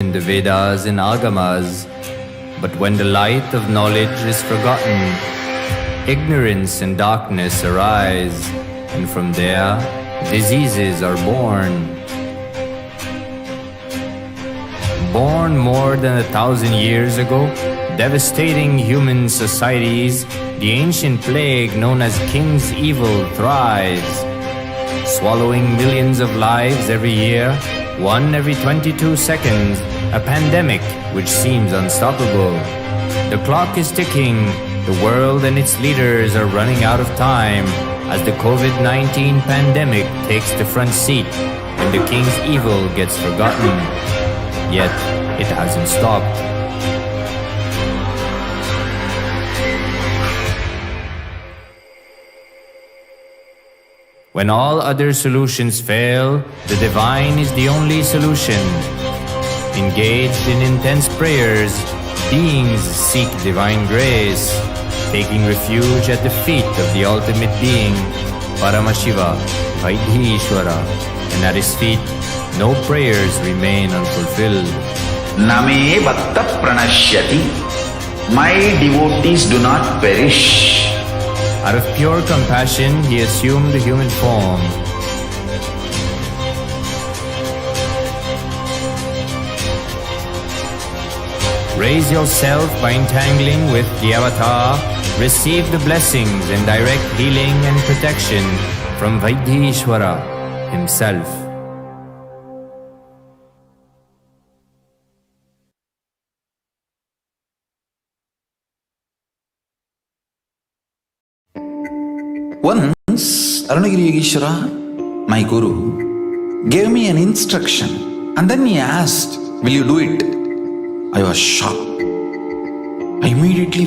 in the Vedas and Agamas, but when the light of knowledge is forgotten, ignorance and darkness arise, and from there diseases are born. Born more than 1,000 years ago, devastating human societies, the ancient plague known as King's Evil thrives, swallowing millions of lives every year, one every 22 seconds, a pandemic which seems unstoppable. The clock is ticking, the world and its leaders are running out of time as the COVID-19 pandemic takes the front seat and the King's Evil gets forgotten. Yet, it hasn't stopped. When all other solutions fail, the divine is the only solution. Engaged in intense prayers, beings seek divine grace, taking refuge at the feet of the ultimate being, Paramashiva, Vaitheeshwara, and at his feet, no prayers remain unfulfilled. Name Bhatta Pranashyati. My devotees do not perish. Out of pure compassion, he assumed the human form. Raise yourself by entangling with the avatar. Receive the blessings and direct healing and protection from Vaitheeshwara himself. Once, Arunagiri Yogeshwara, my guru, gave me an instruction and then he asked, "Will you do it?" I was shocked. I immediately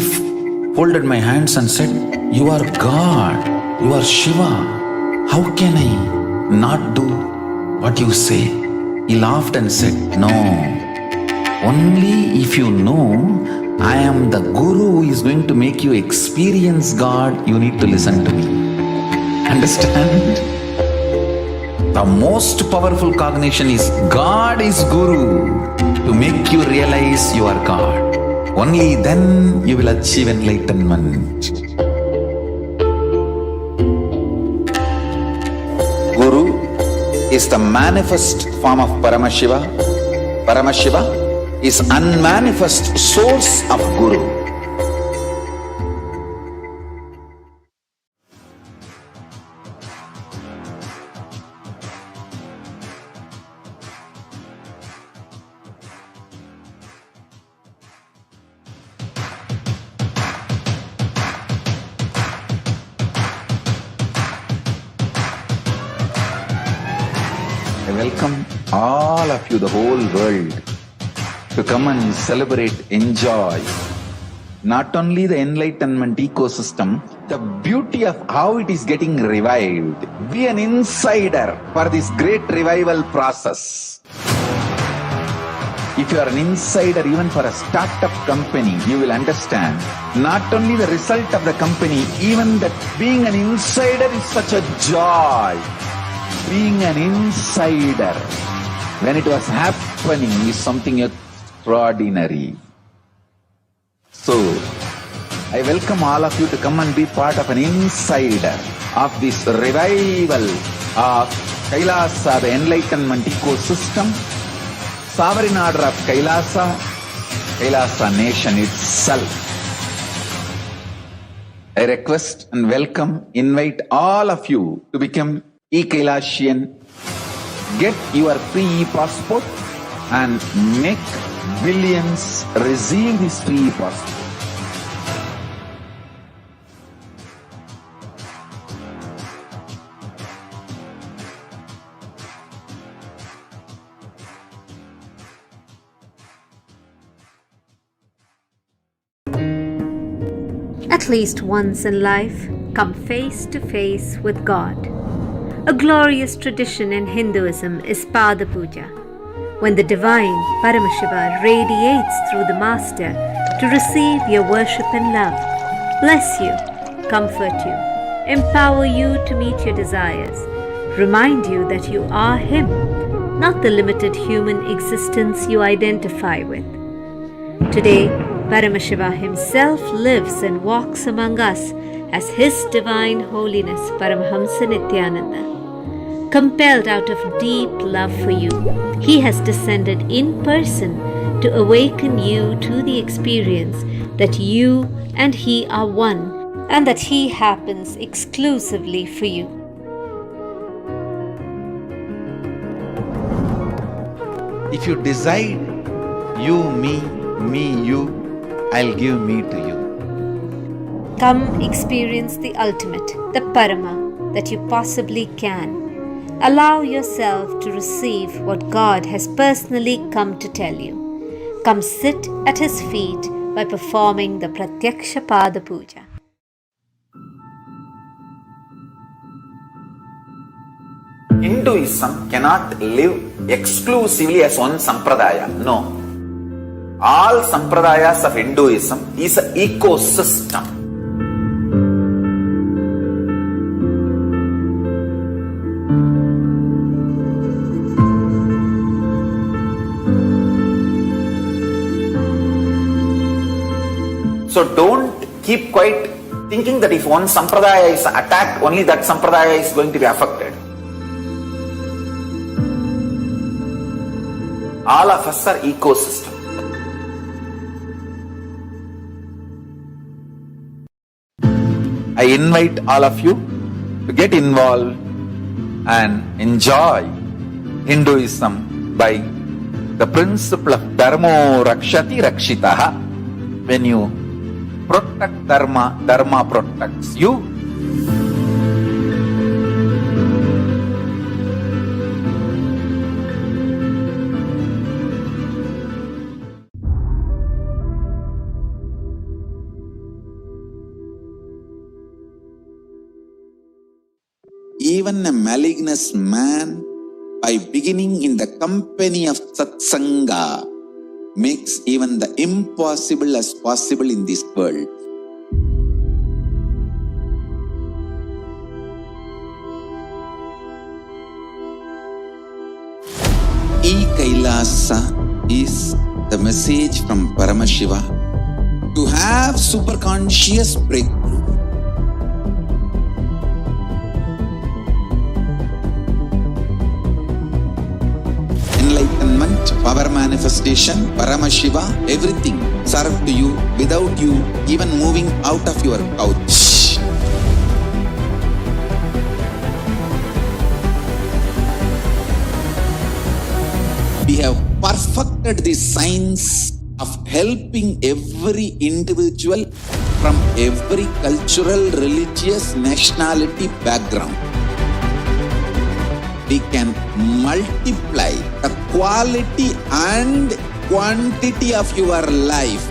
folded my hands and said, "You are God, you are Shiva. How can I not do what you say?" He laughed and said, "No, only if you know I am the guru who is going to make you experience God, you need to listen to me." Understand? The most powerful cognition is God is Guru to make you realize you are God. Only then you will achieve enlightenment. Guru is the manifest form of Paramashiva. Paramashiva is unmanifest source of Guru. I welcome all of you, the whole world, to come and celebrate, enjoy not only the enlightenment ecosystem, the beauty of how it is getting revived. Be an insider for this great revival process. If you are an insider even for a startup company, you will understand not only the result of the company, even that being an insider is such a joy. Being an insider when it was happening is something extraordinary. So, I welcome all of you to come and be part of an insider of this revival of Kailasa, the enlightenment ecosystem, sovereign order of Kailasa, Kailasa nation itself. I request and welcome, invite all of you to become e-Kailasian. Get your free e-passport and make billions receive this free e-passport. At least once in life, come face to face with God. A glorious tradition in Hinduism is Pada Puja, when the divine Paramashiva radiates through the master to receive your worship and love, bless you, comfort you, empower you to meet your desires, remind you that you are Him, not the limited human existence you identify with. Today, Paramashiva himself lives and walks among us as His Divine Holiness Paramahamsa Nithyananda. Compelled out of deep love for you, he has descended in person to awaken you to the experience that you and he are one, and that he happens exclusively for you. If you decide you, me, you, I'll give me to you. Come experience the ultimate, the Parama, that you possibly can. Allow yourself to receive what God has personally come to tell you. Come sit at His feet by performing the Pratyaksha Pada Puja. Hinduism cannot live exclusively as one sampradaya. No. All sampradayas of Hinduism is an ecosystem. So don't keep quiet thinking that if one sampradaya is attacked, only that sampradaya is going to be affected. All of us are ecosystem. I invite all of you to get involved and enjoy Hinduism by the principle of Dharmo Rakshati Rakshitaha. When you protect Dharma, Dharma protects you. Even a malignous man, by beginning in the company of Satsanga, makes even the impossible as possible in this world. Kailasa is the message from Paramashiva to have superconscious breakthrough. Enlightenment, power manifestation, Paramashiva, everything served to you without you even moving out of your couch. We have perfected the science of helping every individual from every cultural, religious, nationality background. We can multiply the quality and quantity of your life.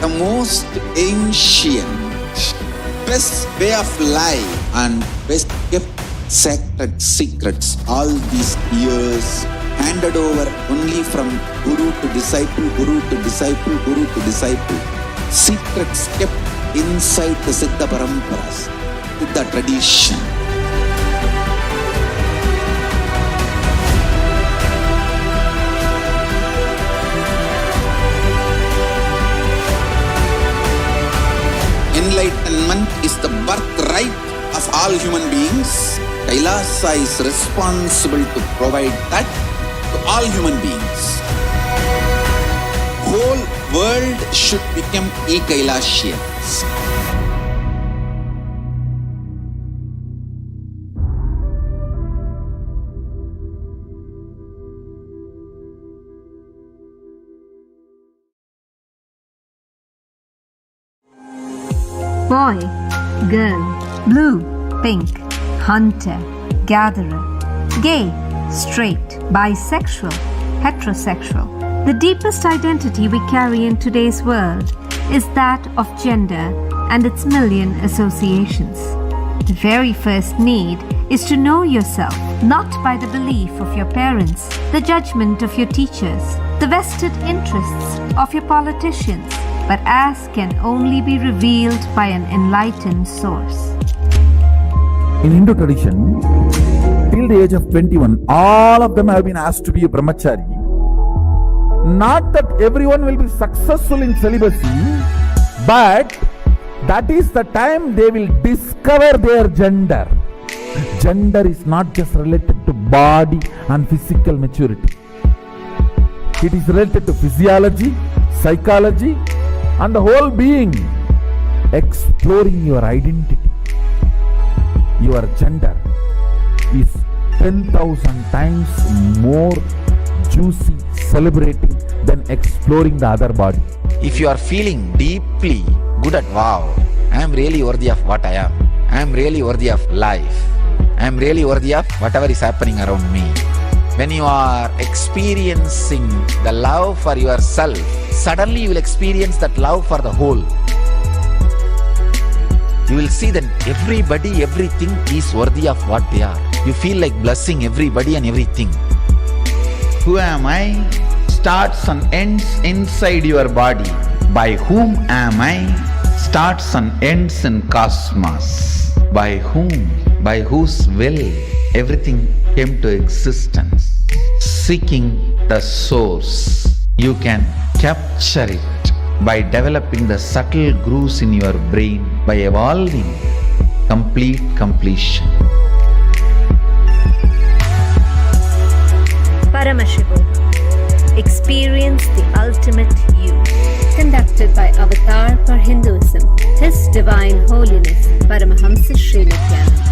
The most ancient, best way of life and best kept sacred secrets all these years handed over only from guru to disciple, guru to disciple, guru to disciple. Secrets kept inside the Siddha Paramparas, Siddha tradition. Enlightenment is the birthright of all human beings. Kailasa is responsible to provide that to all human beings. Whole world should become e-Kailasians. Boy, girl, blue, pink, hunter, gatherer, gay, straight, bisexual, heterosexual. The deepest identity we carry in today's world is that of gender and its million associations. The very first need is to know yourself, not by the belief of your parents, the judgment of your teachers, the vested interests of your politicians, but as can only be revealed by an enlightened source. In Hindu tradition, till the age of 21, all of them have been asked to be a brahmachari. Not that everyone will be successful in celibacy, but that is the time they will discover their gender. Gender is not just related to body and physical maturity. It is related to physiology, psychology, and the whole being. Exploring your identity, your gender is 10,000 times more juicy, celebrating than exploring the other body. If you are feeling deeply good at wow, I am really worthy of what I am. I am really worthy of life. I am really worthy of whatever is happening around me. When you are experiencing the love for yourself, suddenly you will experience that love for the whole. You will see that everybody, everything is worthy of what they are. You feel like blessing everybody and everything. Who am I? Starts and ends inside your body. By whom am I? Starts and ends in cosmos. By whom? By whose will everything came to existence. Seeking the source. You can capture it by developing the subtle grooves in your brain, by evolving complete completion. Paramashivoham. Experience the ultimate you. Conducted by Avatar for Hinduism, His Divine Holiness Paramahamsa Sri Nithyananda.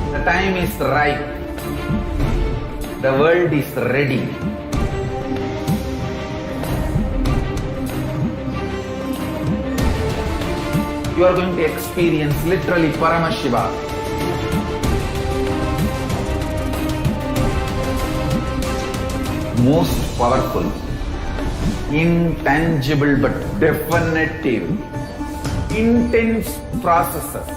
The time is right. The world is ready. You are going to experience literally Paramashiva. Most powerful, intangible but definitive, intense processes.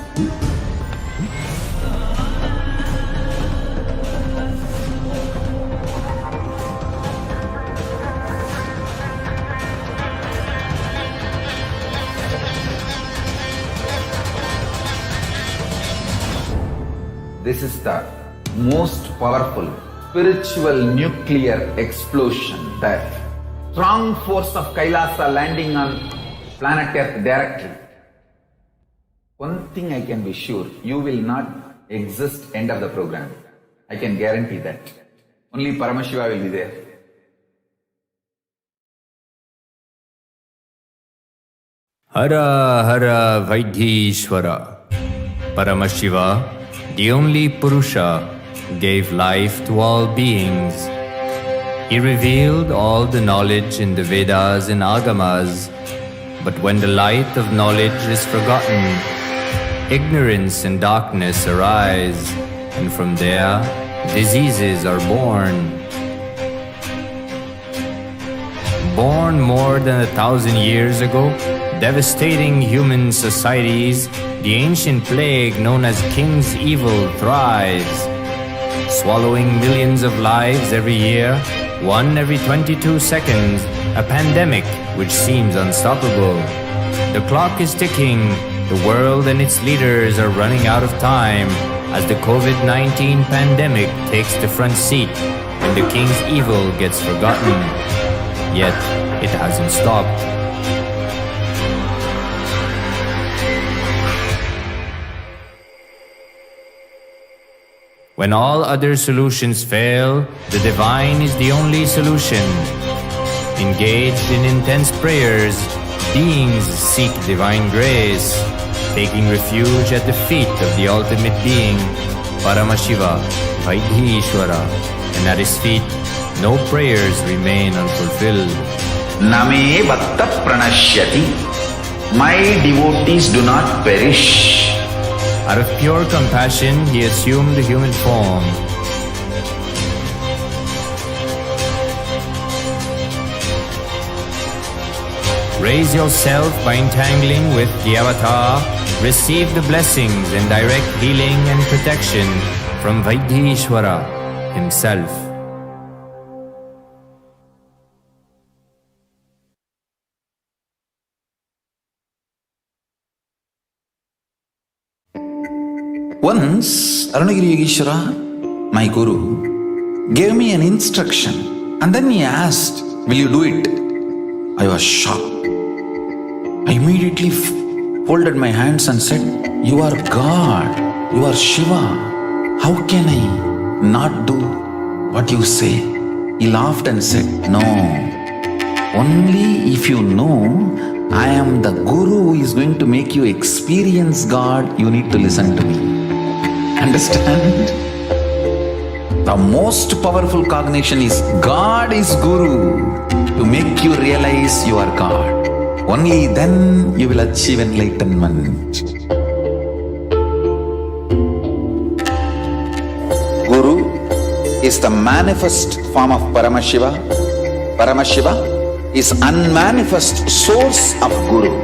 This is the most powerful spiritual nuclear explosion, the strong force of Kailasa landing on planet Earth directly. One thing I can be sure, you will not exist end of the program. I can guarantee that. Only Paramashiva will be there. Hara Hara Vaitheeshwara. Paramashiva, the only Purusha, gave life to all beings. He revealed all the knowledge in the Vedas and Agamas, but when the light of knowledge is forgotten, ignorance and darkness arise, and from there, diseases are born. Born more than 1,000 years ago, devastating human societies, the ancient plague known as King's Evil thrives, swallowing millions of lives every year, one every 22 seconds, a pandemic which seems unstoppable. The clock is ticking, the world and its leaders are running out of time as the COVID-19 pandemic takes the front seat and the King's Evil gets forgotten. Yet, it hasn't stopped. When all other solutions fail, the divine is the only solution. Engaged in intense prayers, beings seek divine grace, taking refuge at the feet of the ultimate being, Paramashiva, Vaitheeshwara, and at his feet, no prayers remain unfulfilled. Name Bhatta Pranashyati. My devotees do not perish. Out of pure compassion, he assumed human form. Raise yourself by entangling with the avatar. Receive the blessings and direct healing and protection from Vaitheeshwara himself. Once, Arunagiri Yogeshwara, my guru, gave me an instruction and then he asked, "Will you do it?" I was shocked. I immediately folded my hands and said, "You are God, you are Shiva. How can I not do what you say?" He laughed and said, "No, only if you know I am the Guru who is going to make you experience God, you need to listen to me." Understand? The most powerful cognition is God is Guru to make you realize you are God. Only then you will achieve enlightenment. Guru is the manifest form of Paramashiva. Paramashiva is unmanifest source of Guru.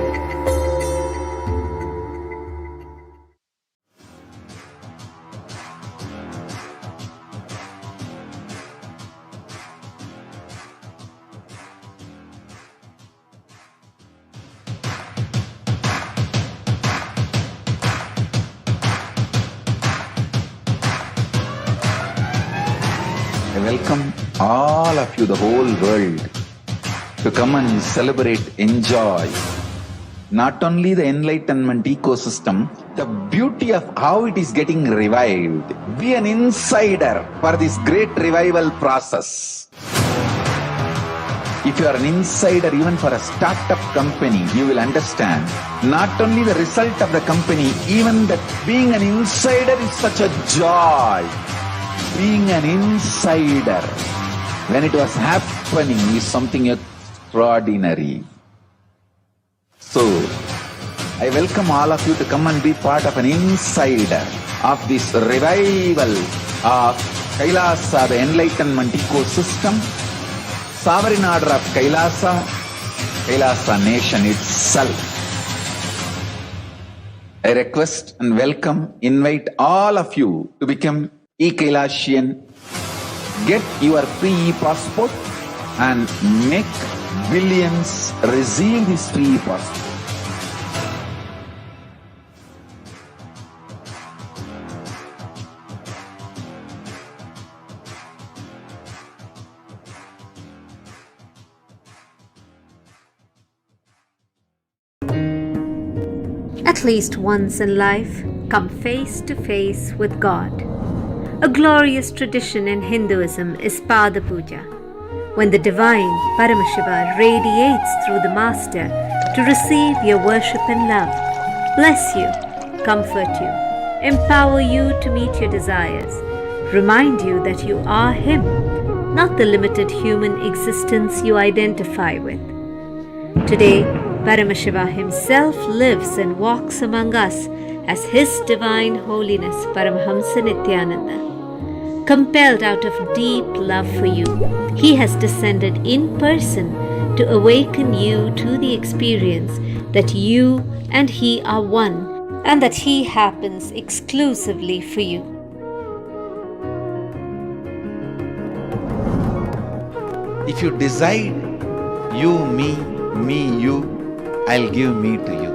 I welcome all of you, the whole world, to come and celebrate, enjoy not only the enlightenment ecosystem, the beauty of how it is getting revived. Be an insider for this great revival process. If you are an insider even for a startup company, you will understand not only the result of the company, even that being an insider is such a joy. Being an insider when it was happening is something extraordinary. So, I welcome all of you to come and be part of an insider of this revival of Kailasa, the enlightenment ecosystem, sovereign order of Kailasa, Kailasa nation itself. I request and welcome, invite all of you to become e-Kailasian. Get your free e-passport and make billions receive this free e-passport. At least once in life, come face to face with God. A glorious tradition in Hinduism is Pada Puja, when the divine Paramashiva radiates through the master to receive your worship and love, bless you, comfort you, empower you to meet your desires, remind you that you are Him, not the limited human existence you identify with. Today, Paramashiva himself lives and walks among us as His Divine Holiness Paramahamsa Nithyananda. Compelled out of deep love for you, He has descended in person to awaken you to the experience that you and He are one, and that He happens exclusively for you. If you decide you, me, you, I'll give me to you.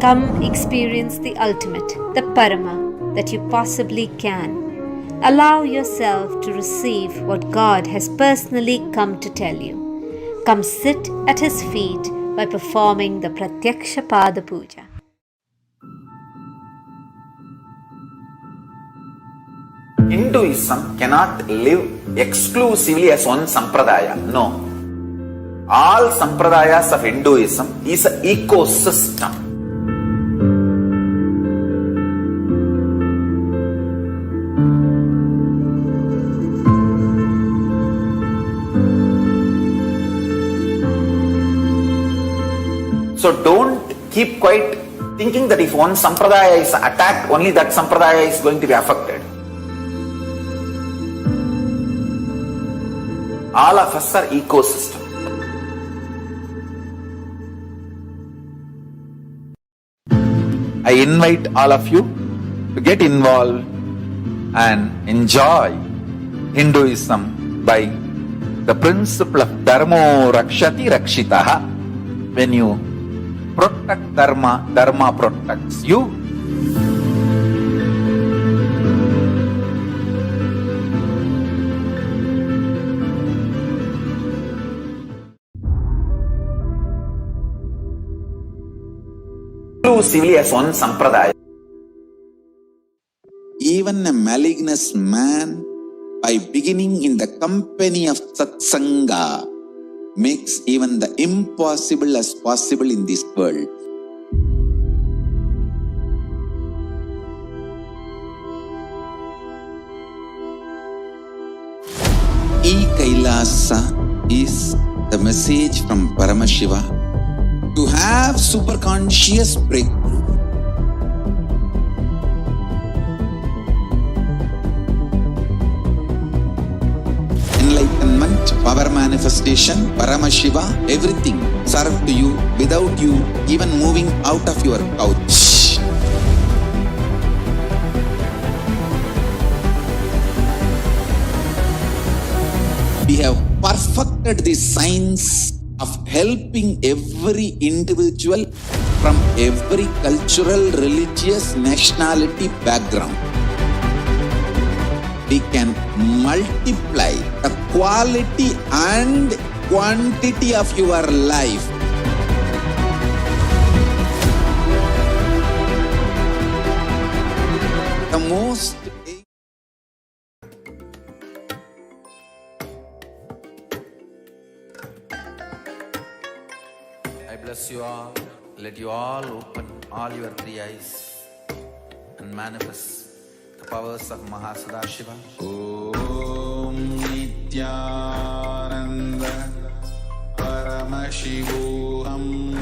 Come experience the ultimate, the Parama, that you possibly can. Allow yourself to receive what God has personally come to tell you. Come sit at His feet by performing the Pratyaksha Pada Puja. Hinduism cannot live exclusively as one sampradaya. No. All sampradayas of Hinduism is an ecosystem. So don't keep quiet thinking that if one sampradaya is attacked, only that sampradaya is going to be affected. All of us are ecosystem. I invite all of you to get involved and enjoy Hinduism by the principle of Dharmo Rakshati Rakshitaha. When you protect Dharma, Dharma protects you. Exclusively as one sampradaya. Even a malignous man, by beginning in the company of satsanga, makes even the impossible as possible in this world. Kailasa is the message from Paramashiva to have superconscious breakthrough. Enlightenment, power manifestation, Paramashiva, everything serve to you without you even moving out of your couch. We have perfected the science of helping every individual from every cultural, religious, nationality background. We can multiply the quality and quantity of your life. The most I bless you all. Let you all open all your three eyes and manifest the powers of Mahasadashiva. Om Nithyananda Paramashivoham.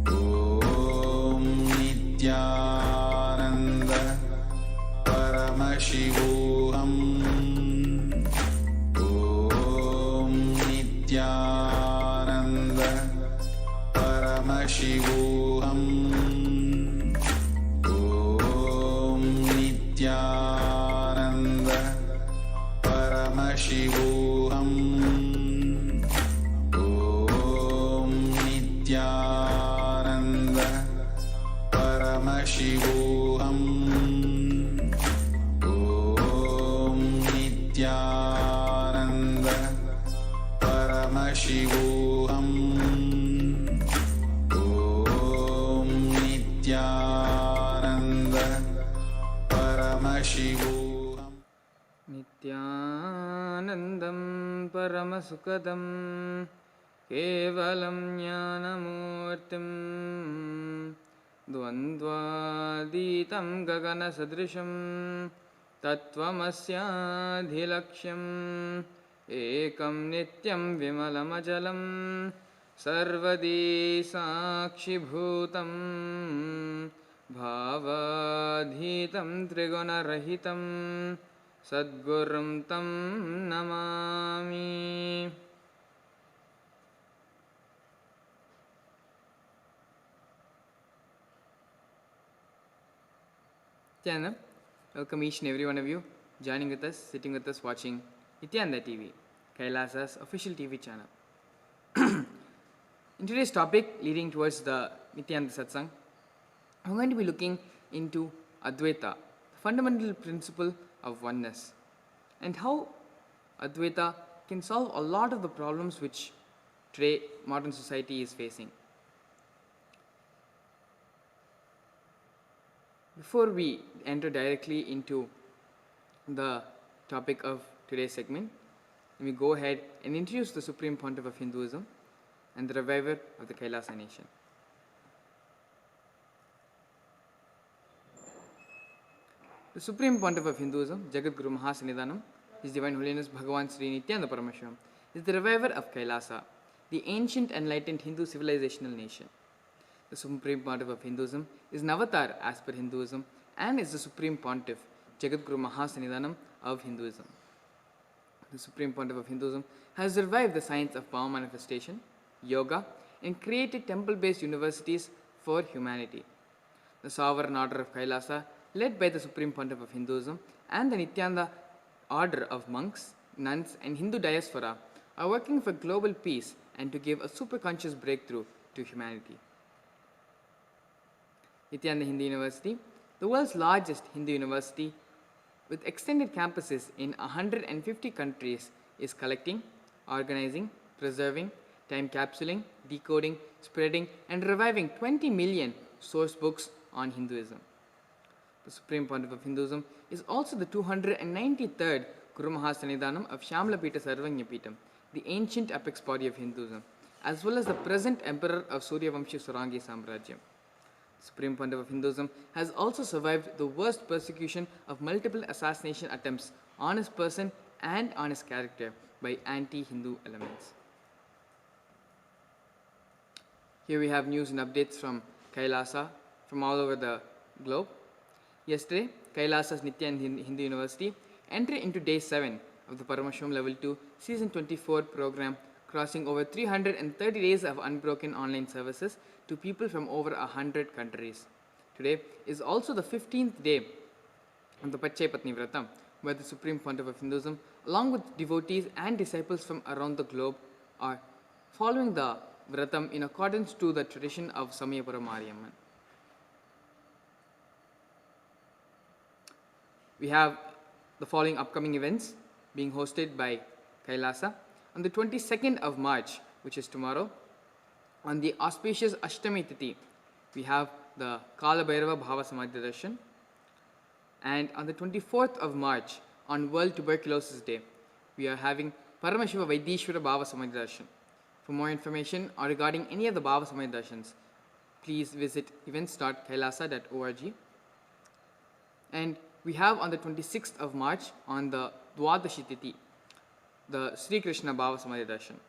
Om Nithyananda Paramashivoham. Om Nithyananda Paramashivoham. Om Nithyananda Paramashivoham. Om Nithyananda Paramashivoham. Om Nithyananda Paramashivoham. Om Nithyananda Paramashivoham. Nithyanandam Paramasukadam Kevalam Jnanamurtim Dvandvaditam Gagana Sadrisham Tattvamasyaadhilaksham Ekam Nityam Vimalamajalam Sarvadi Sakshibhutam Bhavadhitam Trigunarahitam Sadgurum Tam Namami. Nithyanandam, welcome each and every one of you joining with us, sitting with us, watching Nithyananda TV, Kailasa's official TV channel. In today's topic, leading towards the Nithyananda Satsang, I'm going to be looking into Advaita, the fundamental principle of oneness, and how Advaita can solve a lot of the problems which today modern society is facing. Before we enter directly into the topic of today's segment, let me go ahead and introduce the Supreme Pontiff of Hinduism and the reviver of the Kailasa nation. The Supreme Pontiff of Hinduism, Jagat Guru Mahasannidhanam, His Divine Holiness Bhagavan Sri Nithyananda Paramashivam, is the reviver of Kailasa, the ancient enlightened Hindu civilizational nation. the Supreme Pontiff of Hinduism, is an avatar as per Hinduism and is the Supreme Pontiff, Jagadguru Mahasannidhanam of Hinduism. The Supreme Pontiff of Hinduism has revived the science of Bhava manifestation, yoga, and created temple-based universities for humanity. The Sovereign Order of Kailasa, led by the Supreme Pontiff of Hinduism, and the Nithyananda Order of monks, nuns, and Hindu diaspora are working for global peace and to give a superconscious breakthrough to humanity. Nithyananda Hindu University, the world's largest Hindu university with extended campuses in 150 countries, is collecting, organizing, preserving, time capsuling, decoding, spreading, and reviving 20 million source books on Hinduism. The Supreme Pontiff of Hinduism is also the 293rd Guru Mahasannidhanam of Shyamala Peeta Sarvagnya Peetam, the ancient apex body of Hinduism, as well as the present emperor of Suryavamshi Surangi Samrajyam. The Supreme Pontiff of Hinduism has also survived the worst persecution of multiple assassination attempts on his person and on his character by anti-Hindu elements. Here we have news and updates from Kailasa from all over the globe. Yesterday, Kailasa's Nithyananda Hindu University entered into Day 7 of the Paramashivoham Level 2 Season 24 program, crossing over 330 days of unbroken online services to people from over 100 countries. Today is also the 15th day of the Pachai-Patni Vratam, where the Supreme Pontiff of Hinduism, along with devotees and disciples from around the globe, are following the Vratam in accordance to the tradition of Samayapura Mariyamman. We have the following upcoming events being hosted by Kailasa. On the 22nd of March, which is tomorrow, on the auspicious Ashtami Tithi, we have the Kalabhairava Bhava Samadhi Darshan. And on the 24th of March, on World Tuberculosis Day, we are having Paramashiva Vaitheeshwara Bhava Samadhi Darshan. For more information or regarding any of the Bhava Samadhi Darshans, please visit events.kailasa.org. And we have on the 26th of March, on the Dwadashi Tithi, the Sri Krishna Bhava Samadhi Darshan.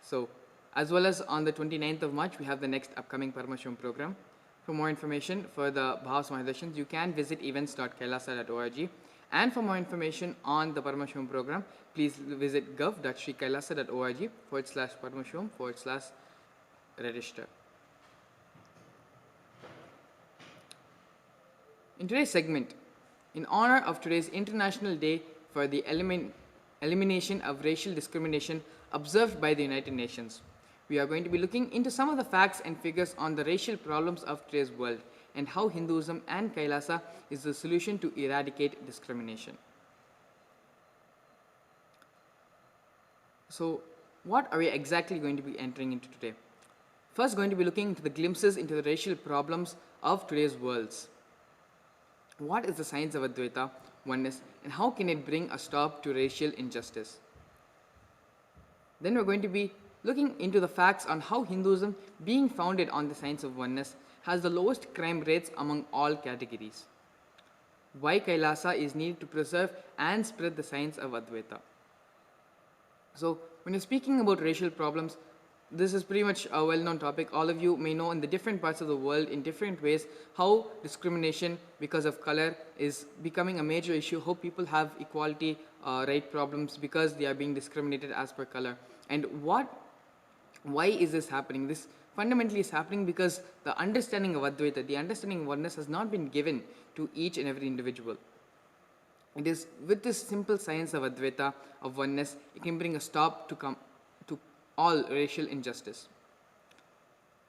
So, as well as on the 29th of March, we have the next upcoming Paramashivoham program. For more information for the Bhava Samadhi Darshans, you can visit events.kailasa.org. And for more information on the Paramashivoham program, please visit gov.srikailasa.org/Paramashivoham/register. In today's segment, in honor of today's International Day for the Elimination of Racial Discrimination observed by the United Nations, we are going to be looking into some of the facts and figures on the racial problems of today's world and how Hinduism and Kailasa is the solution to eradicate discrimination. So, what are we exactly going to be entering into today? First, going to be looking into the glimpses into the racial problems of today's worlds. What is the science of Advaita, oneness, and how can it bring a stop to racial injustice? Then we're going to be looking into the facts on how Hinduism, being founded on the science of oneness, has the lowest crime rates among all categories. Why Kailasa is needed to preserve and spread the science of Advaita. So, when you're speaking about racial problems, this is pretty much a well-known topic. All of you may know in the different parts of the world, in different ways, how discrimination because of color is becoming a major issue, how people have equality right problems because they are being discriminated as per color. And why is this happening? This fundamentally is happening because the understanding of Advaita, the understanding of oneness, has not been given to each and every individual. It is with this simple science of Advaita, of oneness, it can bring a stop to all racial injustice.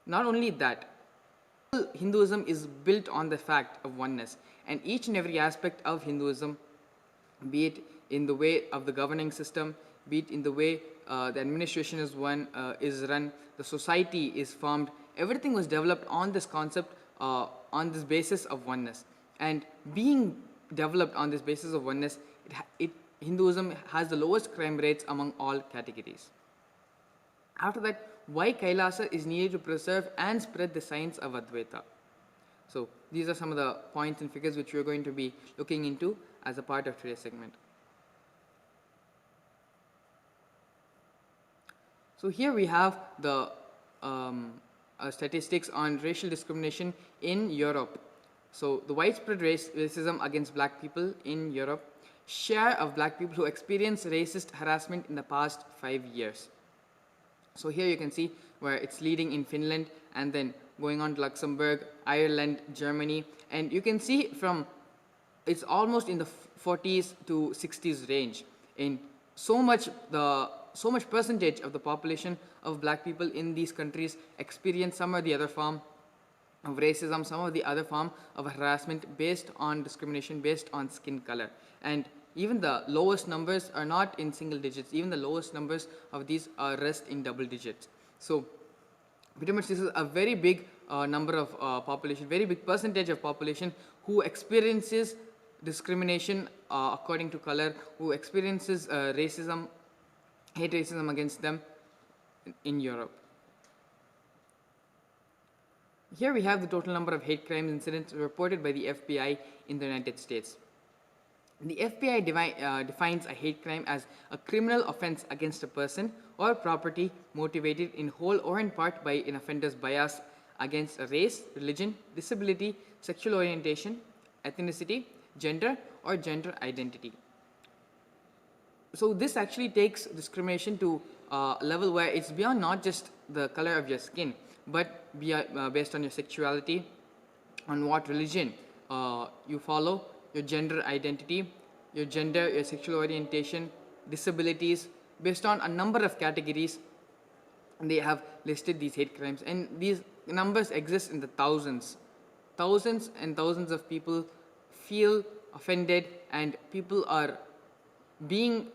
Not only that, Hinduism is built on the fact of oneness, and each and every aspect of Hinduism, be it in the way of the governing system, be it in the way the administration is run, the society is formed, everything was developed on this concept, on this basis of oneness. And being developed on this basis of oneness, Hinduism has the lowest crime rates among all categories. After that, why Kailasa is needed to preserve and spread the science of Advaita. So, these are some of the points and figures which we are going to be looking into as a part of today's segment. So, here we have the statistics on racial discrimination in Europe. So the widespread racism against black people in Europe, share of black people who experience racist harassment in the past 5 years. So here you can see where it's leading in Finland and then going on to Luxembourg, Ireland, Germany, and you can see it's almost in the 40s to 60s range. In so much percentage of the population of black people in these countries experience some or the other form of racism, some of the other form of harassment based on discrimination, based on skin color. And even the lowest numbers are not in single digits. Even the lowest numbers of these rest in double digits. So pretty much this is a very big number of population, very big percentage of population who experiences discrimination according to color, who experiences racism, hate racism against them in Europe. Here we have the total number of hate crime incidents reported by the FBI in the United States. The FBI defines a hate crime as a criminal offense against a person or property motivated in whole or in part by an offender's bias against a race, religion, disability, sexual orientation, ethnicity, gender, or gender identity. So this actually takes discrimination to a level where it's beyond not just the color of your skin, but based on your sexuality, on what religion you follow, your gender identity, your gender, your sexual orientation, disabilities, based on a number of categories. They have listed these hate crimes, and these numbers exist in the thousands. Thousands and thousands of people feel offended, and people are being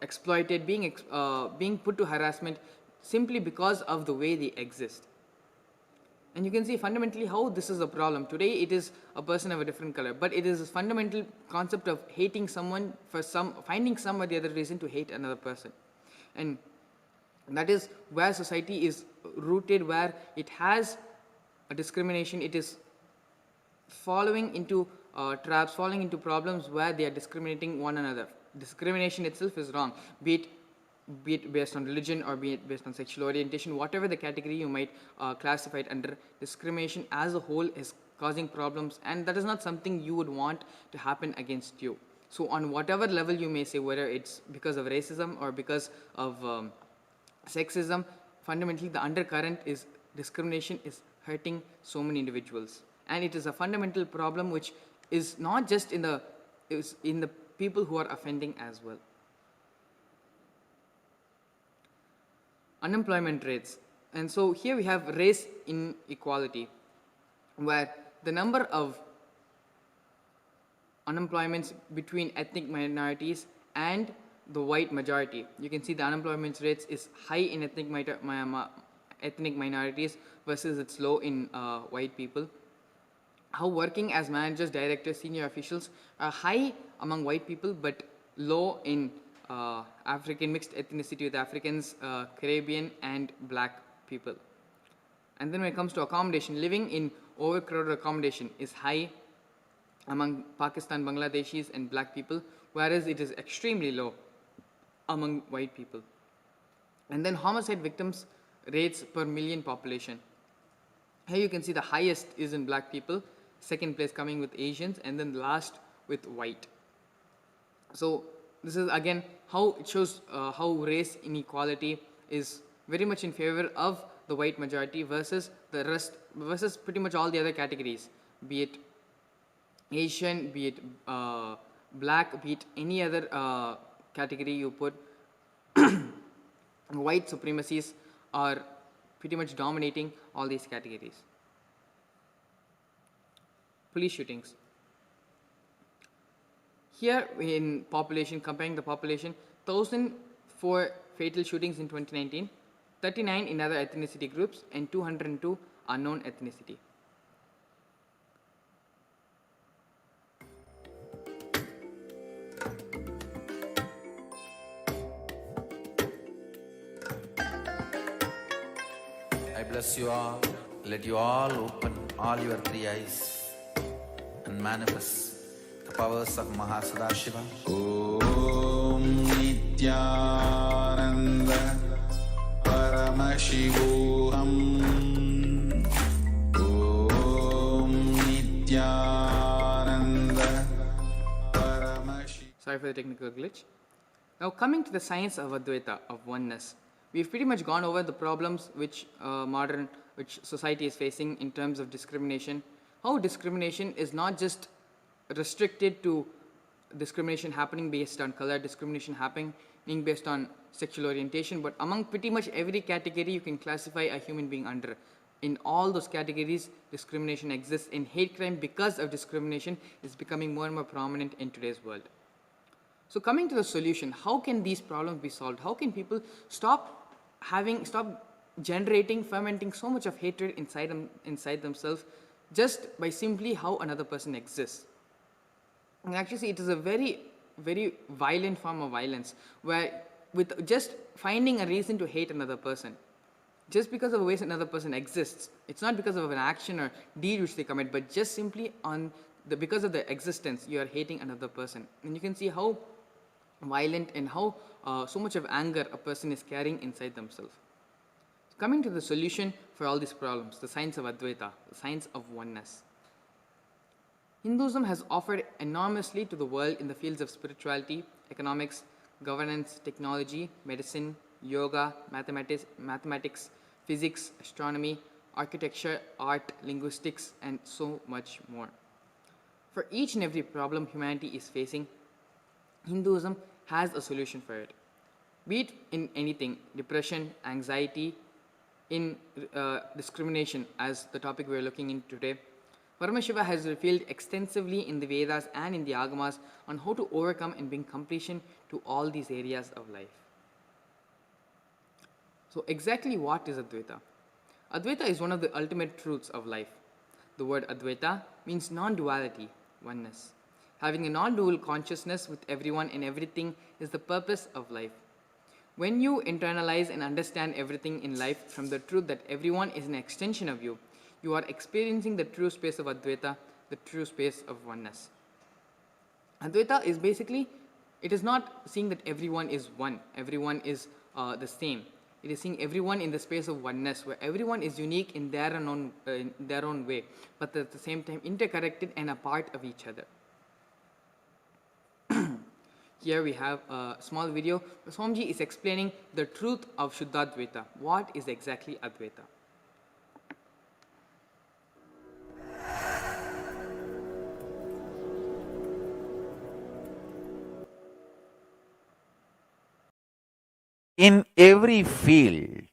exploited, being put to harassment simply because of the way they exist. And you can see fundamentally how this is a problem. Today it is a person of a different color, but it is a fundamental concept of hating someone for finding some or the other reason to hate another person. And that is where society is rooted, where it has a discrimination. It is falling into traps, falling into problems where they are discriminating one another. Discrimination itself is wrong, be it based on religion or be it based on sexual orientation, whatever the category you might classify it under. Discrimination as a whole is causing problems, and that is not something you would want to happen against you. So on whatever level you may say, whether it's because of racism or because of sexism, fundamentally the undercurrent is discrimination is hurting so many individuals, and it is a fundamental problem which is not just in the people who are offending as well. Unemployment rates. And so here we have race inequality, where the number of unemployments between ethnic minorities and the white majority. You can see the unemployment rates is high in ethnic minorities versus it's low in white people. How working as managers, directors, senior officials are high among white people but low in African mixed ethnicity with Africans, Caribbean and black people. And then when it comes to accommodation, living in overcrowded accommodation is high among Pakistan, Bangladeshis and black people, whereas it is extremely low among white people. And then homicide victims rates per million population. Here you can see the highest is in black people, second place coming with Asians, and then last with white. So this is again how it shows how race inequality is very much in favor of the white majority versus the rest, versus pretty much all the other categories, be it Asian, be it black, be it any other category you put. White supremacies are pretty much dominating all these categories. Police shootings. Here in population, comparing the population, 1,004 fatal shootings in 2019, 39 in other ethnicity groups and 202 unknown ethnicity. I bless you all. Let you all open all your three eyes and manifest the powers of Mahasadashiva. Om Nithyananda Paramashivoham. Sorry for the technical glitch. Now, coming to the science of Advaita, of oneness, we've pretty much gone over the problems which which society is facing in terms of discrimination. How discrimination is not just restricted to discrimination happening based on color, discrimination happening based on sexual orientation, but among pretty much every category you can classify a human being under. In all those categories, discrimination exists, and hate crime because of discrimination is becoming more and more prominent in today's world. So coming to the solution, how can these problems be solved? How can people stop generating, fermenting so much of hatred inside themselves just by simply how another person exists? And actually, see, it is a very, very violent form of violence, where with just finding a reason to hate another person, just because of the way another person exists, it's not because of an action or deed which they commit, but just simply because of their existence, you are hating another person. And you can see how violent and how so much of anger a person is carrying inside themselves. So coming to the solution for all these problems, the science of Advaita, the science of oneness. Hinduism has offered enormously to the world in the fields of spirituality, economics, governance, technology, medicine, yoga, mathematics, physics, astronomy, architecture, art, linguistics, and so much more. For each and every problem humanity is facing, Hinduism has a solution for it. Be it in anything, depression, anxiety, in discrimination, as the topic we are looking in today, Paramashiva has revealed extensively in the Vedas and in the Agamas on how to overcome and bring completion to all these areas of life. So exactly what is Advaita? Advaita is one of the ultimate truths of life. The word Advaita means non-duality, oneness. Having a non-dual consciousness with everyone and everything is the purpose of life. When you internalize and understand everything in life from the truth that everyone is an extension of you, you are experiencing the true space of Advaita, the true space of oneness. Advaita is basically, it is not seeing that everyone is one, everyone is the same. It is seeing everyone in the space of oneness, where everyone is unique in their own way, but at the same time interconnected and a part of each other. Here we have a small video. Swamiji is explaining the truth of Shuddhadvaita. What is exactly Advaita? In every field,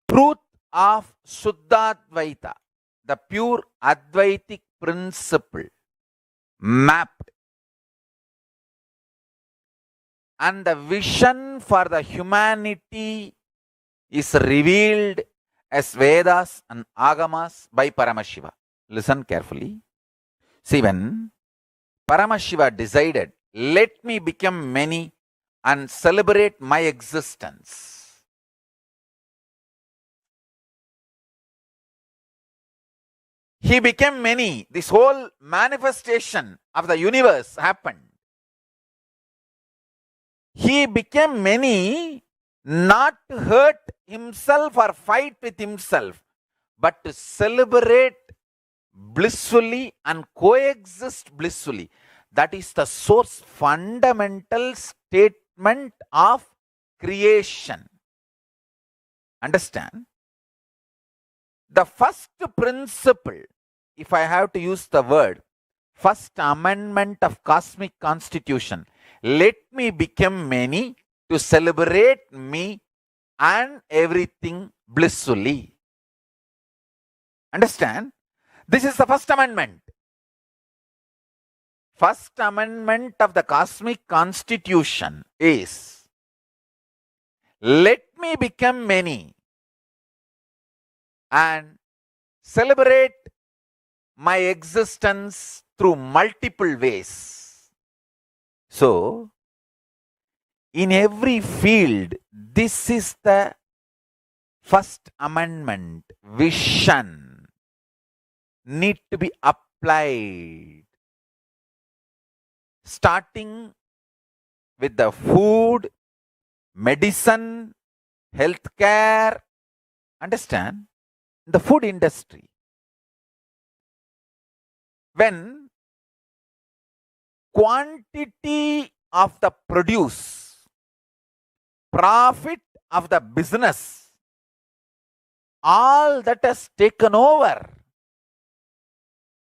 truth of Shuddhadvaita, the pure Advaitic principle, mapped, and the vision for the humanity is revealed as Vedas and Agamas by Paramashiva. Listen carefully. See, when Paramashiva decided, let me become many and celebrate my existence, he became many. This whole manifestation of the universe happened. He became many not to hurt himself or fight with himself, but to celebrate blissfully and coexist blissfully. That is the source fundamental statement of creation. Understand? The first principle, if I have to use the word, first amendment of cosmic constitution, let me become many to celebrate me and everything blissfully. Understand? This is the first amendment. First amendment of the cosmic constitution is, let me become many and celebrate my existence through multiple ways. So, in every field, this is the first amendment, vision, need to be applied. Starting with the food, medicine, healthcare. Understand? The food industry. when quantity of the produce, profit of the business, all that has taken over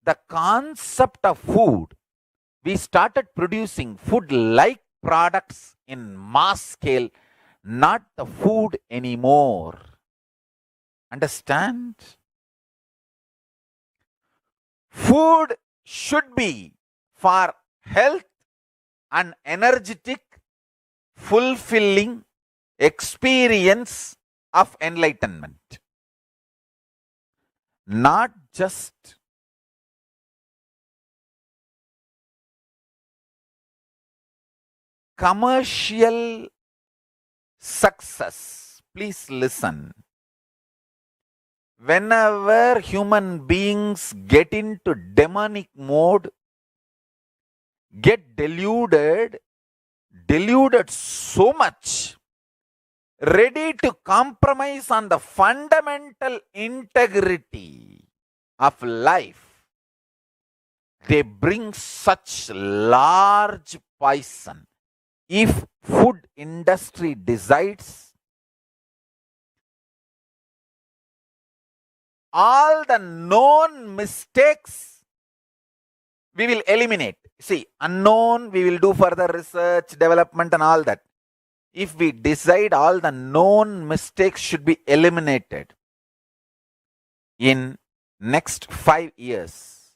the concept of food, we started producing food-like products in mass scale, not the food anymore. Understand? Food should be for health and energetic, fulfilling experience of enlightenment, not just commercial success. Please listen. Whenever human beings get into demonic mode, get deluded so much, ready to compromise on the fundamental integrity of life, they bring such large poison. If food industry decides, all the known mistakes we will eliminate. See, unknown, we will do further research, development and all that. If we decide all the known mistakes should be eliminated, in next 5 years,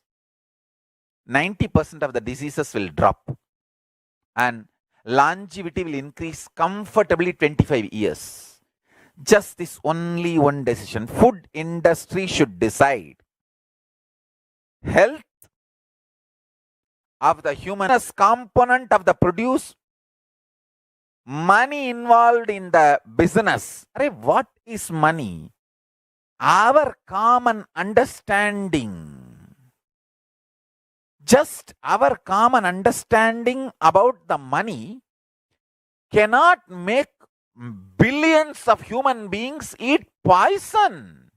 90% of the diseases will drop and longevity will increase comfortably 25 years. Just this only one decision. Food industry should decide. Health of the human component of the produce, money involved in the business. What is money? Our common understanding. Just our common understanding about the money cannot make billions of human beings eat poison.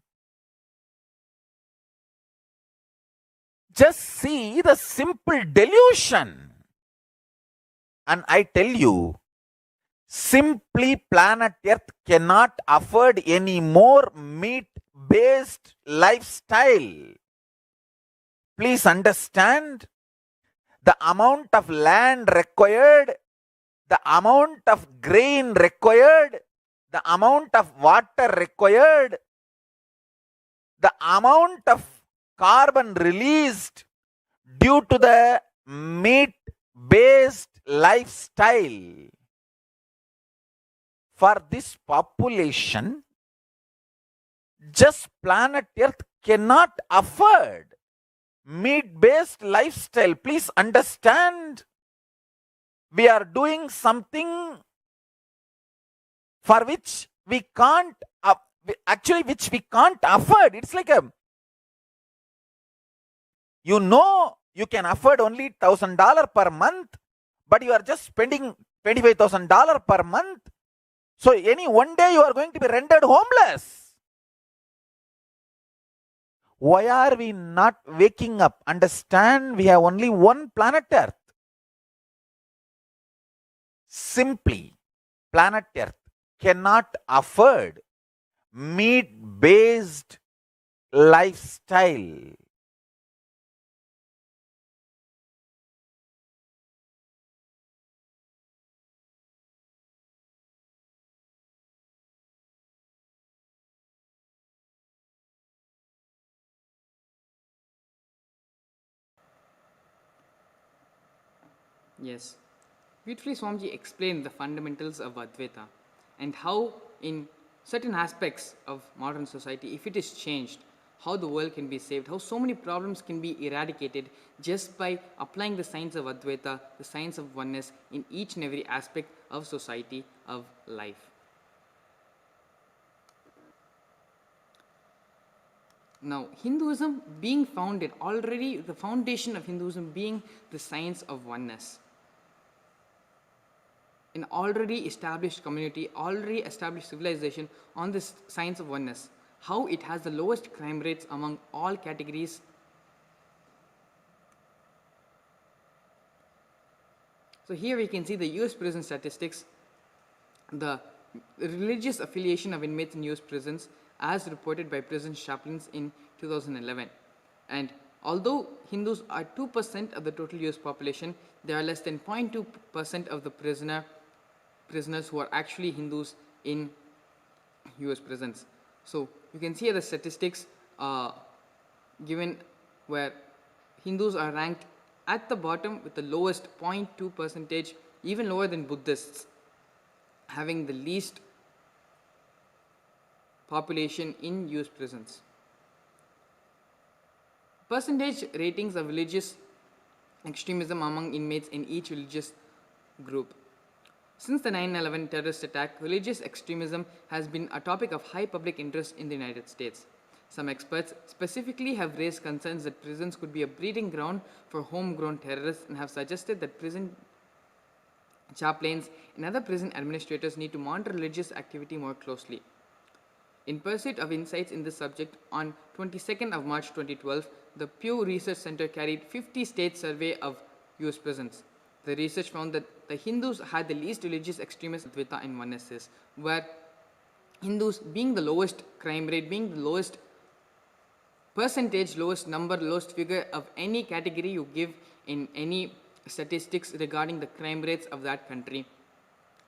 Just see the simple delusion. And I tell you, simply planet Earth cannot afford any more meat-based lifestyle. Please understand the amount of land required, the amount of grain required, the amount of water required, the amount of carbon released due to the meat-based lifestyle. For this population, just planet Earth cannot afford meat-based lifestyle. Please understand. We are doing something for which we can't, which we can't afford. It's like you can afford only $1,000 per month, but you are just spending $25,000 per month. So any one day you are going to be rendered homeless. Why are we not waking up? Understand, we have only one planet Earth. Simply, planet Earth cannot afford meat-based lifestyle. Yes. Beautifully, Swamiji explained the fundamentals of Advaita and how in certain aspects of modern society, if it is changed, how the world can be saved, how so many problems can be eradicated just by applying the science of Advaita, the science of oneness in each and every aspect of society, of life. Now, Hinduism being founded, already the foundation of Hinduism being the science of oneness. An already established community, already established civilization on this science of oneness, how it has the lowest crime rates among all categories So here we can see the US prison statistics, the religious affiliation of inmates in US prisons as reported by prison chaplains in 2011. And although Hindus are 2% of the total US population, they are less than 0.2% of the prisoners who are actually Hindus in US prisons. So you can see the statistics given where Hindus are ranked at the bottom with the lowest 0.2%, even lower than Buddhists, having the least population in US prisons. Percentage ratings of religious extremism among inmates in each religious group. Since the 9/11 terrorist attack, religious extremism has been a topic of high public interest in the United States. Some experts specifically have raised concerns that prisons could be a breeding ground for homegrown terrorists and have suggested that prison chaplains and other prison administrators need to monitor religious activity more closely. In pursuit of insights in this subject, on 22nd of March 2012, the Pew Research Center carried 50-state survey of US prisons. The research found that the Hindus had the least religious extremist Advaita and Oneness, where Hindus being the lowest crime rate, being the lowest percentage, lowest number, lowest figure of any category you give in any statistics regarding the crime rates of that country,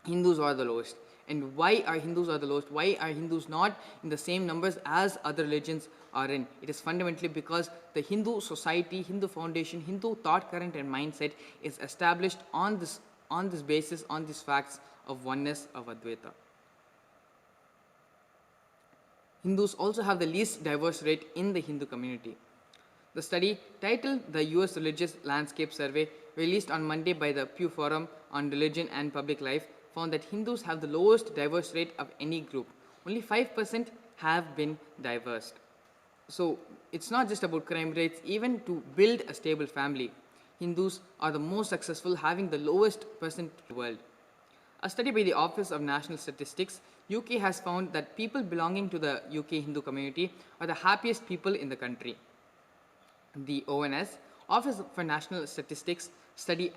Hindus are the lowest. And why are Hindus are the lowest? Why are Hindus not in the same numbers as other religions are in? It is fundamentally because the Hindu society, Hindu foundation, Hindu thought current and mindset is established on this basis, on these facts of oneness of Advaita. Hindus also have the least diverse rate in the Hindu community. The study, titled the US Religious Landscape Survey, released on Monday by the Pew Forum on Religion and Public Life, found that Hindus have the lowest diverse rate of any group. Only 5% have been diverse. So it's not just about crime rates. Even to build a stable family, Hindus are the most successful, having the lowest percent in the world. A study by the Office of National Statistics, UK, has found that people belonging to the UK Hindu community are the happiest people in the country. The ONS, Office for National Statistics, study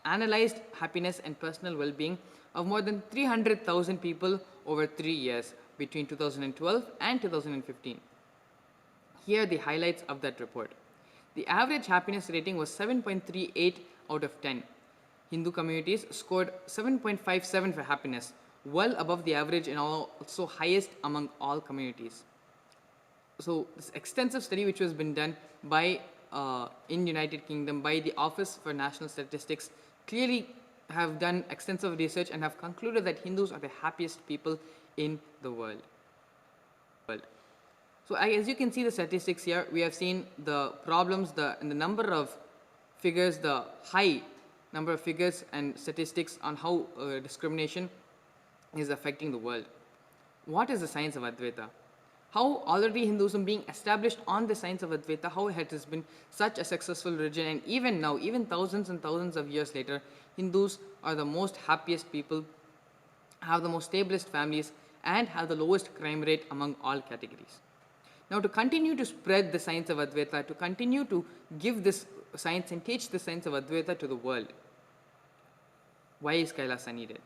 analyzed happiness and personal well-being of more than 300,000 people over 3 years between 2012 and 2015. Here are the highlights of that report. The average happiness rating was 7.38 out of 10. Hindu communities scored 7.57 for happiness, well above the average and also highest among all communities. So this extensive study which has been done by in United Kingdom by the Office for National Statistics clearly have done extensive research and have concluded that Hindus are the happiest people in the world. So as you can see the statistics here, we have seen the problems, and the number of figures, the high number of figures and statistics on how discrimination is affecting the world. What is the science of Advaita? How already Hinduism being established on the science of Advaita, how it has been such a successful religion, and even now, even thousands and thousands of years later, Hindus are the most happiest people, have the most stablest families, and have the lowest crime rate among all categories. Now, to continue to spread the science of Advaita, to continue to give this science and teach the science of Advaita to the world, why is Kailasa needed?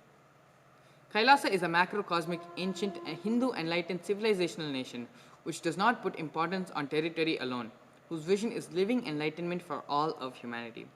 Kailasa is a macrocosmic, ancient, and Hindu enlightened civilizational nation which does not put importance on territory alone, whose vision is living enlightenment for all of humanity.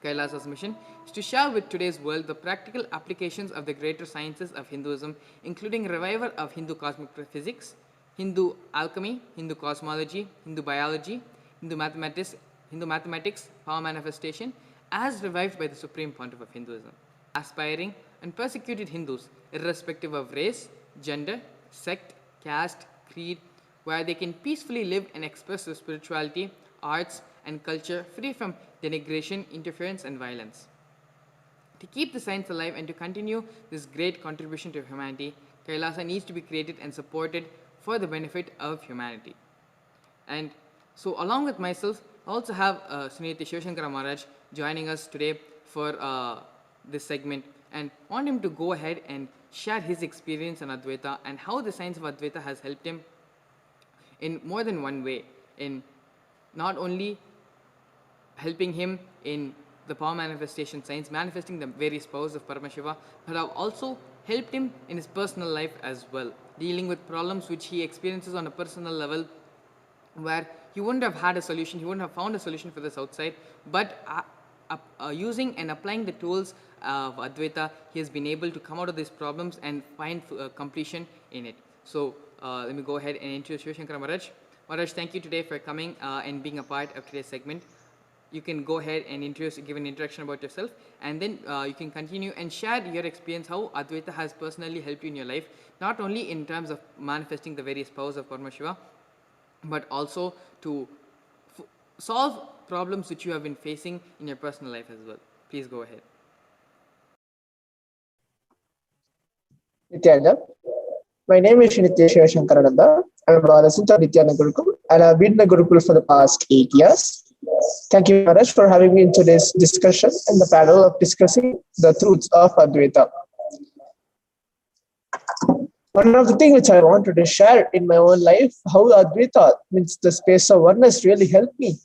Kailasa's mission is to share with today's world the practical applications of the greater sciences of Hinduism, including revival of Hindu cosmic physics, Hindu alchemy, Hindu cosmology, Hindu biology, Hindu mathematics, power manifestation, as revived by the Supreme Pontiff of Hinduism. Aspiring and persecuted Hindus, irrespective of race, gender, sect, caste, creed, where they can peacefully live and express their spirituality, arts, and culture free from denigration, interference, and violence. To keep the science alive and to continue this great contribution to humanity, Kailasa needs to be created and supported for the benefit of humanity. And so, along with myself, I also have Srinivati Shivashankara Maharaj joining us today for this segment, and want him to go ahead and share his experience on Advaita and how the science of Advaita has helped him in more than one way, in not only helping him in the power manifestation science, manifesting the various powers of Paramashiva, but have also helped him in his personal life as well, dealing with problems which he experiences on a personal level, where he wouldn't have had a solution, he wouldn't have found a solution for this outside, but using and applying the tools of Advaita, he has been able to come out of these problems and find completion in it. So let me go ahead and introduce Shivashankara Maharaj. Maharaj, thank you today for coming and being a part of today's segment. You can go ahead and give an introduction about yourself, and then you can continue and share your experience, how Advaita has personally helped you in your life, not only in terms of manifesting the various powers of Paramashiva, but also to solve problems which you have been facing in your personal life as well. Please go ahead. Nithyananda. My name is Nithyananda. I am a adolescent of Nithyananda Gurukul, and I have been in the Gurukul for the past 8 years. Thank you very much for having me in today's discussion and the panel of discussing the truths of Advaita. One of the things which I wanted to share in my own life, how Advaita, means the space of oneness, really helped me,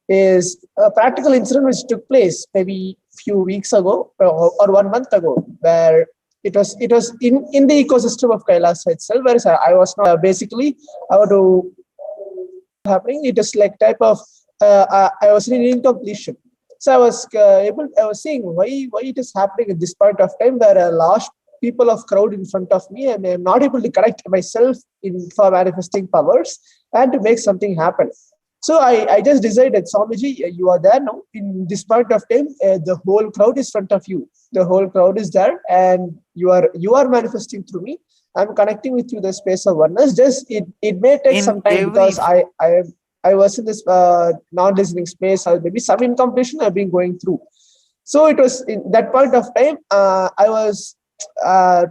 is a practical incident which took place maybe a few weeks ago or 1 month ago, where it was in the ecosystem of Kailasa itself, where I was not basically I want to happening. It is like type of I was in incompletion. So I was seeing why it is happening at this point of time, where a large people of crowd in front of me, and I'm not able to connect myself for manifesting powers and to make something happen. So I just decided, Swamiji, you are there now. In this point of time, the whole crowd is in front of you. The whole crowd is there, and you are manifesting through me. I'm connecting with you the space of oneness. Just it may take some time, because I was in this non-listening space, or maybe some incompletion I've been going through. So it was in that point of time, I was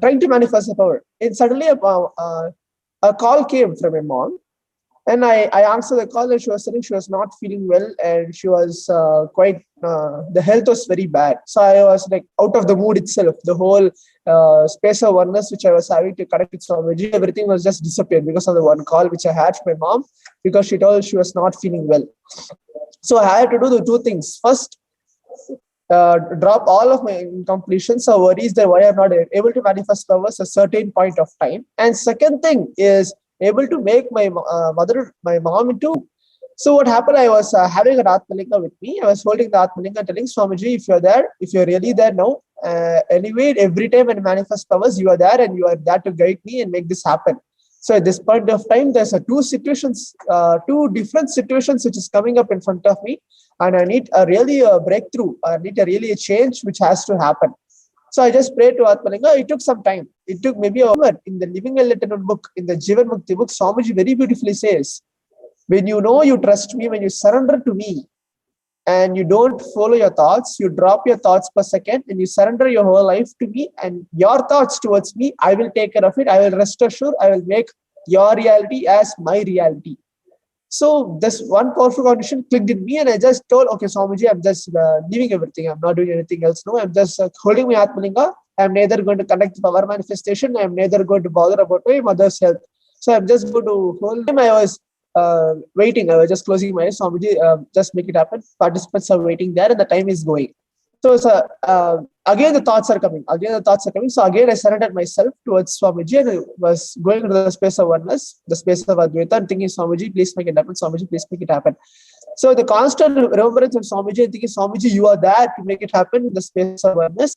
trying to manifest the power. And suddenly a call came from my mom. And I answered the call, and she was saying she was not feeling well, and she was the health was very bad. So I was like out of the mood itself. The whole space of oneness which I was having to connect with Swamiji, everything was just disappeared because of the one call which I had from my mom, because she told she was not feeling well. So I had to do the two things. First, drop all of my incompletions or worries that why I'm not able to manifest powers a certain point of time. And second thing is able to make my mom into. So what happened, I was having an Atmalinga with me. I was holding the Atmalinga, telling Swamiji, if you're there, if you're really there now, anyway, every time I manifest powers, you are there, and you are there to guide me and make this happen. So at this point of time, there's two different situations which is coming up in front of me, and I need a breakthrough. I need a change which has to happen. So I just prayed to Atmalinga. It took some time. It took maybe a moment. In the Living Enlightenment book, in the Jivan Mukti book, Swamiji very beautifully says, when you know you trust me, when you surrender to me, and you don't follow your thoughts, you drop your thoughts per second, and you surrender your whole life to me, and your thoughts towards me, I will take care of it. I will rest assured, I will make your reality as my reality. So this one powerful condition clicked in me, and I just told, okay, Swamiji, I'm just leaving everything. I'm not doing anything else. No, I'm just holding my Atmalinga. I'm neither going to connect the power manifestation. I'm neither going to bother about my mother's health. So I'm just going to hold him. I was waiting. I was just closing my eyes. Swamiji, just make it happen. Participants are waiting there, and the time is going. So again, the thoughts are coming. So again, I surrendered myself towards Swamiji, and I was going into the space of oneness, the space of Advaita, and thinking, Swamiji, please make it happen. Swamiji, please make it happen. So the constant remembrance of Swamiji, and thinking, Swamiji, you are there to make it happen in the space of oneness.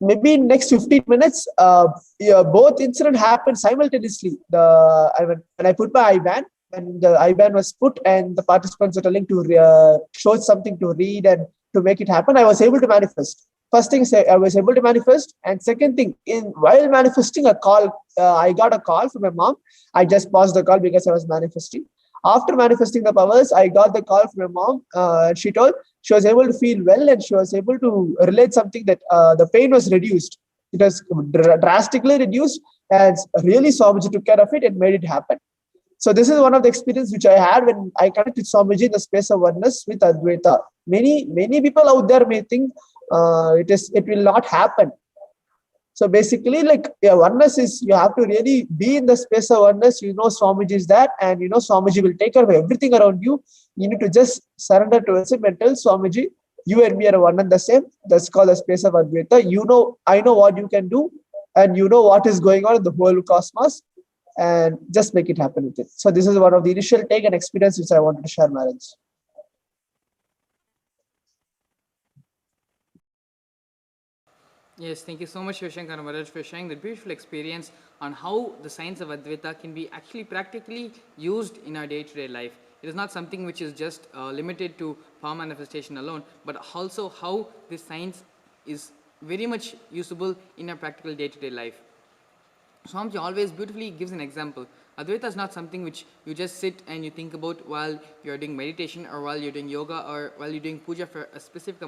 Maybe in next 15 minutes, both incidents happened simultaneously. When I put my IBAN, when the IBAN was put and the participants were telling to show something to read and to make it happen, I was able to manifest. First thing, I was able to manifest, and second thing, while manifesting a call, I got a call from my mom. I just paused the call because I was manifesting. After manifesting the powers, I got the call from my mom. She told she was able to feel well, and she was able to relate something that the pain was reduced. It was drastically reduced, and really Swamiji took care of it and made it happen. So this is one of the experiences which I had when I connected Swamiji in the space of oneness with Advaita. Many people out there may think it will not happen. So basically, oneness is, you have to really be in the space of oneness. You know Swamiji is there, and you know Swamiji will take care of everything around you. You need to just surrender towards him and tell Swamiji, you and me are one and the same. That's called the space of Advaita. You know, I know what you can do, and you know what is going on in the whole cosmos, and just make it happen with it. So this is one of the initial take and experience which I wanted to share, Maharaj. Yes, thank you so much, Shivashankar Maharaj, for sharing that beautiful experience on how the science of Advaita can be actually practically used in our day-to-day life. It is not something which is just limited to power manifestation alone, but also how this science is very much usable in our practical day-to-day life. Swamiji always beautifully gives an example. Advaita is not something which you just sit and you think about while you're doing meditation or while you're doing yoga or while you're doing puja for a specific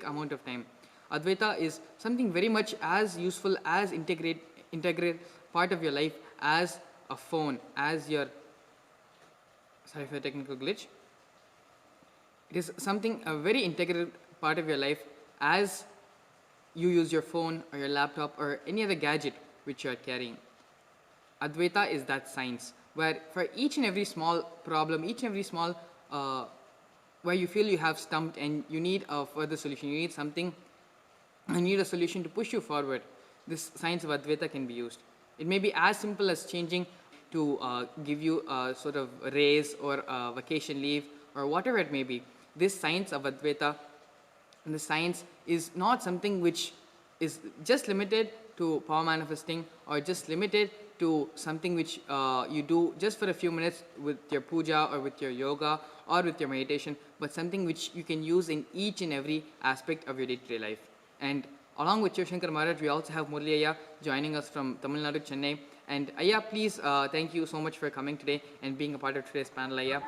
amount of time. Advaita is something very much as useful as integrate part of your life as a phone, as your, sorry for the technical glitch. It is something, a very integral part of your life as you use your phone or your laptop or any other gadget which you are carrying. Advaita is that science where for each and every small problem, each and every small where you feel you have stumped and you need a further solution, you need a solution to push you forward, this science of Advaita can be used. It may be as simple as changing to give you a sort of raise or a vacation leave or whatever it may be. This science of Advaita, the science is not something which is just limited to power manifesting or just limited to something which you do just for a few minutes with your puja or with your yoga or with your meditation, but something which you can use in each and every aspect of your day-to-day life. And along with Shivashankar Maharaj, we also have Murli Ayya joining us from Tamil Nadu, Chennai. And Ayya, please, thank you so much for coming today and being a part of today's panel, Ayya.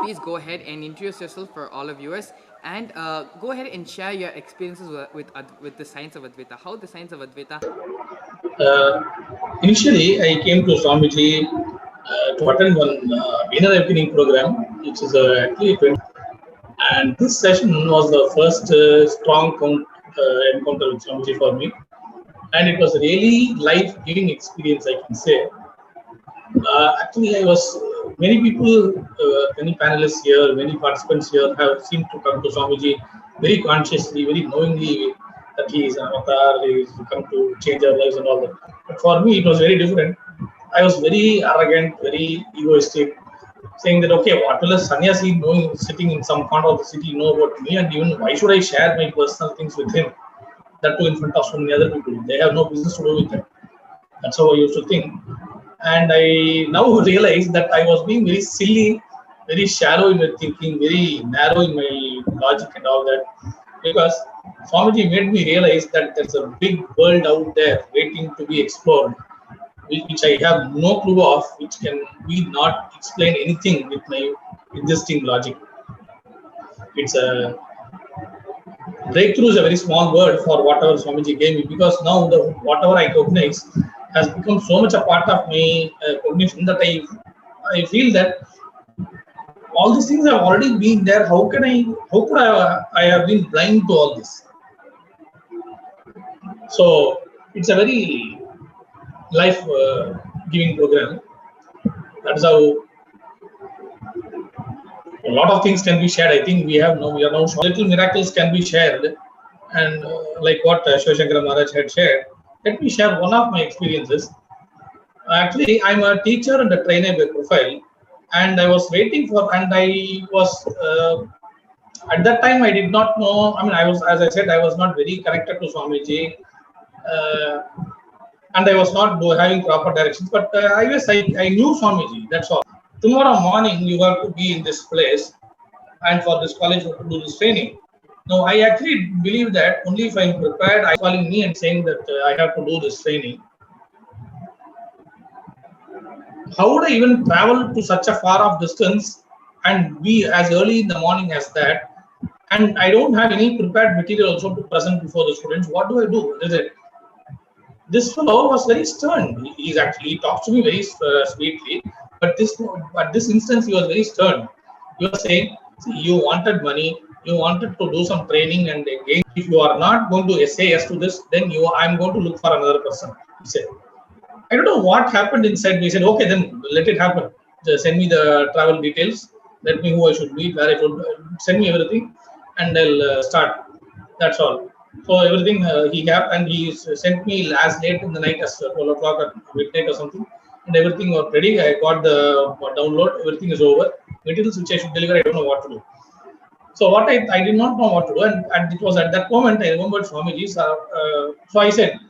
Please go ahead and introduce yourself for all of viewers and go ahead and share your experiences with the science of Advaita. How the science of Advaita? Initially, I came to Swamiji to attend one inner awakening program, which is actually and this session was the first strong encounter with Swamiji for me, and it was really life-giving experience, I can say. Actually, I was many people, many panelists here, many participants here have seemed to come to Swamiji very consciously, very knowingly that he is an avatar, he is come to change our lives and all that. But for me, it was very different. I was very arrogant, very egoistic, saying that okay, what will a sannyasi knowing sitting in some corner of the city know about me, and even why should I share my personal things with him? That too in front of so many other people. They have no business to do with that. That's how I used to think. And I now realize that I was being very silly, very shallow in my thinking, very narrow in my logic and all that. Because Swamiji made me realize that there's a big world out there waiting to be explored, which I have no clue of, which can we not explain anything with my existing logic. It's a breakthrough is a very small word for whatever Swamiji gave me, because now the whatever I cognize has become so much a part of my cognition that I feel that all these things have already been there. How could I have been blind to all this? So it's a very life giving program. That's how a lot of things can be shared. I think we are now little miracles can be shared, and like what Shivashankar Maharaj had shared, let me share one of my experiences. Actually, I'm a teacher and a trainer by profile, and I was waiting for, and I was at that time I did not know. I mean, I was, as I said, I was not very connected to Swamiji, and I was not having proper directions. But I knew Swamiji. That's all. Tomorrow morning you have to be in this place, and for this college you have to do this training. Now I actually believe that only if I'm prepared, I calling me and saying that I have to do this training. How would I even travel to such a far off distance and be as early in the morning as that? And I don't have any prepared material also to present before the students. What do I do? This fellow was very stern. He talks to me very sweetly, but this instance he was very stern. He was saying, see, you wanted money, you wanted to do some training, and again, if you are not going to say yes to this, then I'm going to look for another person. He said. I don't know what happened inside me. He said, okay, then let it happen. Just send me the travel details. Let me who I should meet, where I should send me everything. and I'll start. That's all. So everything he have, and he sent me last late in the night as 12 o'clock at midnight or something, and everything was ready. I got the download. Everything is over. Materials which I should deliver, I don't know what to do. So what I did not know what to do, and it was at that moment I remembered Swamiji. So I said,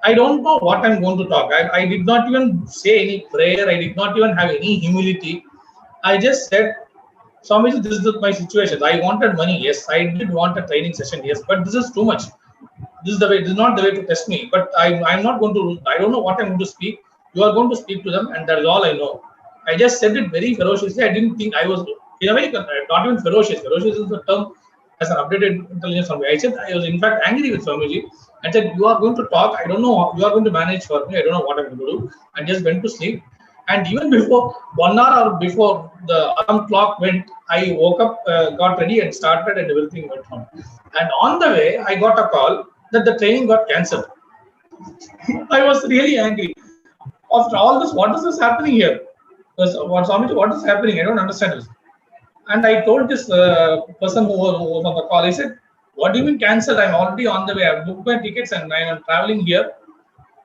I don't know what I'm going to talk. I did not even say any prayer. I did not even have any humility. I just said, Swamiji, this is my situation. I wanted money, yes. I did want a training session, yes. But this is too much. This is the way. This is not the way to test me. But I'm not going to. I don't know what I'm going to speak. You are going to speak to them, and that is all I know. I just said it very ferociously. I didn't think I was in a way not even ferocious. Ferocious is the term as an updated intelligence from me. I said I was in fact angry with Swamiji. I said, you are going to talk. I don't know. You are going to manage for me. I don't know what I'm going to do. I just went to sleep. And even before 1 hour or before the alarm clock went, I woke up, got ready and started, and everything went on. And on the way, I got a call that the training got cancelled. I was really angry. After all this, what is this happening here? What is happening? I don't understand this. And I told this person who was on the call, I said, what do you mean cancelled? I'm already on the way. I've booked my tickets and I am traveling here.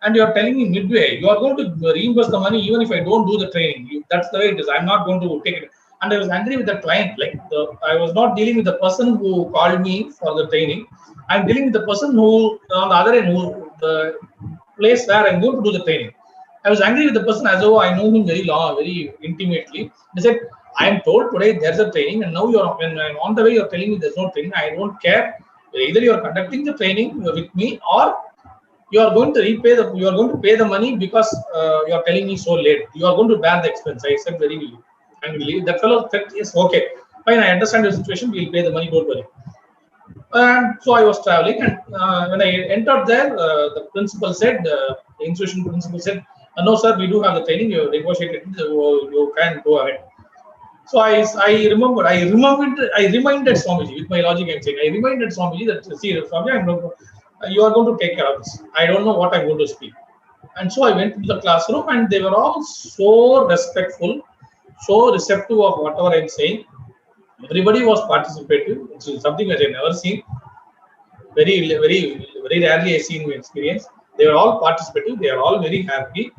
And you're telling me midway, you are going to reimburse the money even if I don't do the training. That's the way it is. I'm not going to take it. And I was angry with the client. I was not dealing with the person who called me for the training. I'm dealing with the person who, on the other end, the place where I'm going to do the training. I was angry with the person as though I know him very intimately. They said, I am told today there's a training, and now when I'm on the way, you're telling me there's no training. I don't care. Either you're conducting the training with me, or you are going to pay the money because you are telling me so late. You are going to bear the expense. I said very angrily. That fellow said, yes, okay, fine, I understand your situation. We'll pay the money, don't worry. And so I was traveling, and when I entered there, the principal said, the institution principal said, no, sir, we do have the training. You negotiated. You can go ahead. So I reminded Swamiji with my logic. I'm saying I reminded Swamiji that, see, Swamiji, you are going to take care of this. I don't know what I'm going to speak. And so I went to the classroom, and they were all so respectful, so receptive of whatever I'm saying. Everybody was participative, which is something that I never seen. Very rarely I seen in my experience. They were all participative. They are all very happy.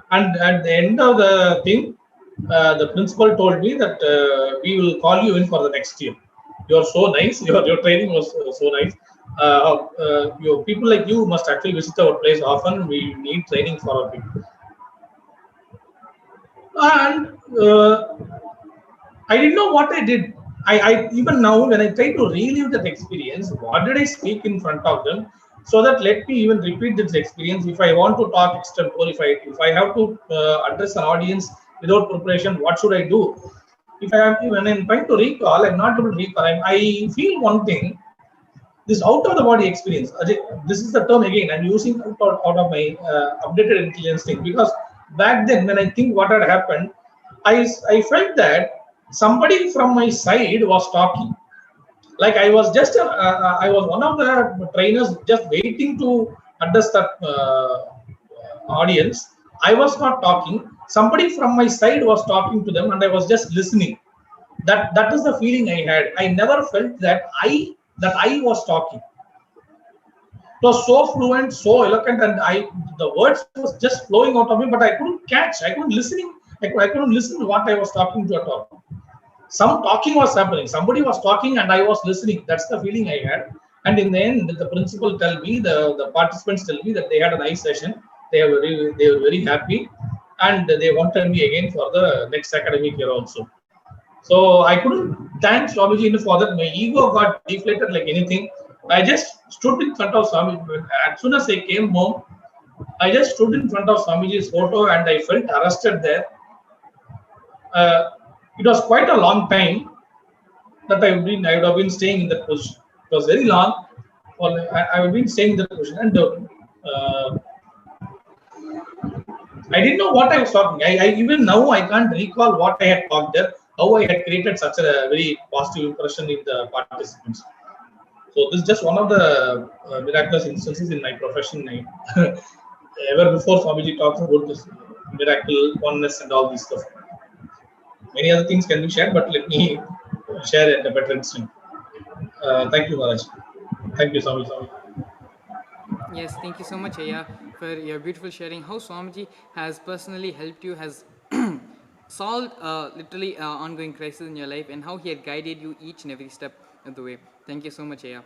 And at the end of the thing, the principal told me that we will call you in for the next year. You are so nice. Your training was so nice. Your people like you must actually visit our place often. We need training for our people. And I didn't know what I did. I even now, when I try to relive that experience, what did I speak in front of them? So that let me even repeat this experience. If I want to talk extempore, if I have to address an audience without preparation, what should I do? When I'm trying to recall, I'm not able to recall. I feel one thing. This out of the body experience. This is the term again. I'm using out of my updated intelligence thing, because back then when I think what had happened, I felt that somebody from my side was talking. Like I was just I was one of the trainers just waiting to address that audience. I was not talking. Somebody from my side was talking to them, and I was just listening. That is the feeling I had. I never felt that I was talking. It was so fluent, so eloquent, and the words was just flowing out of me, but I couldn't catch. I couldn't listen to what I was talking to at all. Some talking was happening. Somebody was talking and I was listening. That's the feeling I had. And in the end, the principal tell me, the participants tell me that they had a nice session. They were very happy, and they wanted me again for the next academic year also. So I couldn't thank Swamiji for that. My ego got deflated like anything. I just stood in front of Swamiji. As soon as I came home, I just stood in front of Swamiji's photo and I felt arrested there. It was quite a long time that I would have been staying in that position. It was very long. I have been staying in that position, and I didn't know what I was talking. Even now I can't recall what I had talked there. How I had created such a very positive impression in the participants. So this is just one of the miraculous instances in my profession. Ever before Swamiji talks about this miracle, oneness, and all these stuff. Many other things can be shared, but let me share a better instant. Thank you, Maharaj. Thank you, Swami. Yes, thank you so much, Aya, for your beautiful sharing. How Swamiji has personally helped you, has solved literally ongoing crisis in your life, and how he had guided you each and every step of the way. Thank you so much, Aya.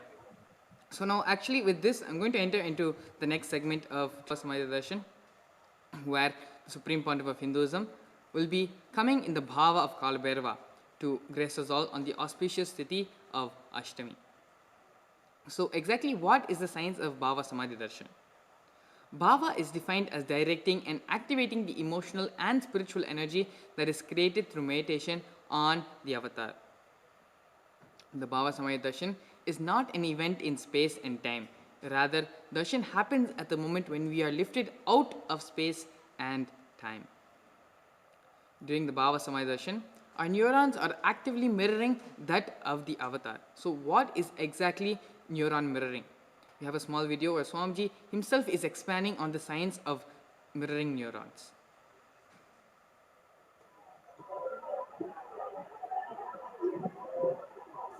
So now, actually, with this, I'm going to enter into the next segment of Samadhi Darshan, where the Supreme Pontiff of Hinduism will be coming in the Bhava of Kalabhairava to grace us all on the auspicious Tithi of Ashtami. So, exactly what is the science of Bhava Samadhi Darshan? Bhava is defined as directing and activating the emotional and spiritual energy that is created through meditation on the avatar. The Bhava Samadhi Darshan is not an event in space and time. Rather, darshan happens at the moment when we are lifted out of space and time. During the Bhava Samadhi Darshan, our neurons are actively mirroring that of the avatar. So, what is exactly neuron mirroring? We have a small video where Swamiji himself is expanding on the science of mirroring neurons.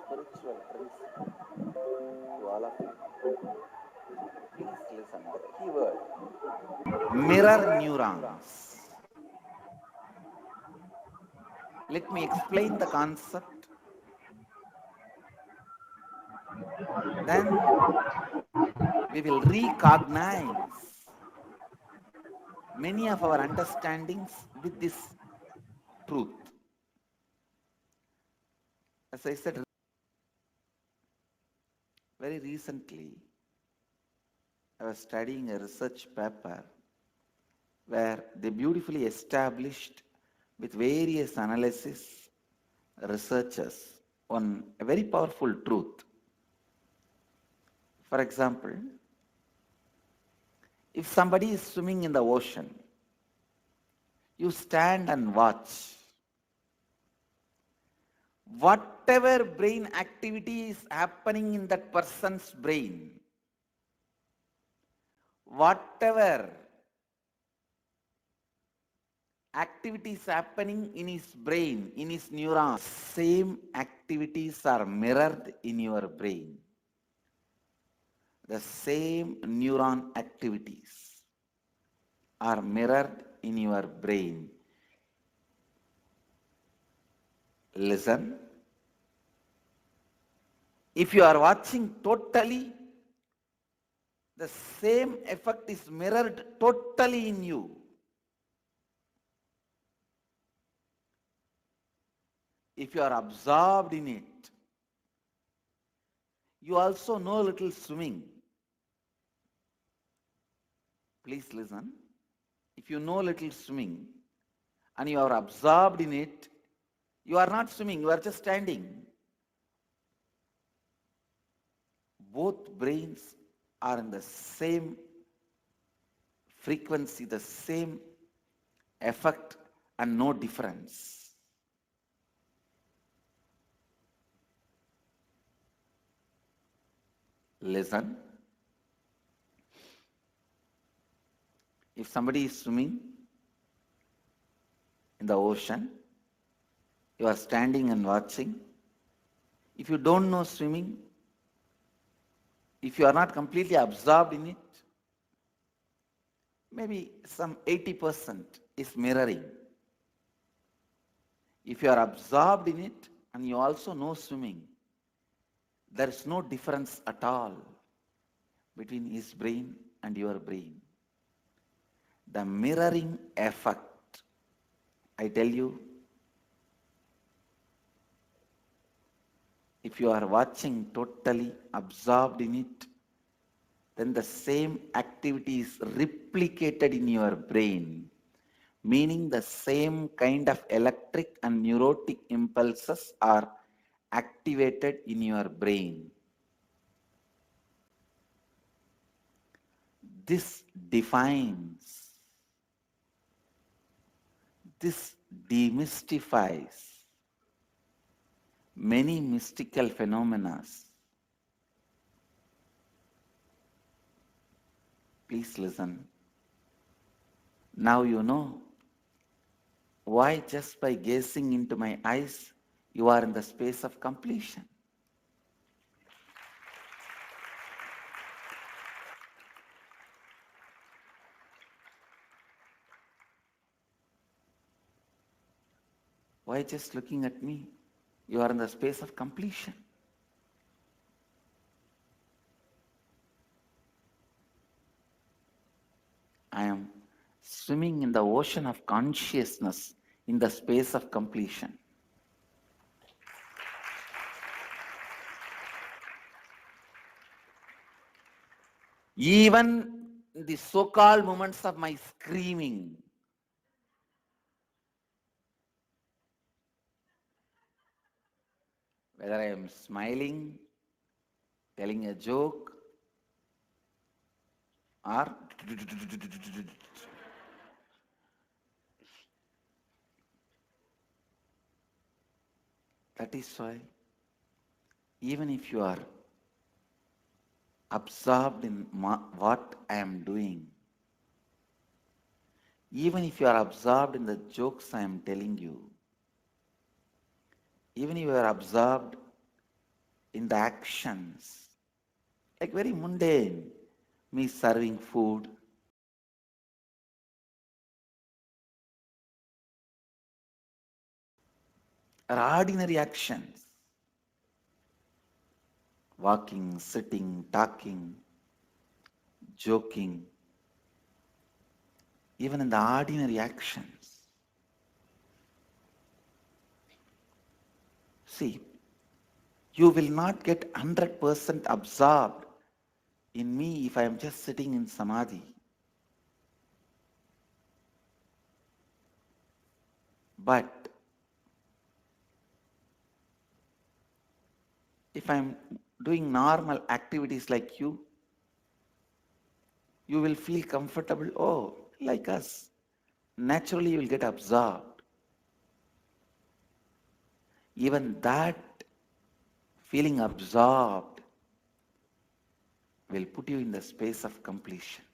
Spiritual principle to all of you. Please listen to the keyword. Mirror neurons. Let me explain the concept. Then we will recognize many of our understandings with this truth. As I said very recently, I was studying a research paper where they beautifully established with various analysis researchers on a very powerful truth. For example, if somebody is swimming in the ocean, you stand and watch. Whatever brain activity is happening in that person's brain, whatever activities happening in his brain, in his neurons, same activities are mirrored in your brain. The same neuron activities are mirrored in your brain. Listen. If you are watching totally, the same effect is mirrored totally in you. If you are absorbed in it, you also know a little swimming. Please listen. If you know a little swimming and you are absorbed in it, you are not swimming, you are just standing. Both brains are in the same frequency, the same effect, and no difference. Listen. If somebody is swimming in the ocean, you are standing and watching. If you don't know swimming, if you are not completely absorbed in it, maybe some 80% is mirroring. If you are absorbed in it and you also know swimming, there is no difference at all between his brain and your brain. The mirroring effect, I tell you, if you are watching totally absorbed in it, then the same activity is replicated in your brain, meaning the same kind of electric and neurotic impulses are activated in your brain. This defines, this demystifies many mystical phenomena. Please listen. Now you know why just by gazing into my eyes, you are in the space of completion. Why just looking at me? You are in the space of completion. I am swimming in the ocean of consciousness in the space of completion. Even the so-called moments of my screaming, whether I am smiling, telling a joke, or that is why even if you are absorbed in what I am doing, even if you are absorbed in the jokes I am telling you, even if you are absorbed in the actions, like very mundane, me serving food, or ordinary actions, walking, sitting, talking, joking, even in the ordinary actions. See, you will not get 100% absorbed in me if I am just sitting in Samadhi. But if I am doing normal activities like you will feel comfortable. Oh, like us. Naturally, you will get absorbed. Even that feeling absorbed will put you in the space of completion.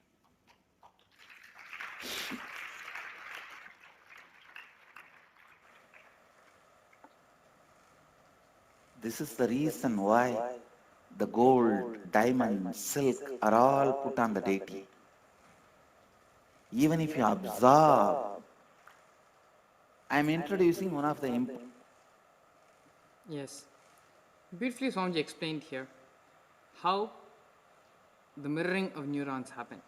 This is the reason why the gold, diamond, silk are all put on the deity. Even if you absorb, I am introducing one of the Yes. Beautifully, Swamiji explained here how the mirroring of neurons happen.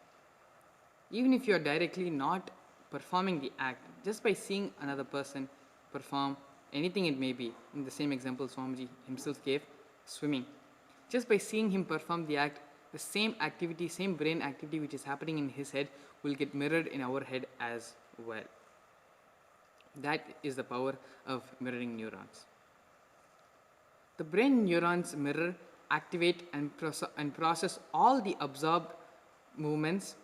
Even if you are directly not performing the act, just by seeing another person perform anything it may be, in the same example Swamiji himself gave, swimming, just by seeing him perform the act, the same activity, same brain activity which is happening in his head will get mirrored in our head as well. That is the power of mirroring neurons. The brain neurons mirror, activate, and process all the absorbed movements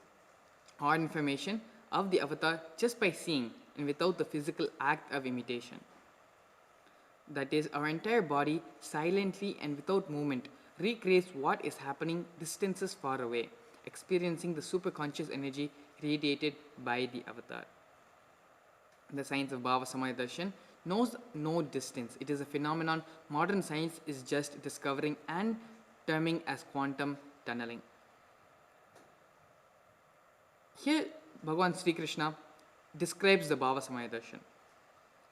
or information of the avatar just by seeing and without the physical act of imitation. That is, our entire body silently and without movement recreates what is happening distances far away, experiencing the superconscious energy radiated by the avatar. The science of Bhava Samadhi Darshan knows no distance. It is a phenomenon modern science is just discovering and terming as quantum tunneling. Here, Bhagavan Sri Krishna describes the Bhava Samadhi Darshan.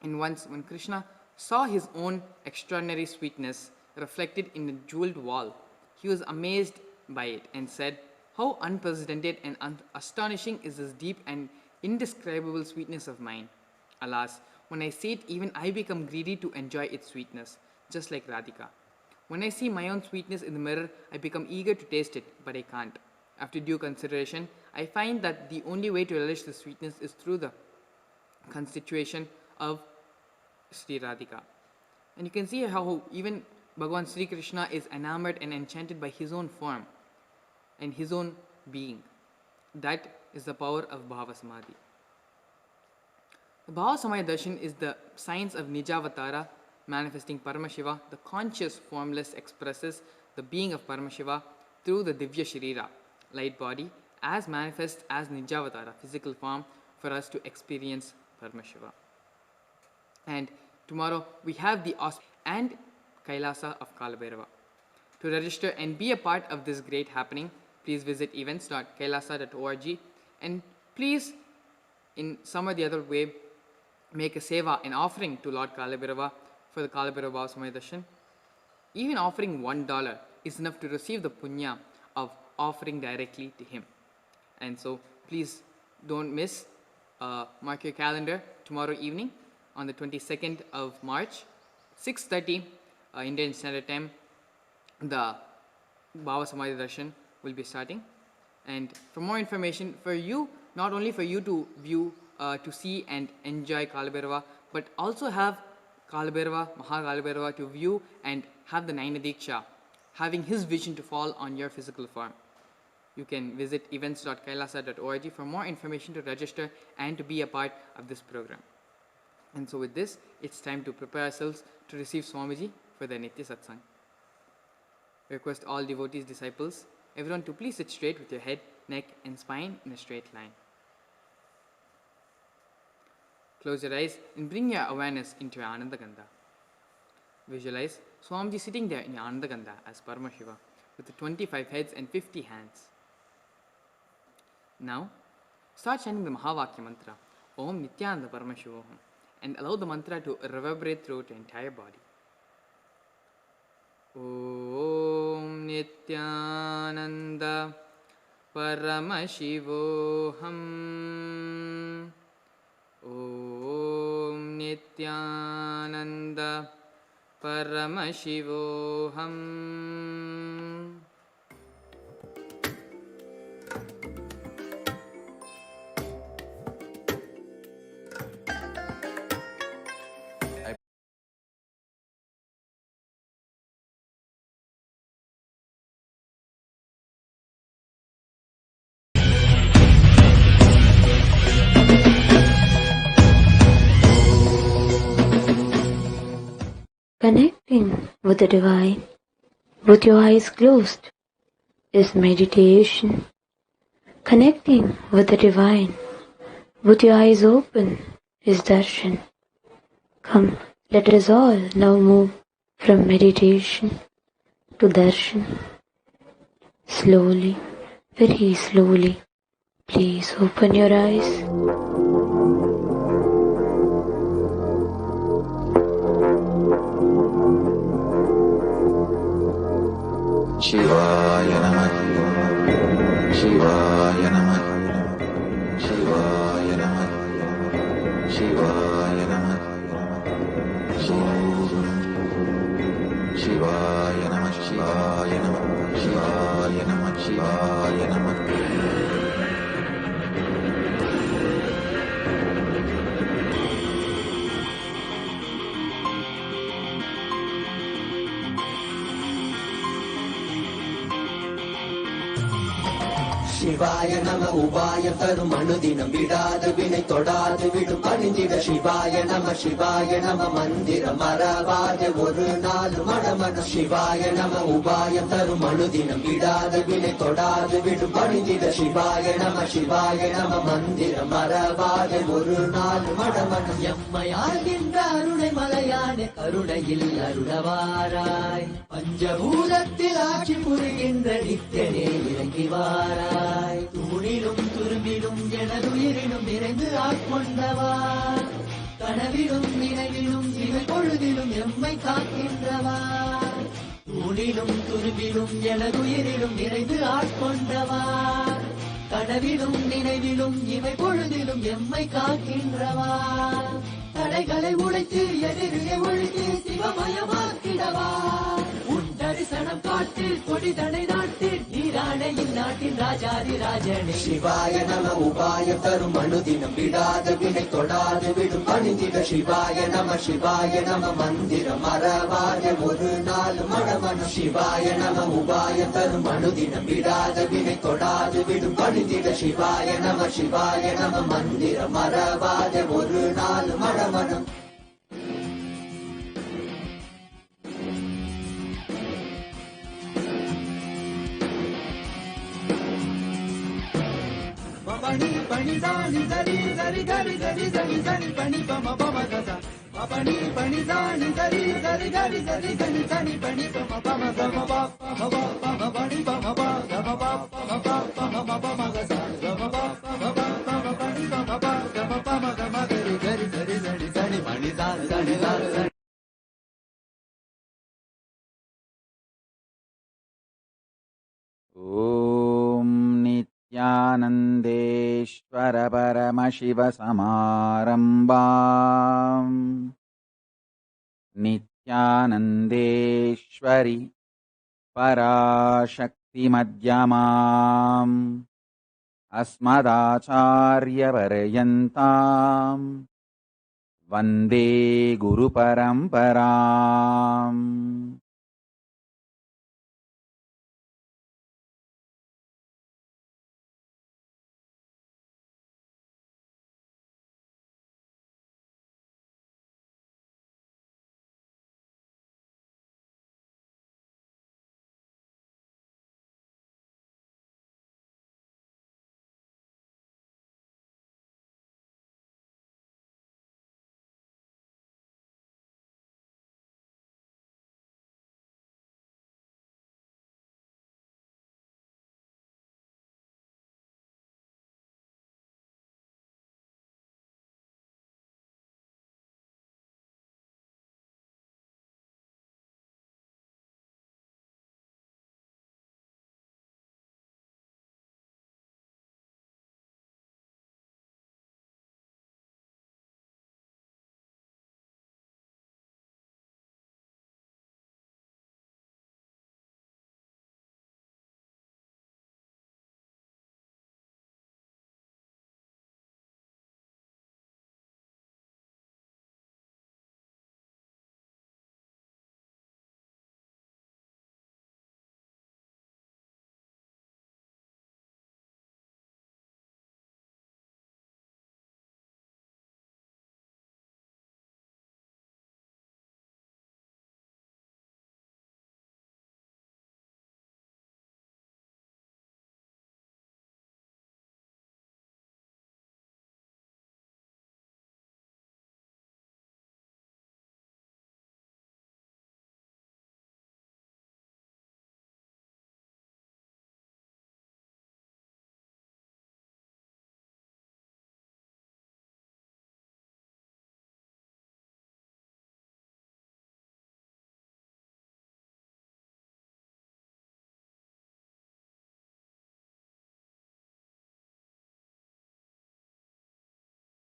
And once, when Krishna saw his own extraordinary sweetness reflected in a jeweled wall, he was amazed by it and said, "How unprecedented and astonishing is this deep and indescribable sweetness of mine! Alas, when I see it, even I become greedy to enjoy its sweetness, just like Radhika. When I see my own sweetness in the mirror, I become eager to taste it, but I can't. After due consideration, I find that the only way to relish the sweetness is through the constitution of Sri Radhika." And you can see how even Bhagavan Sri Krishna is enamored and enchanted by his own form and his own being. That is the power of Bhava Samadhi. The Bhava Samadhi Darshan is the science of Nijavatara manifesting Paramashiva. The conscious formless expresses the being of Paramashiva through the Divya Sharira, light body, as manifest as Nijavatara, physical form, for us to experience Paramashiva. And tomorrow we have the and Kailasa of Kalabhairava. To register and be a part of this great happening, please visit events.kailasa.org, and please, in some or the other way, make a seva, an offering to Lord Kalabhairava for the Kalabhairava Bhava Samadhi Darshan. Even offering $1 is enough to receive the punya of offering directly to him. And so please don't miss, mark your calendar, tomorrow evening on the 22nd of March, 6:30 Indian Standard Time, the Bhava Samadhi Darshan will be starting. And for more information, for you, not only for you to view, to see and enjoy Kalabhairava, but also have Kalabhairava, Kalabhairava to view and have the Naina Diksha, having his vision to fall on your physical form. You can visit events.kailasa.org for more information to register and to be a part of this program. And so with this, it's time to prepare ourselves to receive Swamiji for the Nitya Satsang. Request all devotees, disciples, everyone to please sit straight with your head, neck and spine in a straight line. Close your eyes and bring your awareness into your Ananda Gandha. Visualize Swamiji sitting there in your Ananda Gandha as Paramashiva with the 25 heads and 50 hands. Now, start chanting the Mahavakya mantra, Om Nithyananda Paramashivoham, and allow the mantra to reverberate throughout your entire body. Om Nithyananda Paramashivoham. Om Nithyananda Paramashivoham. Connecting with the Divine with your eyes closed is meditation. Connecting with the Divine with your eyes open is Darshan. Come, let us all now move from meditation to Darshan. Slowly, very slowly, please open your eyes. Shivaya Namah, Shivaya Namah, Shivaya Namah, Shivaya Namah, Shivaya Namah, Shivaya Namah, Shivaya Namah, Shivaya Namah. சிவாய நம உபாய தரும் அனுதினம் விடாது வினை தொடாது விடும் பணிந்திட சிவாய நம மந்திரம் மறவாத ஒரு நாள் மடமன சிவாய நம உபாயம் தரும் அனுதினம் விடாது வினை தொடாது விடும் பணிந்திட சிவாய நம மந்திரம் மறவாத ஒரு நாள் மடமனம் எம்மையாகின்ற அருணை மலையான கருணையில் அருளவாராய் பஞ்சபூதத்தில் ஆட்சி புரிகின்ற நித்தியனே இறங்கி வாராய் தூணிலும் துரும்பிலும் எனதுயிரிலும் நிறைந்து ஆட்கொண்டவா கனவிலும் நினைவிலும் இவை பொழுதிலும் எம்மை காக்கின்றவா தூணிலும் துரும்பிலும் எனதுயிரிலும் நிறைந்து ஆட்கொண்டவா கனவிலும் நினைவிலும் இவை பொழுதிலும் எம்மை காக்கின்றவா தடைகளை உடைத்து எதிரியை ஒழித்து சிவமயமாக்கிடவா உன் தரிசனம் காட்டு கொடிதனை நாட்டு நீராணையின் நாட்டின் ராஜாதி ராஜனே சிவாய நம உபாய தரும் அனுதினம் விடாத வினை தொடாது விடும் பணிந்திட சிவாய நம மந்திரம் மறவாத ஒரு நாள் மடமன சிவாய நம உபாய தரும் அனுதினம் விடாத வினை தொடாது விடும் பணிந்திட சிவாய நம மந்திரம் மறவாத ஒரு நாள் மடமனம் பணி பணி தானி சரி சரி கரி சரி சரி சரி பணி பம பம கசா பணி பணி தானி சரி சரி கரி சரி சரி சரி பணி பம பம கம பம பம பணி பம பம பம பம கசா பம பம பணி பம கம பம கம கரி கரி சரி சரி नित्यानन्देश्वर परमशिव समारम्भाम् नित्यानन्देश्वरि पराशक्तिमध्यमाम् अस्मदाचार्यपर्यन्ताम् वन्दे गुरुपरम्पराम्.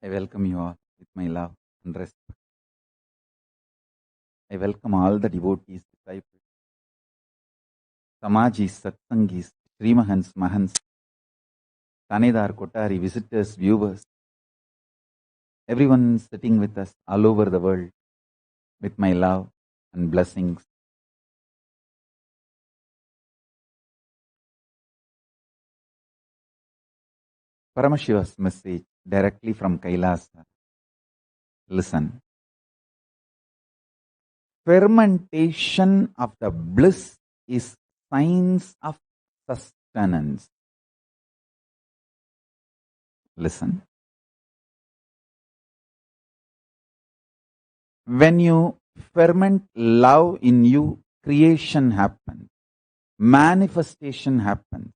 I welcome you all with my love and respect. I welcome all the devotees, disciples, Samajis, Satsangis, Srimahans, Mahans, Tanedar, Kotari, visitors, viewers, everyone sitting with us all over the world with my love and blessings. Paramashiva's message directly from Kailasa. Listen. Fermentation of the bliss is signs of sustenance. Listen. When you ferment love in you, creation happens. Manifestation happens.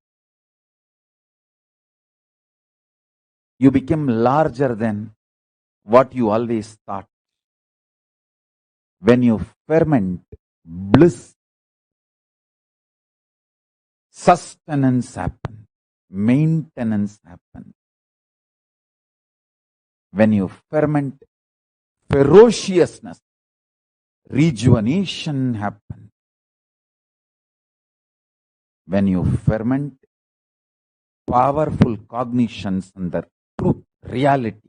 You become larger than what you always thought. When you ferment bliss, sustenance happens. Maintenance happens. When you ferment ferociousness, rejuvenation happens. When you ferment powerful cognitions and the truth, reality,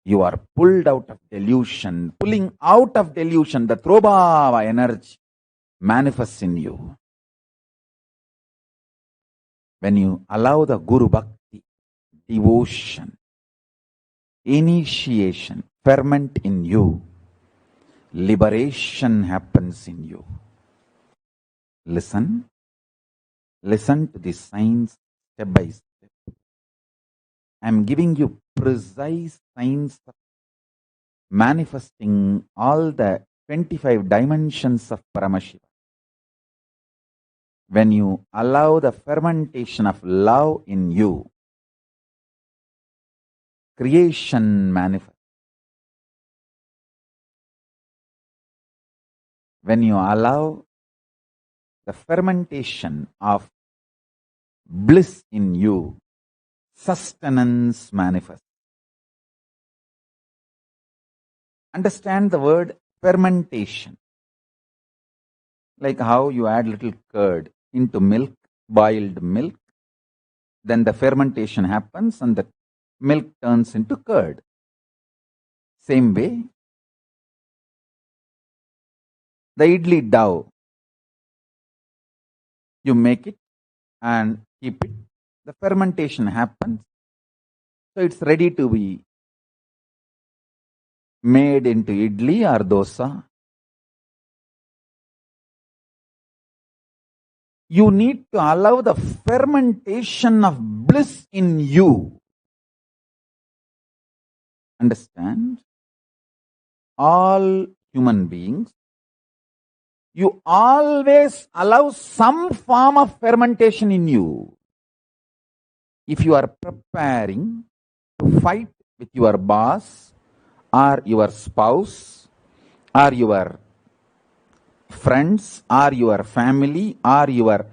you are pulled out of delusion. Pulling out of delusion, the Trobhava energy manifests in you. When you allow the Guru Bhakti, devotion, initiation, ferment in you, liberation happens in you. Listen. Listen to the signs step by step. I am giving you precise signs of manifesting all the 25 dimensions of Paramashiva. When you allow the fermentation of love in you, creation manifests. When you allow the fermentation of bliss in you, sustenance manifests. Understand the word fermentation. Like how you add little curd into milk, boiled milk, then the fermentation happens and the milk turns into curd. Same way, the idli dough, you make it and keep it. The fermentation happens, so it's ready to be made into idli or dosa. You need to allow the fermentation of bliss in you. Understand? All human beings, you always allow some form of fermentation in you. If you are preparing to fight with your boss or your spouse or your friends or your family or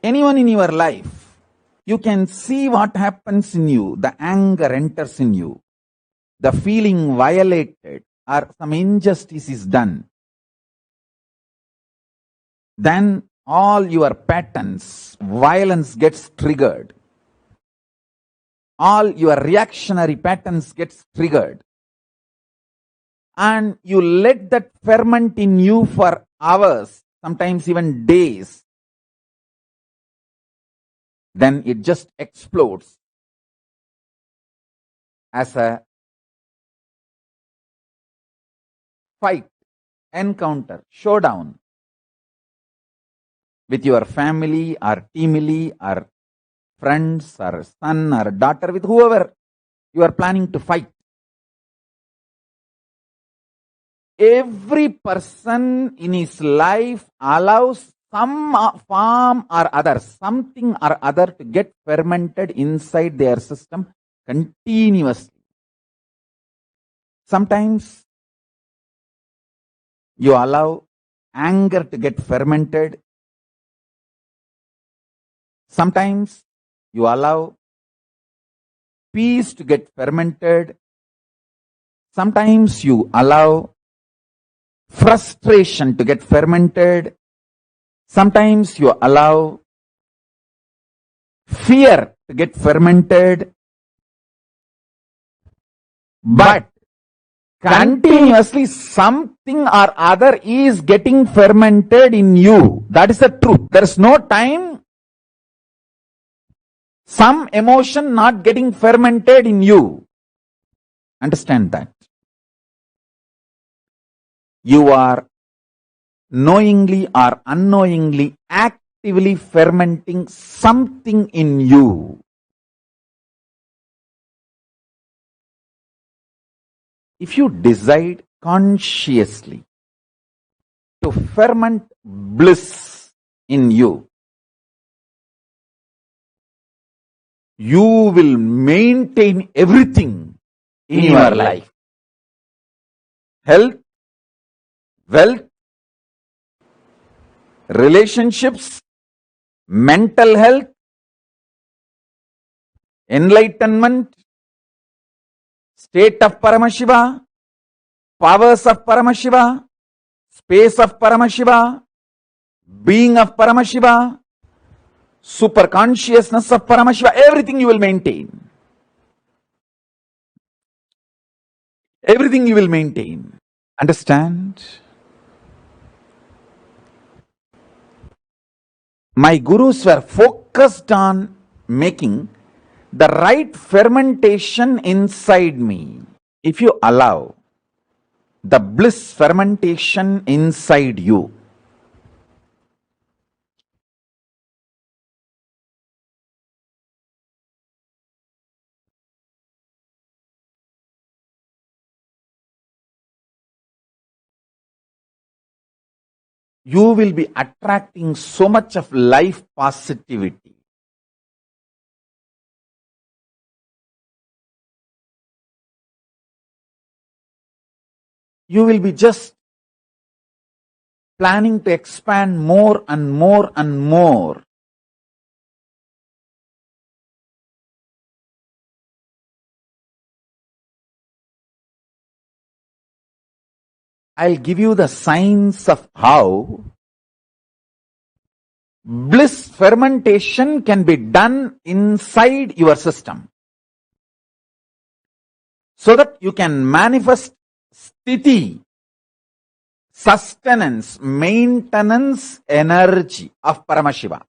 anyone in your life, you can see what happens in you. The anger enters in you. The feeling violated or some injustice is done. Then all your patterns, violence gets triggered. All your reactionary patterns gets triggered. And you let that ferment in you for hours, sometimes even days. Then it just explodes as a fight, encounter, showdown with your family or teamily or friends or son or daughter, with whoever you are planning to fight. Every person in his life allows some form or other, something or other to get fermented inside their system continuously. Sometimes you allow anger to get fermented. Sometimes you allow peace to get fermented. Sometimes you allow frustration to get fermented. Sometimes you allow fear to get fermented. But continuously something or other is getting fermented in you. That is the truth. There is no time, some emotion not getting fermented in you. Understand that. You are knowingly or unknowingly actively fermenting something in you. If you decide consciously to ferment bliss in you, you will maintain everything in your life. Health, wealth, relationships, mental health, enlightenment, state of Paramashiva, powers of Paramashiva, space of Paramashiva, being of Paramashiva, super consciousness of Paramashiva, everything you will maintain. Everything you will maintain. Understand? My gurus were focused on making the right fermentation inside me. If you allow the bliss fermentation inside you, you will be attracting so much of life positivity. You will be just planning to expand more and more and more. I'll give you the signs of how bliss fermentation can be done inside your system, so that you can manifest sthiti, sustenance, maintenance energy of Paramashiva.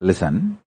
Listen.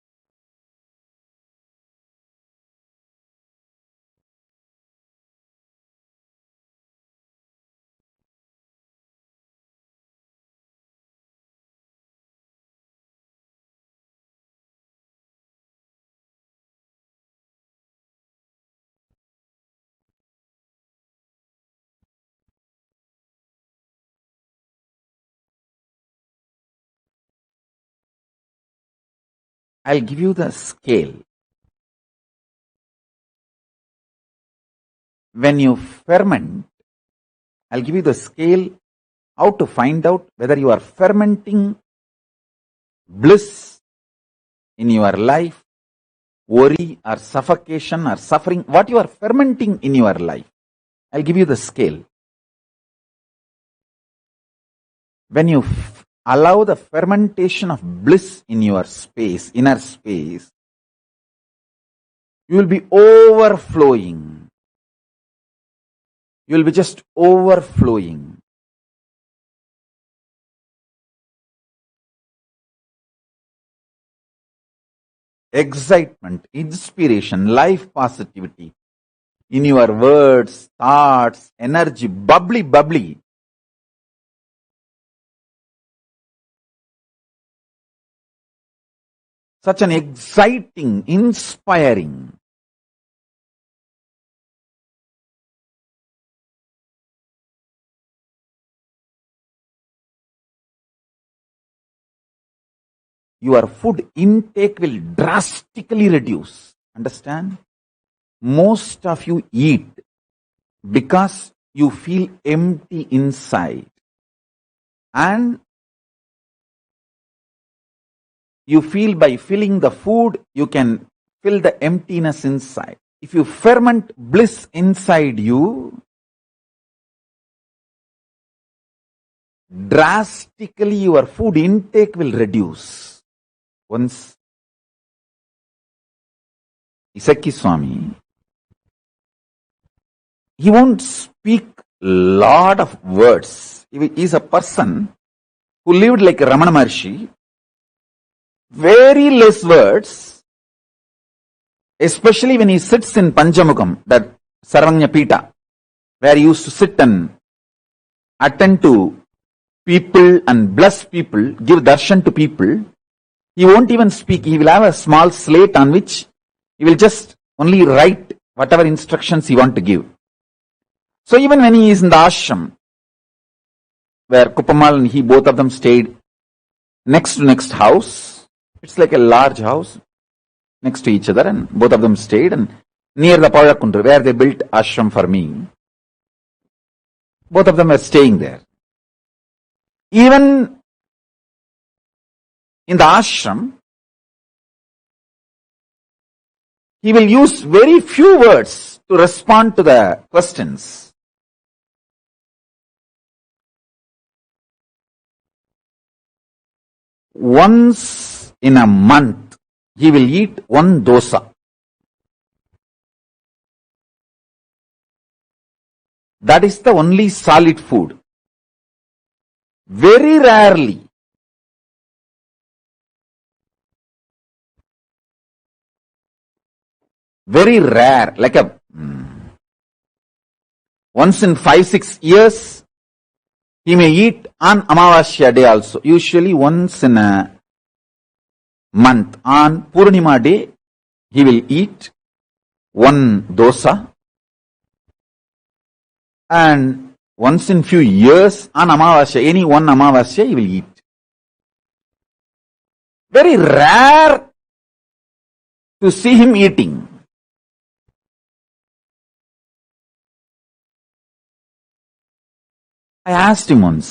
I'll give you the scale. When you ferment, I'll give you the scale how to find out whether you are fermenting bliss in your life, worry or suffocation or suffering, what you are fermenting in your life. I'll give you the scale. When you allow the fermentation of bliss in your space, inner space, you will be overflowing. You will be just overflowing. Excitement, inspiration, life positivity in your words, thoughts, energy, bubbly. Such an exciting, inspiring. Your food intake will drastically reduce. Understand? Most of you eat because you feel empty inside. And you feel by filling the food, you can fill the emptiness inside. If you ferment bliss inside you, drastically your food intake will reduce. Once Isaki Swami, he won't speak lot of words. He is a person who lived like Ramana Maharshi. Very less words, especially when he sits in Panchamukam, that Sarvanya Pita, where he used to sit and attend to people and bless people, give darshan to people. He won't even speak. He will have a small slate on which he will just only write whatever instructions he want to give. So even when he is in the ashram, where Kupamal and he, both of them stayed next to next house, it's like a large house next to each other, and both of them stayed, and near the Pavakundra, where they built ashram for me, both of them were staying there. Even in the ashram, he will use very few words to respond to the questions. Once in a month, he will eat one dosa. That is the only solid food. Very rarely, very rare, like a once in 5-6 years, he may eat on Amavasya day also. Usually once in a month, on Purnima day, he will eat one dosa, and once in few years on Amavasya, any one Amavasya he will eat. Very rare to see him eating. I asked him once,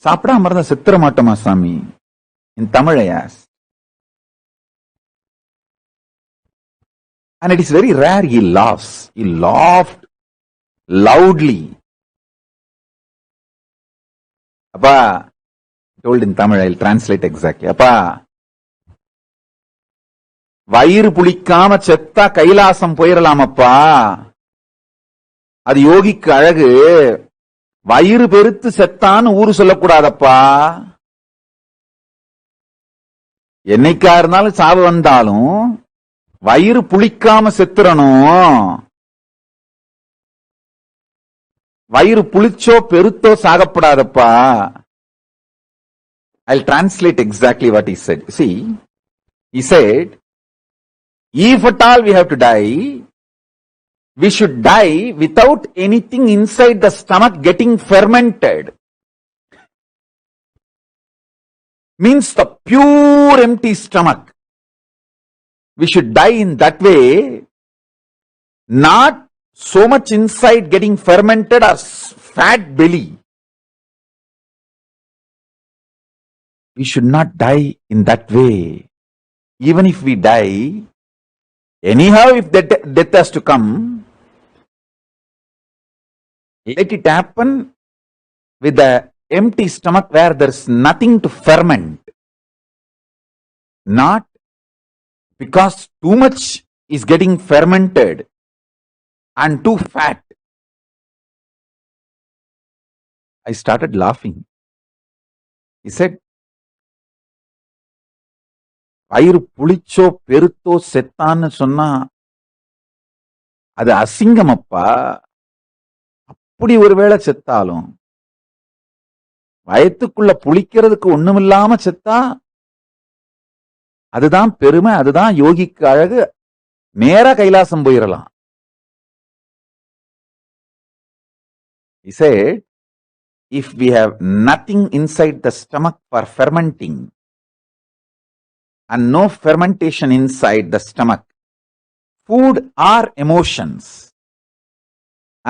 சாப்பிடாம இருந்தா செத்துற மாட்டோமா சாமி? In Tamil I asked. And it is very rare he laughs. He laughed loudly. Appa, told in Tamil, I'll translate exactly. Appa, வயிறு புளிக்காம செத்தா கைலாசம் போயிடலாமப்பா, அது யோகிக்கு அழகு. வயிறு பெருத்து செத்தான்னு ஊரு சொல்லக்கூடாதப்பா. என்னைக்கா இருந்தாலும் சாவு வந்தாலும் வயிறு புளிக்காம செத்துறணும். வயிறு புளிச்சோ பெருத்தோ சாகப்படாதப்பா. I'll translate exactly what he said. See, he said, if at all we have to die, we should die without anything inside the stomach getting fermented. Means the pure empty stomach. We should die in that way, not so much inside getting fermented or fat belly. We should not die in that way. Even if we die, anyhow, if death has to come, let it happen with the empty stomach where there is nothing to ferment. Not because too much is getting fermented and too fat. I started laughing. He said, வயிறு புளிச்சோ பெருத்தோ செத்தான்னு சொன்னா அது அசிங்கமப்பா. அப்படி ஒருவேளை செத்தாலும் வயத்துக்குள்ள புளிக்கிறதுக்கு ஒண்ணுமில்லாம செத்தா அதுதான் பெருமை, அதுதான் யோகிக்கு அழகு. நேரா கைலாசம் போயிடலாம். He said, if we have nothing inside the stomach for fermenting and no fermentation inside the stomach, food or emotions,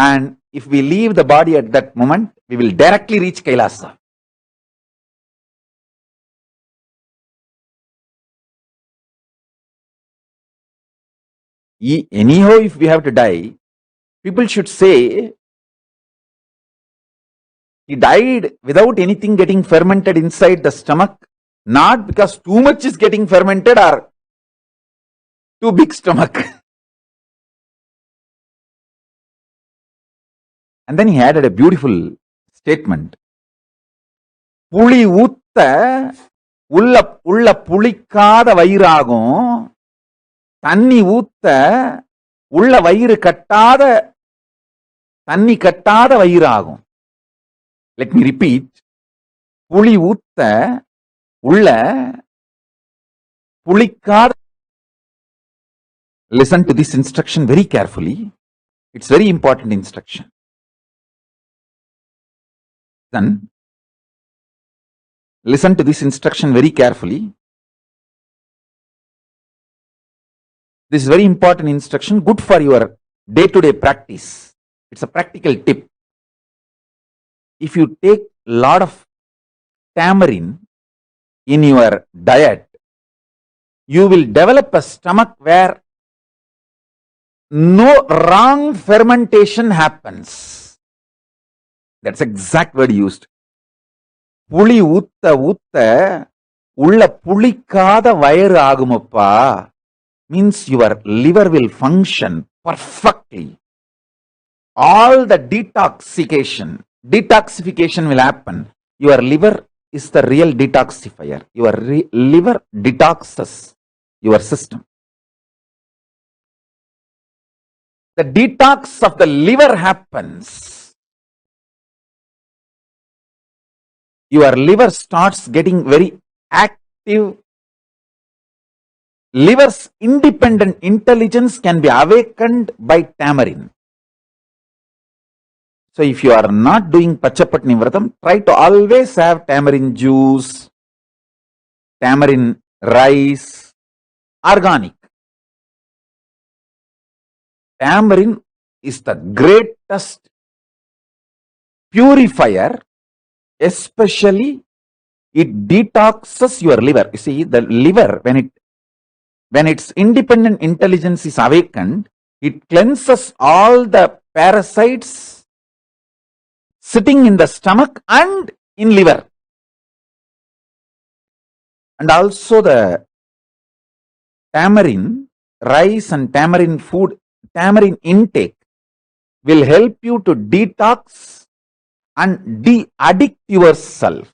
and if we leave the body at that moment, we will directly reach Kailasa. Anyhow, if we have to die, people should say, he died without anything getting fermented inside the stomach, not because too much is getting fermented or too big stomach. And then he added a beautiful statement. புளி ஊத்த உள்ள புளிக்காத வயிறாகும், தண்ணி ஊத்த உள்ள வயிறு கட்டாத தண்ணி கட்டாத வயிறாகும். Let me repeat. புளி ஊத்த உள்ள புளிக்காத. Listen to this instruction very carefully. It's very important instruction. Then listen to this instruction very carefully. This is very important instruction, good for your day-to-day practice. It's a practical tip. If you take a lot of tamarind in your diet, you will develop a stomach where no wrong fermentation happens. That's exact word used. புளி ஊத்த ஊத்த உள்ள புளிக்காத வயிறு ஆகுமப்பா. Means your liver will function perfectly. All the detoxification will happen. Your liver is the real detoxifier. Your liver detoxes your system. The detox of the liver happens. Your liver starts getting very active. Liver's independent intelligence can be awakened by tamarind. So if you are not doing Pachapatni Vratam, try to always have tamarind juice, tamarind rice, organic. Tamarind is the greatest purifier, especially it detoxes your liver. You see, the liver, when its independent intelligence is awakened, it cleanses all the parasites sitting in the stomach and in liver. And also the tamarind, rice and tamarind food, tamarind intake will help you to detox and de-addict yourself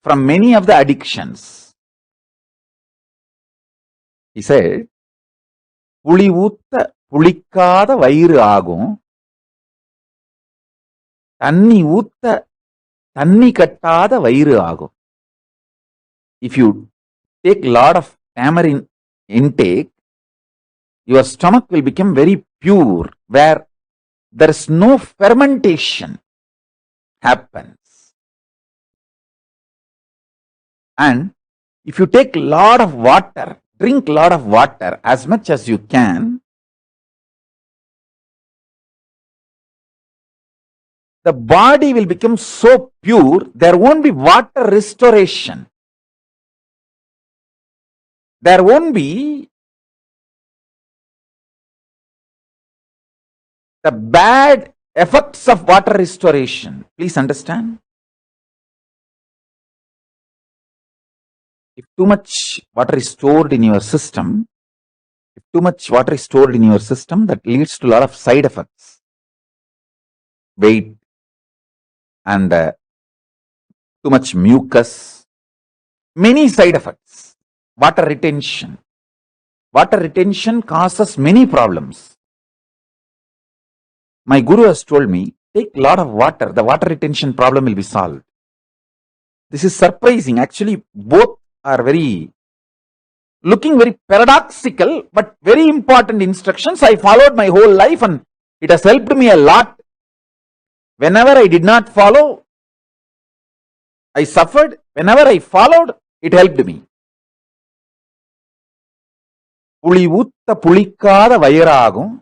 from many of the addictions. He said, புளி ஊத்த புளிக்காத வயிறு ஆகும், தண்ணி ஊத்த தண்ணி கட்டாத வயிறு ஆகும். If you take a lot of tamarind intake, your stomach will become very pure, where there is no fermentation happens. And if you take a lot of water, drink a lot of water as much as you can, the body will become so pure, there won't be water restoration. There won't be the bad effects of water restoration. Please understand. If too much water is stored in your system, that leads to a lot of side effects. Weight and too much mucus, many side effects. Water retention. Water retention causes many problems. My guru has told me, take a lot of water, the water retention problem will be solved. This is surprising. Actually, both are looking very paradoxical, but very important instructions. I followed my whole life and it has helped me a lot. Whenever I did not follow, I suffered. Whenever I followed, it helped me. புளி ஊத்த புளிக்காத வயிறாகும்,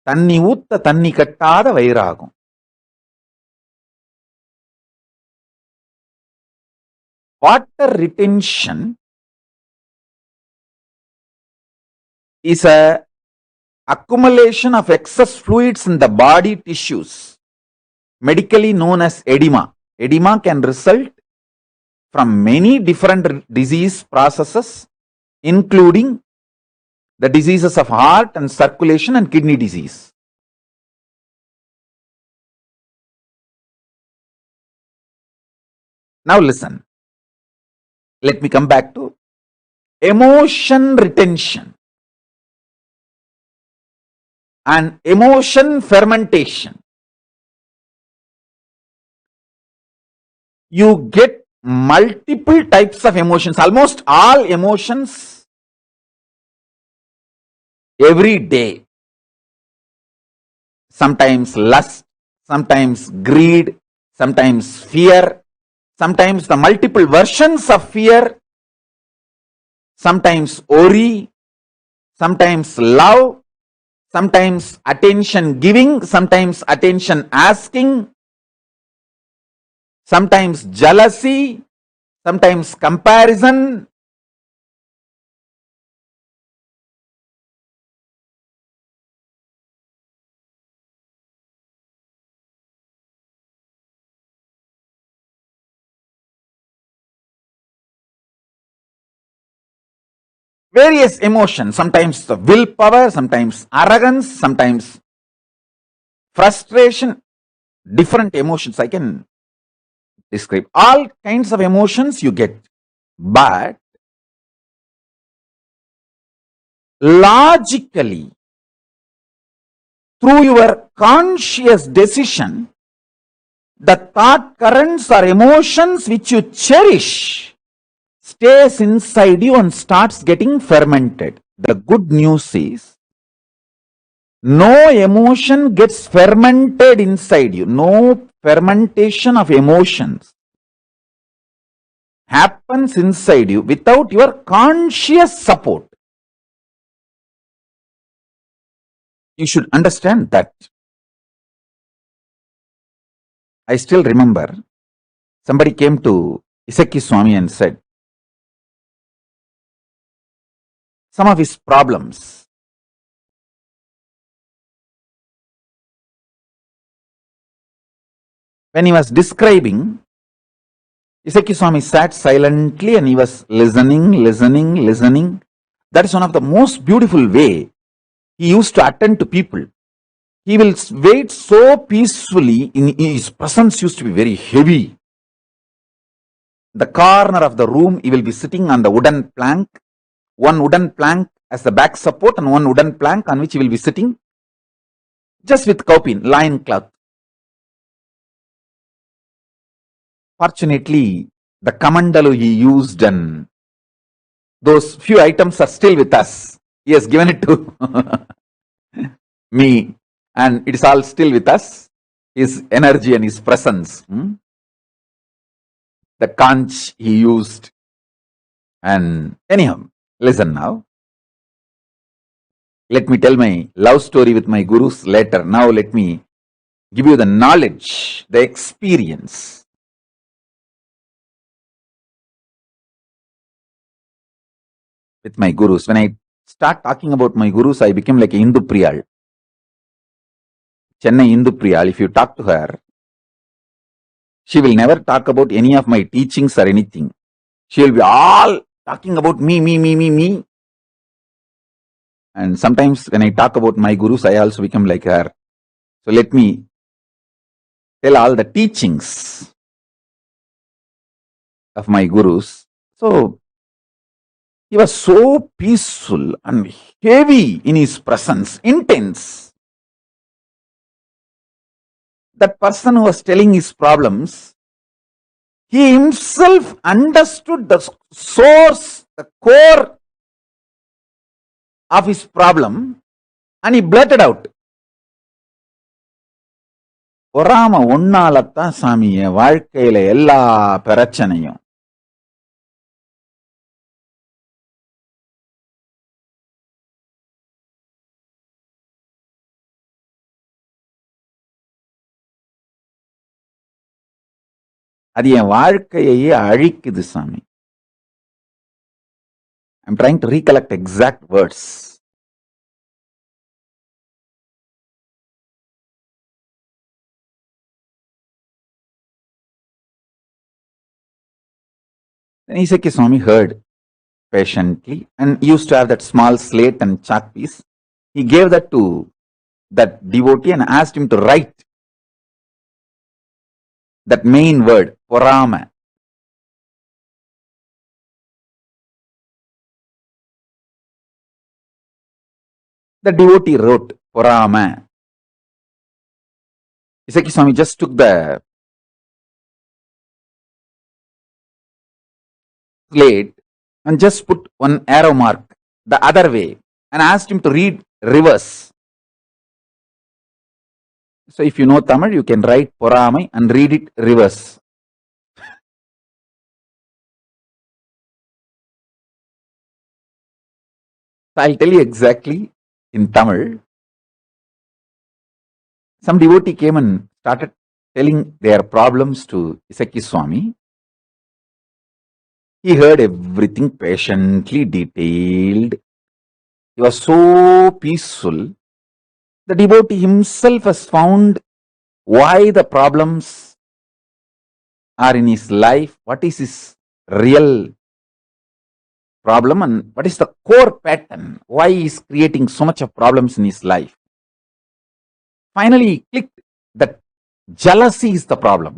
தண்ணி ஊத்த தண்ணி கட்டாத வயிறாகும். Water retention is a accumulation of excess fluids in the body tissues, medically known as edema. Edema can result from many different disease processes, including the diseases of heart and circulation and kidney disease. Now listen. Let me come back to emotion retention and emotion fermentation. You get multiple types of emotions, almost all emotions every day. Sometimes lust, sometimes greed, sometimes fear, sometimes the multiple versions of fear, sometimes worry, sometimes love, sometimes attention giving, sometimes attention asking, sometimes jealousy, sometimes comparison. Various emotions, sometimes the willpower, sometimes arrogance, sometimes frustration, different emotions I can describe. All kinds of emotions you get, but logically, through your conscious decision, the thought currents or emotions which you cherish stays inside you and starts getting fermented. The good news is, no emotion gets fermented inside you. No fermentation of emotions happens inside you without your conscious support. You should understand that. I still remember somebody came to Isaki Swami and said some of his problems. When he was describing, Isaki Swami sat silently and he was listening. That is one of the most beautiful way he used to attend to people. He will wait so peacefully. His presence used to be very heavy. The corner of the room, he will be sitting on the wooden plank, one wooden plank as the back support and one wooden plank on which he will be sitting, just with kaupin, lion cloth. Fortunately, the kamandalu he used and those few items are still with us. He has given it to me and it is all still with us. His energy and his presence. The conch he used. And anyhow, listen now. Let me tell my love story with my gurus later. Now let me give you the knowledge, the experience. With my gurus. When I start talking about my gurus, I became like a Hindu Priyal. Chennai Hindu Priyal, if you talk to her, she will never talk about any of my teachings or anything. She will be all talking about me. And sometimes when I talk about my gurus, I also become like her. So let me tell all the teachings of my gurus. So he was so peaceful and heavy in his presence, intense. That person who was telling his problems, he himself understood the source, the core of his problem and he blurted out. பொறாம ஒன்னாலத்தான் சாமி என் வாழ்க்கையில எல்லா பிரச்சனையும். அது என் வாழ்க்கையே அழிக்குது சாமி. I'm trying to recollect exact words. Then Isaki Swami heard patiently and used to have that small slate and chalk piece. He gave that to that devotee and asked him to write that main word, porama. The devotee wrote porama. Isaki Swami just took the slate and just put one arrow mark the other way and asked him to read reverse. So if you know Tamil, you can write Poramai and read it reverse. So I'll tell you exactly in Tamil. Some devotee came and started telling their problems to Isaki Swami. He heard everything patiently detailed. He was so peaceful. The devotee himself has found why the problems are in his life, what is his real problem and what is the core pattern, why he is creating so much of problems in his life. Finally, he clicked that jealousy is the problem.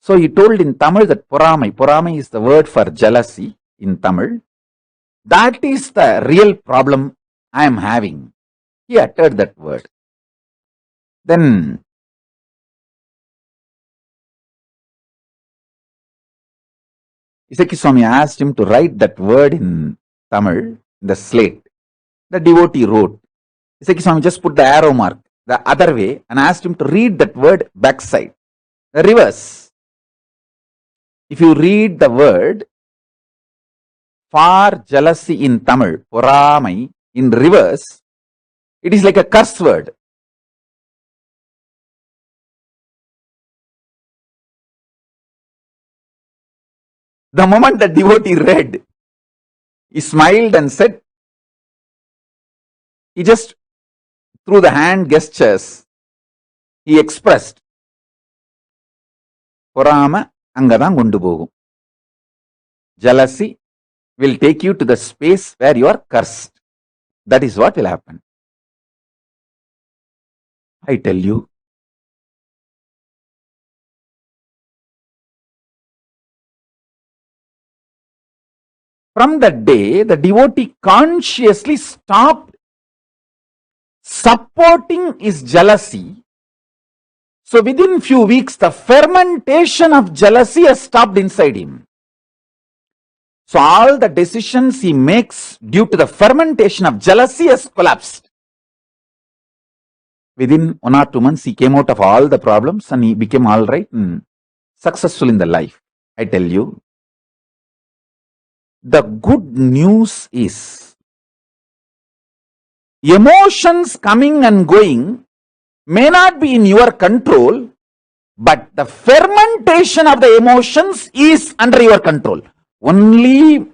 So he told in Tamil that Poramai is the word for jealousy in Tamil. That is the real problem I am having. He uttered that word. Then Isaki Swami asked him to write that word in Tamil, in the slate. The devotee wrote. Isaki Swami just put the arrow mark the other way and asked him to read that word backside, the reverse. If you read the word for jealousy in Tamil, Poramai, in reverse, it is like a curse word. The moment the devotee read, he smiled and said, he just through the hand gestures, he expressed, Porama angadam kondu pogum. Jealousy will take you to the space where you are cursed. That is what will happen. I tell you. From that day, the devotee consciously stopped supporting his jealousy. So within few weeks, the fermentation of jealousy has stopped inside him. So all the decisions he makes due to the fermentation of jealousy has collapsed. Within 1 or 2 months, he came out of all the problems and he became all right and successful in the life. I tell you, the good news is, emotions coming and going may not be in your control, but the fermentation of the emotions is under your control. Only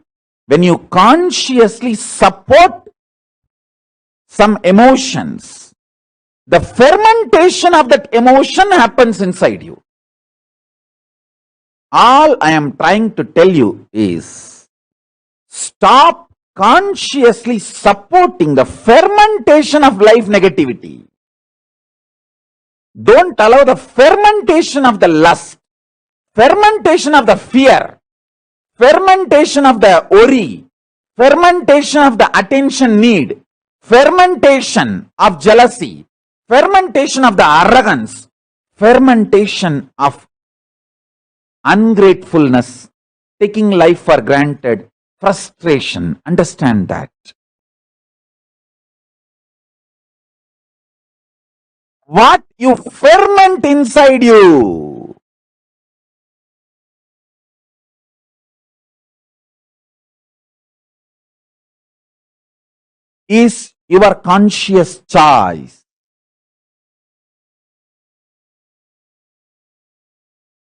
when you consciously support some emotions, the fermentation of that emotion happens inside you. All I am trying to tell you is, stop consciously supporting the fermentation of life negativity. Don't allow the fermentation of the lust, fermentation of the fear, fermentation of the worry, fermentation of the attention need, fermentation of jealousy, fermentation of the arrogance, fermentation of ungratefulness, taking life for granted, frustration. Understand that. What you ferment inside you is your conscious choice.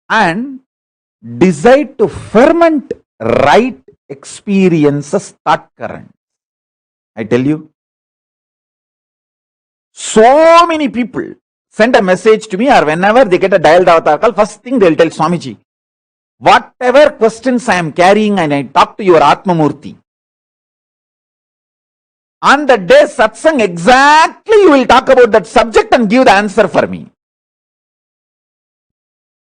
And decide to ferment right experiences, thought currents. I tell you, so many people send a message to me, or whenever they get a dialed avatar call, first thing they'll tell Swamiji, whatever questions I am carrying and I talk to your Atmamurti, on the day satsang, exactly you will talk about that subject and give the answer for me.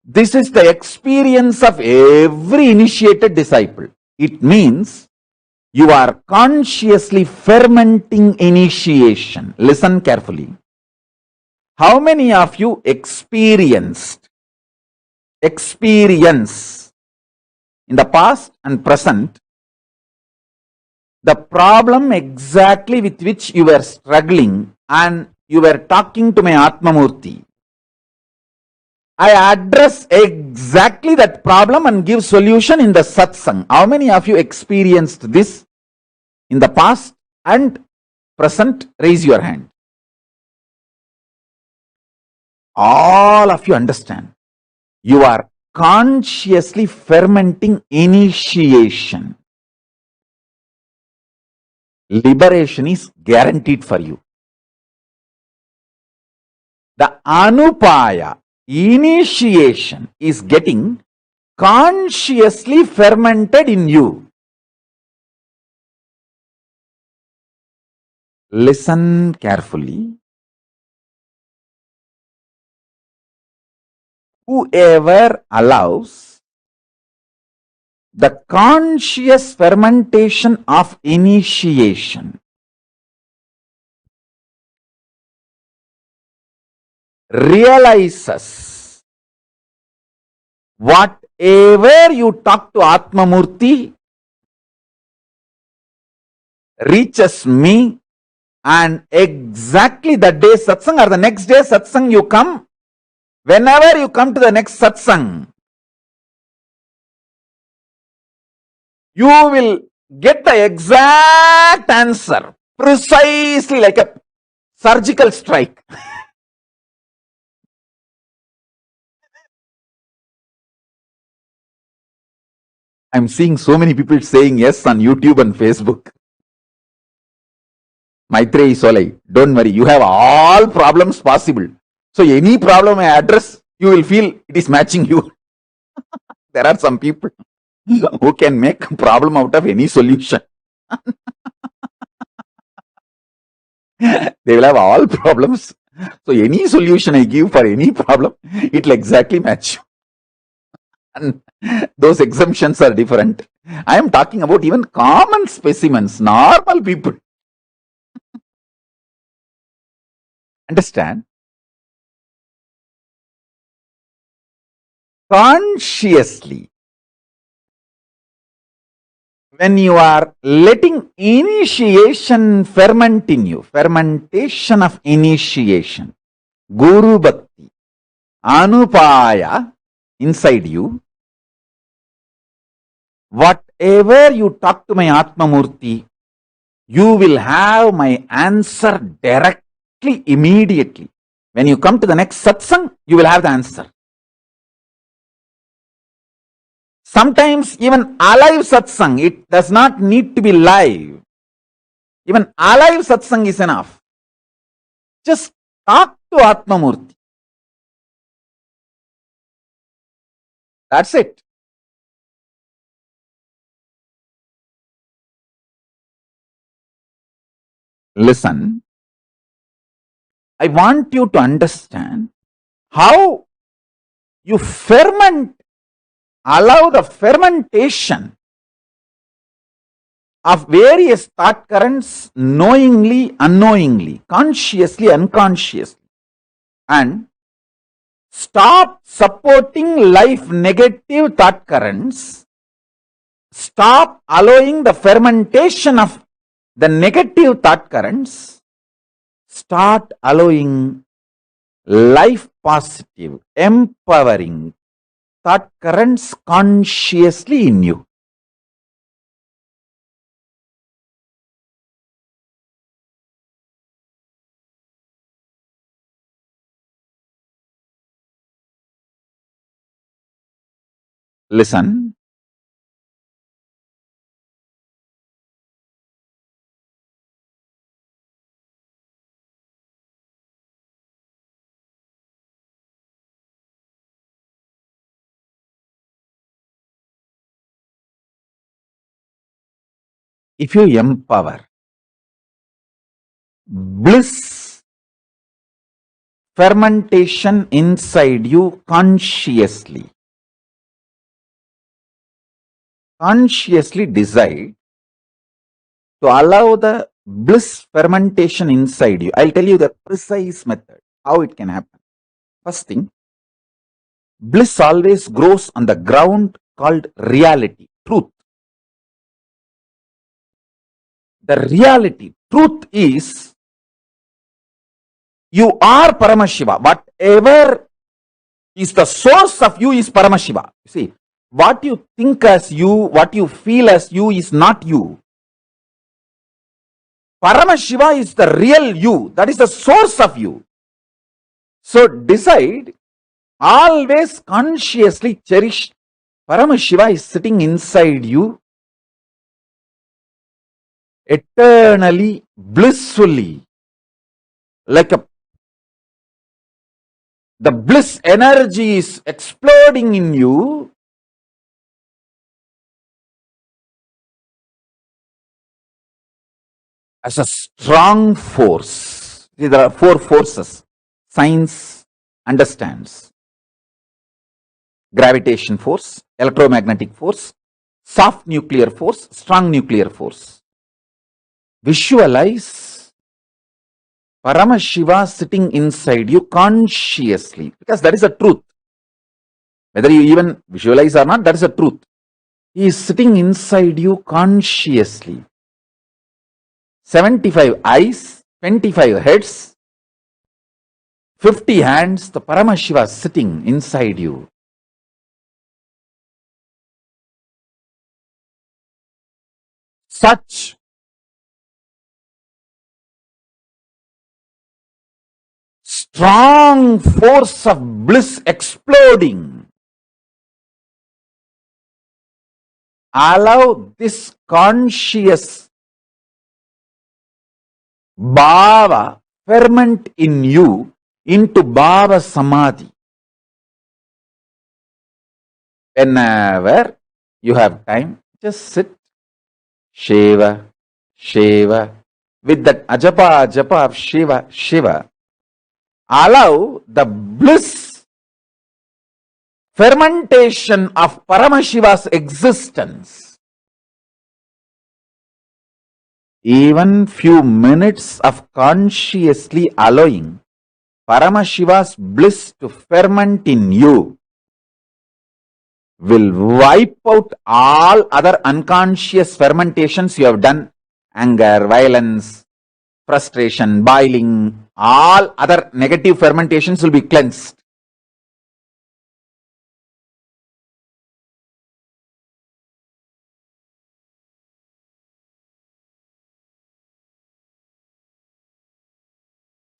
This is the experience of every initiated disciple. It means you are consciously fermenting initiation. Listen carefully. How many of you experience in the past and present the problem exactly with which you were struggling and you were talking to my Atmamurti? I address exactly that problem and give solution in the satsang. How many of you experienced this in the past and present? Raise your hand. All of you understand. You are consciously fermenting initiation. Liberation is guaranteed for you. The anupaya, initiation, is getting consciously fermented in you. Listen carefully. Whoever allows the conscious fermentation of initiation realizes whatever you talk to Atmamurti reaches me, and exactly the day satsang or the next day satsang you come, whenever you come to the next satsang, you will get the exact answer, precisely like a surgical strike. I'm seeing so many people saying yes on YouTube and Facebook. Maitreyi Solai, don't worry, you have all problems possible. So any problem I address, you will feel it is matching you. There are some people who can make a problem out of any solution. They will have all problems. So any solution I give for any problem, it will exactly match you. And those exemptions are different. I am talking about even common specimens, normal people. Understand? Consciously, when you are letting initiation ferment in you, fermentation of initiation, Guru Bhakti, Anupaya inside you, whatever you talk to my Atma Murti, you will have my answer directly, immediately. When you come to the next satsang, you will have the answer. Sometimes even alive satsang, it does not need to be live. Even alive satsang is enough. Just talk to Atma Murti. That's it. Listen, I want you to understand how you ferment, allow the fermentation of various thought currents knowingly, unknowingly, consciously, unconsciously, and stop supporting life negative thought currents, stop allowing the fermentation of the negative thought currents, start allowing life positive, empowering thought currents consciously in you. Listen. If you empower bliss fermentation inside you consciously decide to allow the bliss fermentation inside you. I'll tell you the precise method, how it can happen. First thing, bliss always grows on the ground called reality, truth. The reality, truth is, you are Paramashiva. Whatever is the source of you is Paramashiva. You see, what you think as you, what you feel as you is not you. Paramashiva is the real you. That is the source of you. So decide, always consciously cherish Paramashiva is sitting inside you, eternally, blissfully, like the bliss energy is exploding in you. As a strong force. See, there are 4 forces science understands: gravitation force, electromagnetic force, soft nuclear force, strong nuclear force. Visualize Paramashiva sitting inside you consciously, because that is the truth. Whether you even visualize or not, that is the truth. He is sitting inside you consciously. 75 eyes, 25 heads, 50 hands, the Paramashiva sitting inside you. Such strong force of bliss exploding allow this conscious Bhava ferment in you into Bhava Samadhi. Whenever you have time, just sit, Shiva, Shiva, with that ajapa of Shiva, Shiva. Allow the bliss fermentation of Paramashiva's existence. Even few minutes of consciously allowing Paramashiva's bliss to ferment in you will wipe out all other unconscious fermentations you have done. Anger, violence, frustration, boiling, all other negative fermentations will be cleansed.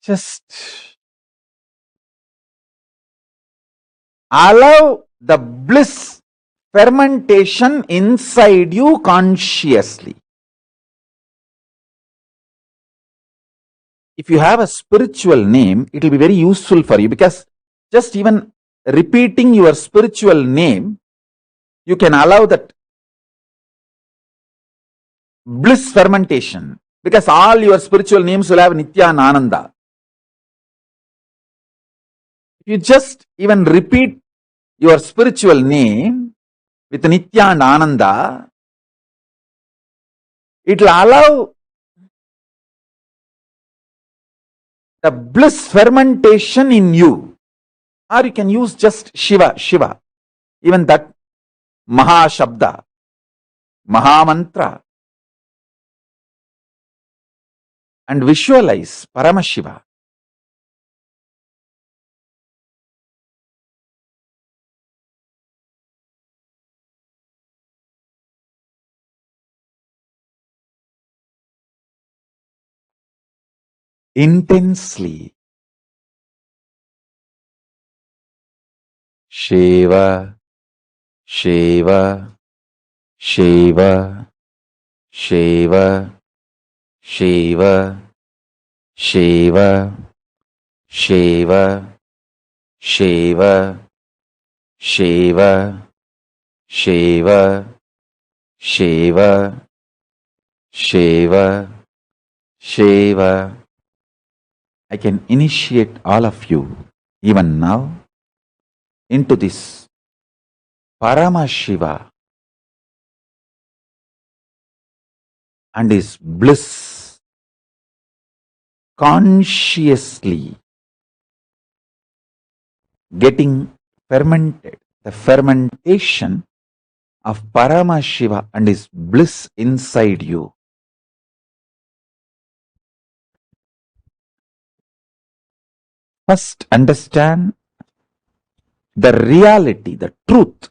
Just allow the bliss fermentation inside you consciously. If you have a spiritual name, it will be very useful for you, because just even repeating your spiritual name, you can allow that bliss fermentation, because all your spiritual names will have Nithyananda. If you just even repeat your spiritual name with Nitya and Ananda, it will allow the bliss fermentation in you. Or you can use just Shiva, Shiva. Even that Maha Shabda, Maha Mantra. And visualize Paramashiva. Intensely. Shiva, Shiva, Shiva, Shiva, Shiva, Shiva, Shiva, Shiva, Shiva, Shiva, Shiva, Shiva, Shiva. I can initiate all of you, even now, into this Paramashiva and his bliss consciously getting fermented. The fermentation of Paramashiva and his bliss inside you. First, understand the reality, the truth.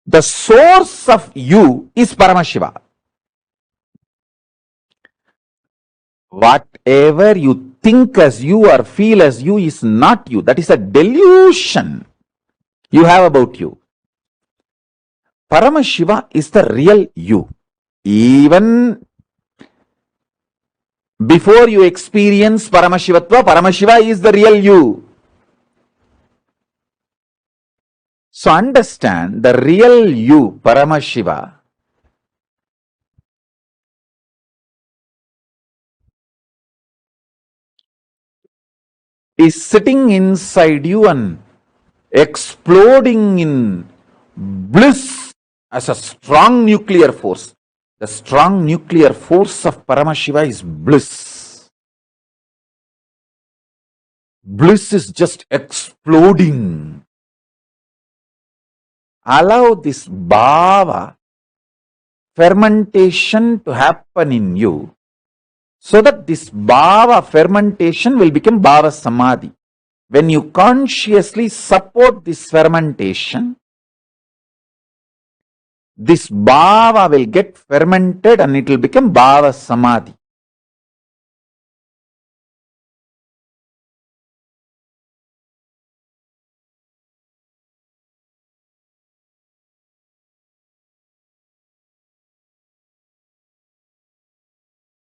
The source of you is Paramashiva. Whatever you think as you or feel as you is not you. That is a delusion you have about you. Paramashiva is the real you. Even before you experience Paramashivatva, Paramashiva is the real you. So understand, the real you, Paramashiva, is sitting inside you and exploding in bliss as a strong nuclear force. The strong nuclear force of Paramashiva is bliss. Bliss is just exploding. Allow this Bhava fermentation to happen in you, so that this Bhava fermentation will become Bhava Samadhi. When you consciously support this fermentation, this Bhava will get fermented and it will become Bhava Samadhi.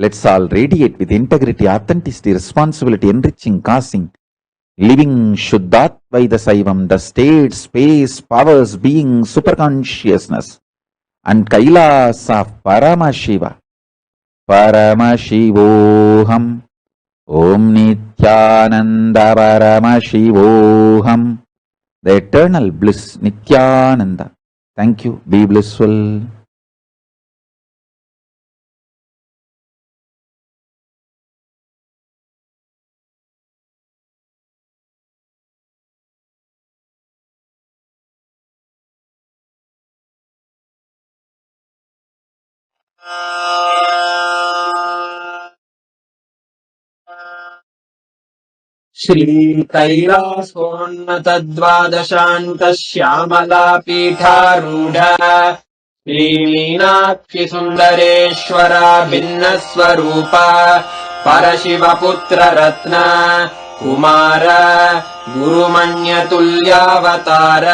Let's all radiate with integrity, authenticity, responsibility, enriching, causing, living Shuddhat Vaida Saivam, the state, space, powers, being, superconsciousness, and Kailasa of Paramashiva. Paramashivoham. Om Nithyananda Paramashivoham. The eternal bliss, Nithyananda. Thank you. Be blissful. श्रीकैलासोन्नतद्वादशान्तः श्यामलापीठारूढ श्रीमीनाक्षि सुन्दरेश्वरा भिन्नस्वरूप परशिवपुत्ररत्न Kumar गुरुमण्यतुल्यावतार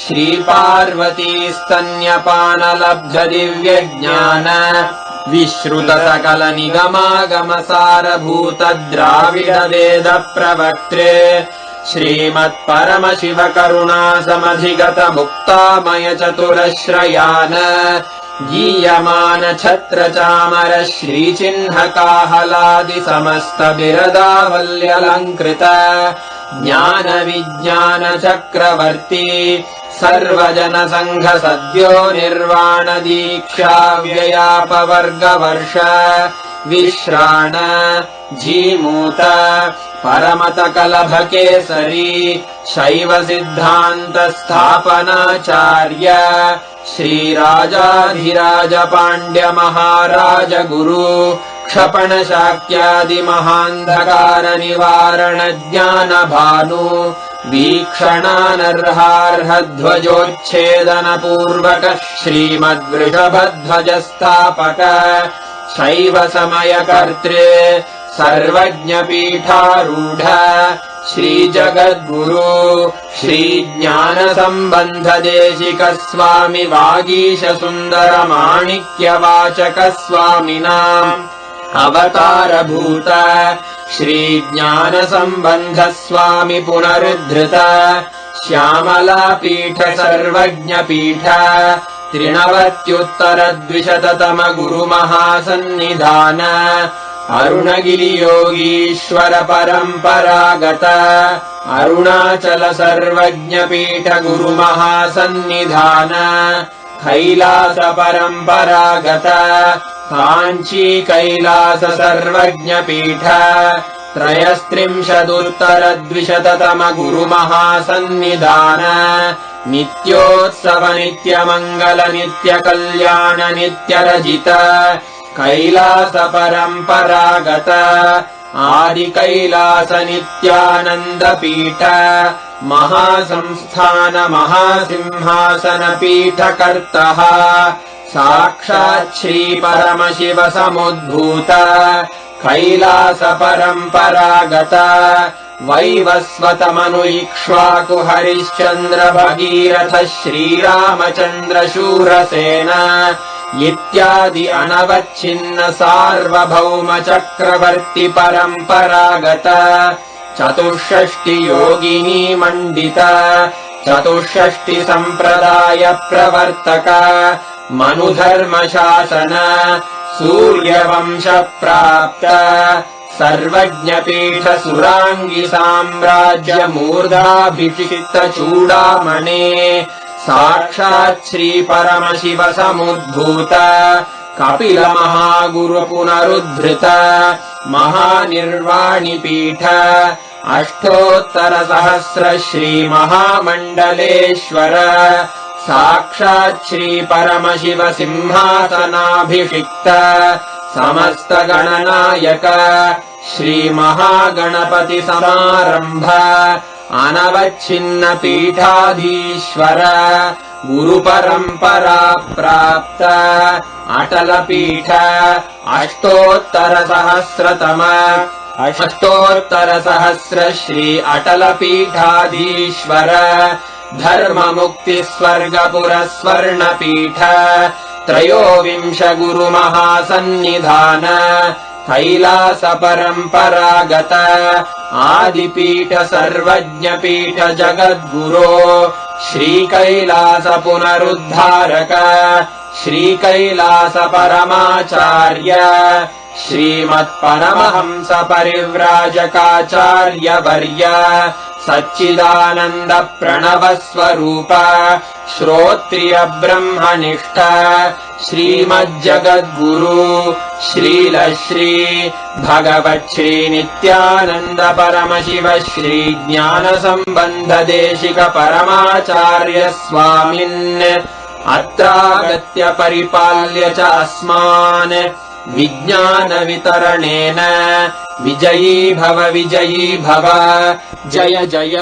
श्रीपार्वतीस्तन्यपानलब्धदिव्यज्ञान विश्रुतसकलनिगमागमसारभूत Dravid वेद प्रवक्त्रे श्रीमत्परमशिवकरुणासमधिगत मुक्तामय चतुरश्रयान गीयमान छत्र चामर श्रीचिह्नकाहलादि समस्त बिरदावल्यलङ्कृत ज्ञान विज्ञान चक्रवर्ती सर्वजन संघ सद्यो निर्वाण दीक्षा व्ययापवर्गवर्ष विश्राण जीमूत परमत कलभ केसरी शैव सिद्धान्त स्थापनाचार्य श्रीराजाधिराज पाण्ड्य महाराज गुरु क्षपण शाक्यादि महान्धकार निवारण ज्ञान भानु वीक्षणानर्हार्हध्वजोच्छेदन पूर्वक श्रीमद्वृषभध्वजस्थापक शैव समय कर्त्रे सर्वज्ञपीठारूढ श्रीजगद्गुरु श्रीज्ञान संबंध देशिक स्वामी वागीश सुंदर माणिक्यवाचक स्वामिनाम् अवतारभूत श्रीज्ञान संबंध स्वामी पुनरुद्धृत श्यामलापीठ सर्वज्ञपीठ त्रिनवत्युत्तरद्विशततम गुरुमहासन्निधान अरुणगिरियोगीश्वर परम्परागत अरुणाचल सर्वज्ञपीठ गुरुमहासन्निधान कैलास परम्परागत काञ्ची कैलास सर्वज्ञपीठ त्रयस्त्रिंशदुत्तरद्विशततम गुरुमहासन्निधान नित्योत्सव नित्यमङ्गल नित्यकल्याण नित्यरजित कैलास परम्परागत आदि कैलास नित्यानंद पीठ महासंस्थान महासिंहासन पीठ कर्तः साक्षात् श्री परमशिव समुद्भूत कैलास परम्परागत वैवस्वत मनु इक्ष्वाकु हरिश्चन्द्र भगीरथ श्रीरामचन्द्र शूरसेन इत्यादि अनवच्छिन्न सार्वभौम चक्रवर्ति परम्परागत चतुष्षष्टि योगिनी मंडित चतुष्षष्टि संप्रदाय प्रवर्तक मनुधर्म शासन सूर्यवंश प्राप्त सर्वज्ञपीठ सुरांगी साम्राज्य मूर्धाभिषिक्त चूडामणे साक्षात् श्री परमशिव समुद्भूत कपिल महागुरु पुनरुद्धृत महानिर्वाणि पीठ अष्टोत्तर सहस्र श्री महामण्डलेश्वर साक्षात् श्री परमशिव सिंहासनाभिषिक्त समस्त गणनायक श्री महागणपति समारंभ अनवच्छिन्न पीठाधीश्वर गुरु परंपरा प्राप्त अटल पीठ अष्टोत्तर सहस्र श्री अटल पीठाधीश्वर धर्म मुक्ति स्वर्गपुर स्वर्ण पीठ त्रयोविंश गुरुमहासन्निधान कैलास परम्परागत आदिपीठ सर्वज्ञपीठ जगद्गुरो श्रीकैलास पुनरुद्धारक श्रीकैलास परमाचार्य श्रीमत्परमहंस परिव्राजकाचार्य वर्य सच्चिदानन्द प्रणव स्वरूप श्रोत्रिय ब्रह्मनिष्ठ श्रीमज्जगद्गुरु श्रील श्री भगवत् श्री नित्यानंद परमशिव श्री ज्ञान संबंध देशिक परमाचार्य स्वामिन् अत्रागत्य परिपाल्य च अस्मान् विज्ञान वितरणेन विजयी भव जय जय।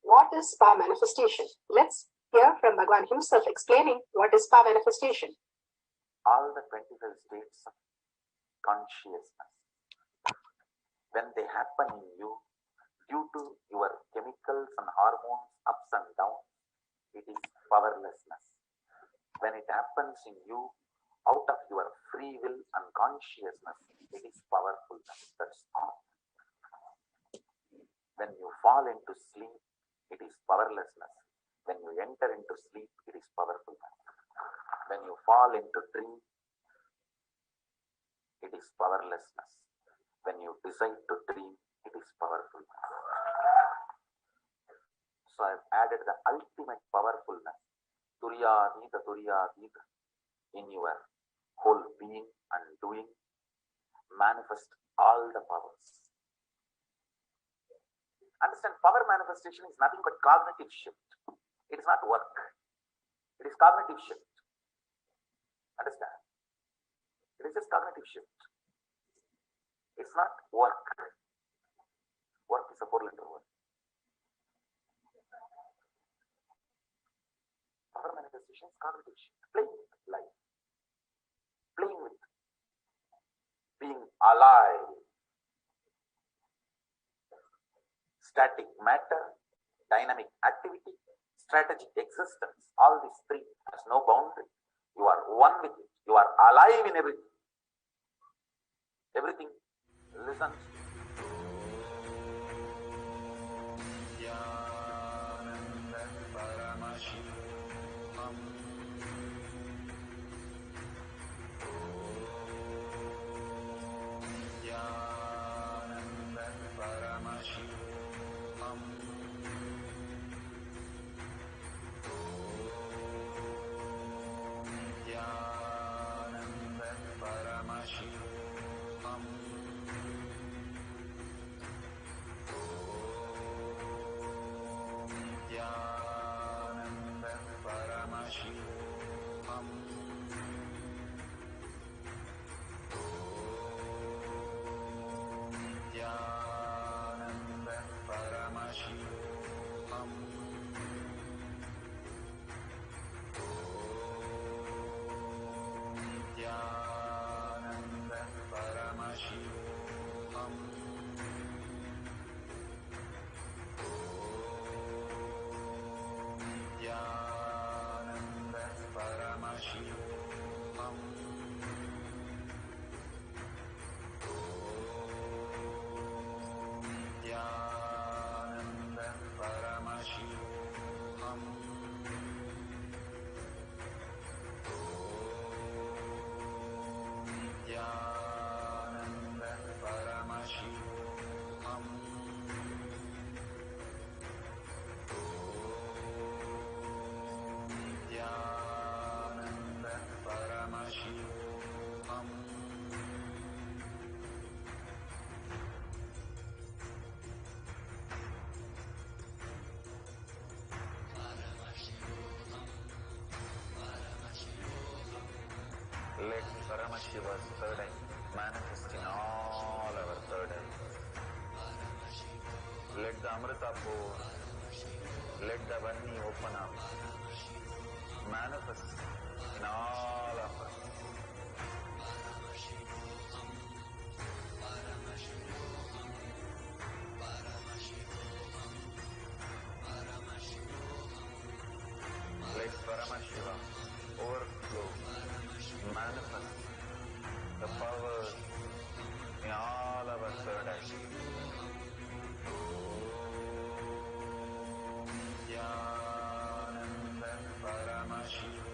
What is power manifestation? Let's hear from Bhagavan himself explaining what is power manifestation. All the 25 states of consciousness, when they happen in you, due to your chemicals and hormones ups and downs, it is powerlessness. When it happens in you, out of your free will and consciousness, it is powerfulness. That's all. When you fall into sleep, it is powerlessness. When you enter into sleep, it is powerfulness. When you fall into dream, it is powerlessness. When you decide to dream, it is powerfulness. So I have added the ultimate powerfulness, Turyadita, in your whole being and doing. Manifest all the powers. Understand, power manifestation is nothing but cognitive shift. It is not work. It is cognitive shift. Understand? It is just cognitive shift. It's not work. Work is a 4-letter word. conversations, playing with life, playing with being alive. Static matter, dynamic activity, strategic existence, all these three has no boundary. You are one with it. You are alive in everything. Everything listens to you. Let Paramashiva's third eye manifest in all our third eyes. Let the Amrita pour, let the Vani open up, manifest in all of us. Let Paramashiva overflow, manifest the power in all our third eye. Nithyananda Paramashivam.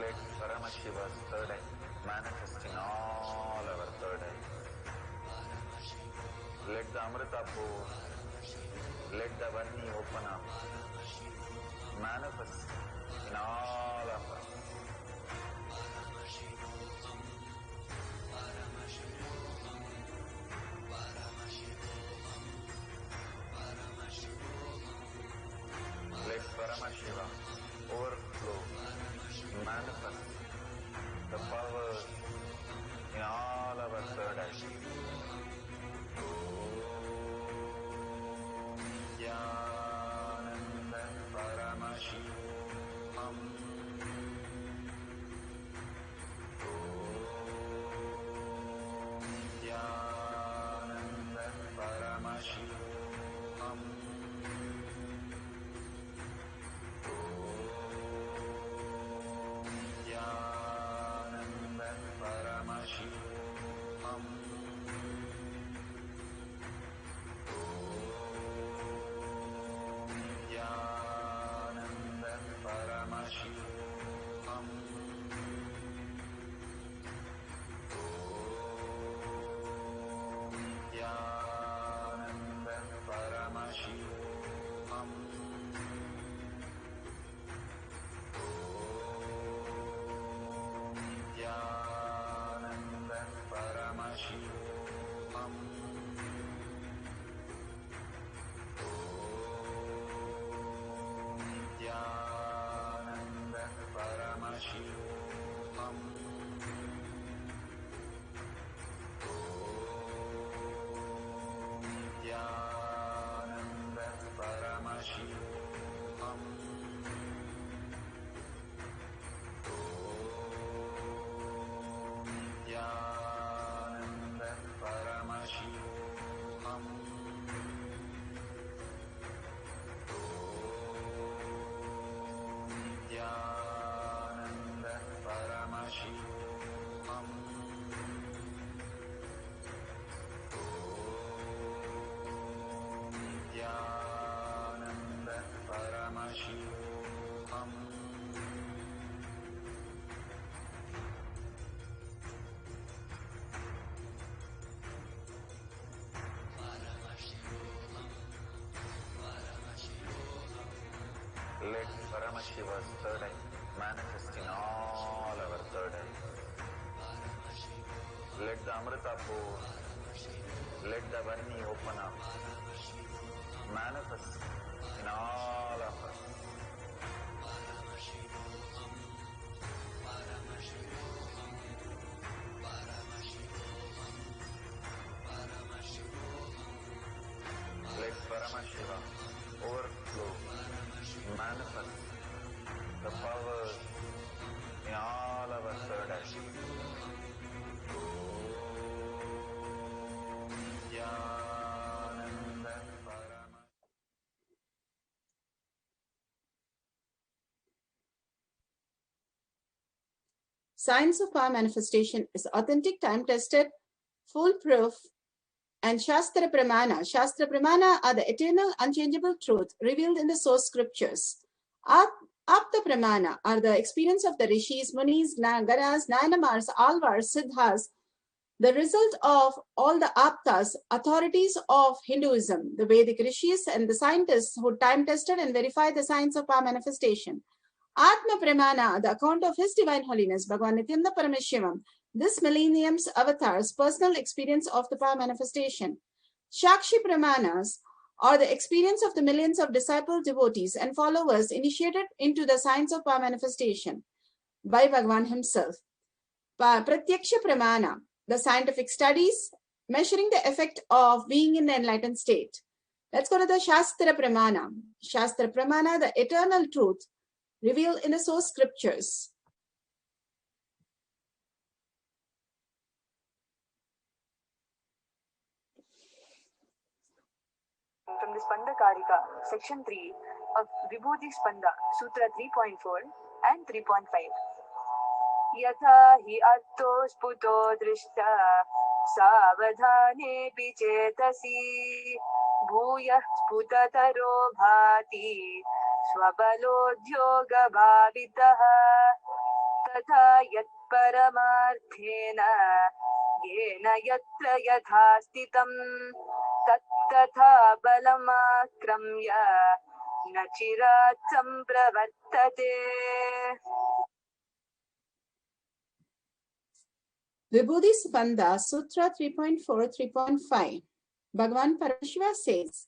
Let Paramashiva's third eye manifest in all our third eyes. Let the Amrita pour, let the Varni open up, manifest in all of us. Let Paramashiva overflow, manifest the power in all our third eyes. Nithyananda Paramashivoham. Nithyananda Paramashivoham. Nithyananda Paramashivoham. Nithyananda Paramashivoham. Nithyananda Paramashivoham. Nithyananda Paramashivoham. Nithyananda Paramashivoham. Nithyananda Paramashivoham. Nithyananda Paramashivoham. Nithyananda Paramashivoham. Nithyananda Paramashivoham. Let Paramashiva's third eye manifest in all our third eyes. Let the Amrita pour, let the Varni open up, manifest in all of us. Let Paramashiva overflow, manifest the power in all our third eyes. Nithyananda Paramashivoham. Science of power manifestation is authentic, time-tested, foolproof, and Shastra Pramana. Shastra Pramana are the eternal, unchangeable truth revealed in the source scriptures. Apta Pramana are the experience of the Rishis, Munis, Nagaras, Nayanamars, Alvars, Siddhas, the result of all the Aptas, authorities of Hinduism, the Vedic Rishis, and the scientists who time-tested and verified the science of power manifestation. Atma Pramana, the account of His Divine Holiness, Bhagavan Nithyananda Paramashivam, this millennium's avatar's personal experience of the power manifestation. Shakshi Pramanas are the experience of the millions of disciple devotees and followers initiated into the science of power manifestation by Bhagavan himself. Pratyaksha Pramana, the scientific studies measuring the effect of being in the enlightened state. Let's go to the Shastra Pramana. Shastra Pramana, the eternal truth revealed in the source scriptures. From the Spanda Karika, section 3 of Vibhuti Spanda, Sutra 3.4 and 3.5. Yatha hi atto sputo drishta savadhane pichetasi bhuya sputataro bhati swabalodhyoga bhavitaha तथा यत्परमार्थेन येन यत्र यथा स्थितं तत्तथा बलमाक्रम्य न चिरात् सम्प्रवर्तते. Vibhuti Spanda, Sutra 3.4, 3.5. Bhagavan Paramashiva says,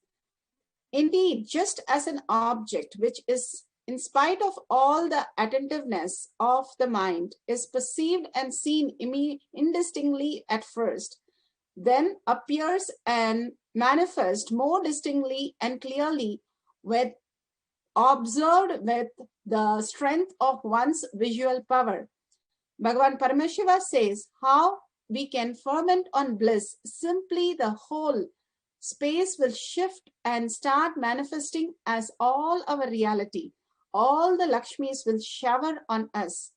indeed, just as an object which is, in spite of all the attentiveness of the mind, is perceived and seen indistinctly at first, then appears and manifests more distinctly and clearly when observed with the strength of one's visual power. Bhagavan Paramashiva says how we can ferment on bliss. Simply the whole space will shift and start manifesting as all our reality. All the Lakshmis will shower on us.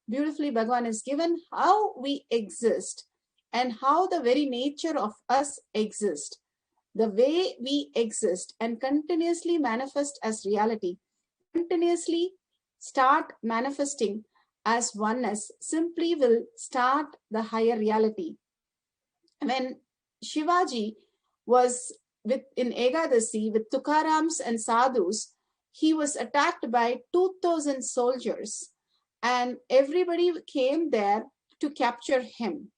Beautifully, Bhagavan is given how we exist and how the very nature of us exists. The way we exist and continuously manifest as reality, continuously start manifesting as oneness, simply will start the higher reality. When Shivaji was in Egadasi with Tukarams and Sadhus, he was attacked by 2,000 soldiers and everybody came there to capture him.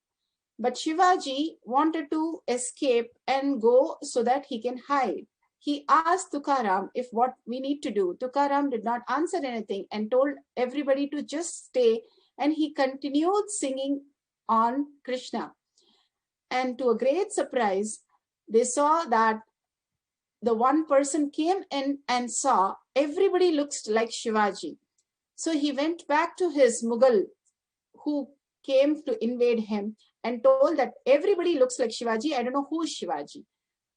But Shivaji wanted to escape and go so that he can hide. He asked Tukaram if what we need to do. Tukaram did not answer anything and told everybody to just stay, and he continued singing on Krishna. And to a great surprise, they saw that the one person came in and saw everybody looks like Shivaji. So he went back to his Mughal who came to invade him and told that everybody looks like Shivaji. I don't know who is Shivaji.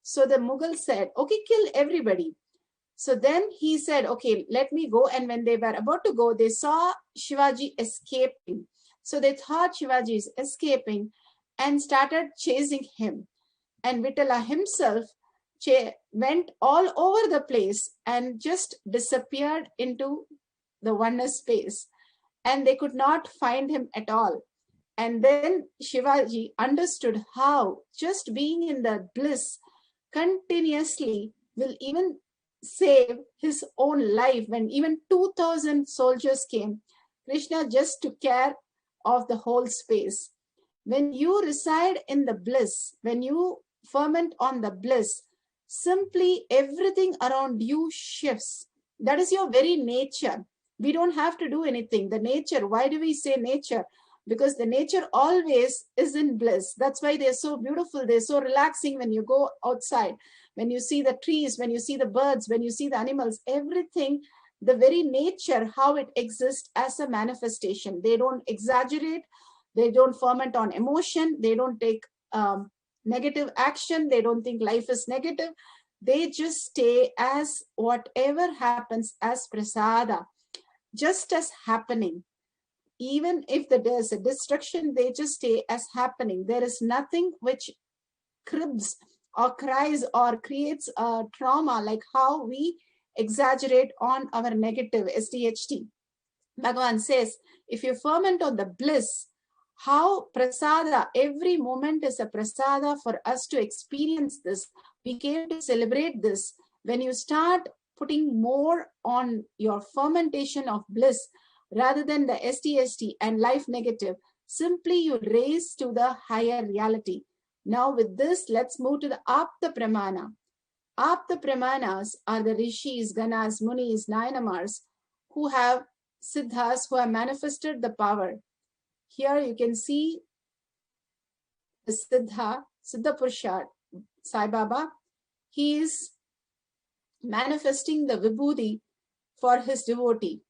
So the Mughal said, okay, kill everybody. So then he said, okay, let me go. And when they were about to go, they saw Shivaji escaping. So they thought Shivaji is escaping and started chasing him. And Vittala himself went all over the place and just disappeared into the oneness space. And they could not find him at all. And then Shivaji understood how just being in the bliss continuously will even save his own life. When even 2,000 soldiers came, Krishna just took care of the whole space. When you reside in the bliss, when you ferment on the bliss, simply everything around you shifts. That is your very nature. We don't have to do anything. The nature, why do we say nature? Because the nature always is in bliss. That's why they're so beautiful. They're so relaxing when you go outside. When you see the trees, when you see the birds, when you see the animals, everything, the very nature, how it exists as a manifestation. They don't exaggerate. They don't ferment on emotion. They don't take negative action. They don't think life is negative. They just stay as whatever happens as prasada, just as happening. Even if there's a destruction, they just stay as happening. There is nothing which cribs or cries or creates a trauma like how we exaggerate on our negative SDHT. Bhagavan says, if you ferment on the bliss, how prasada, every moment is a prasada for us to experience this. We came to celebrate this. When you start putting more on your fermentation of bliss, rather than the SDST and life negative, simply you raise to the higher reality. Now with this, let's move to the Apta Pramana. Apta Pramanas are the Rishis, Ganas, Munis, Nayanamars, who have Siddhas, who have manifested the power. Here you can see the Siddha Purusha, Sai Baba. He is manifesting the Vibhuti for his devotee.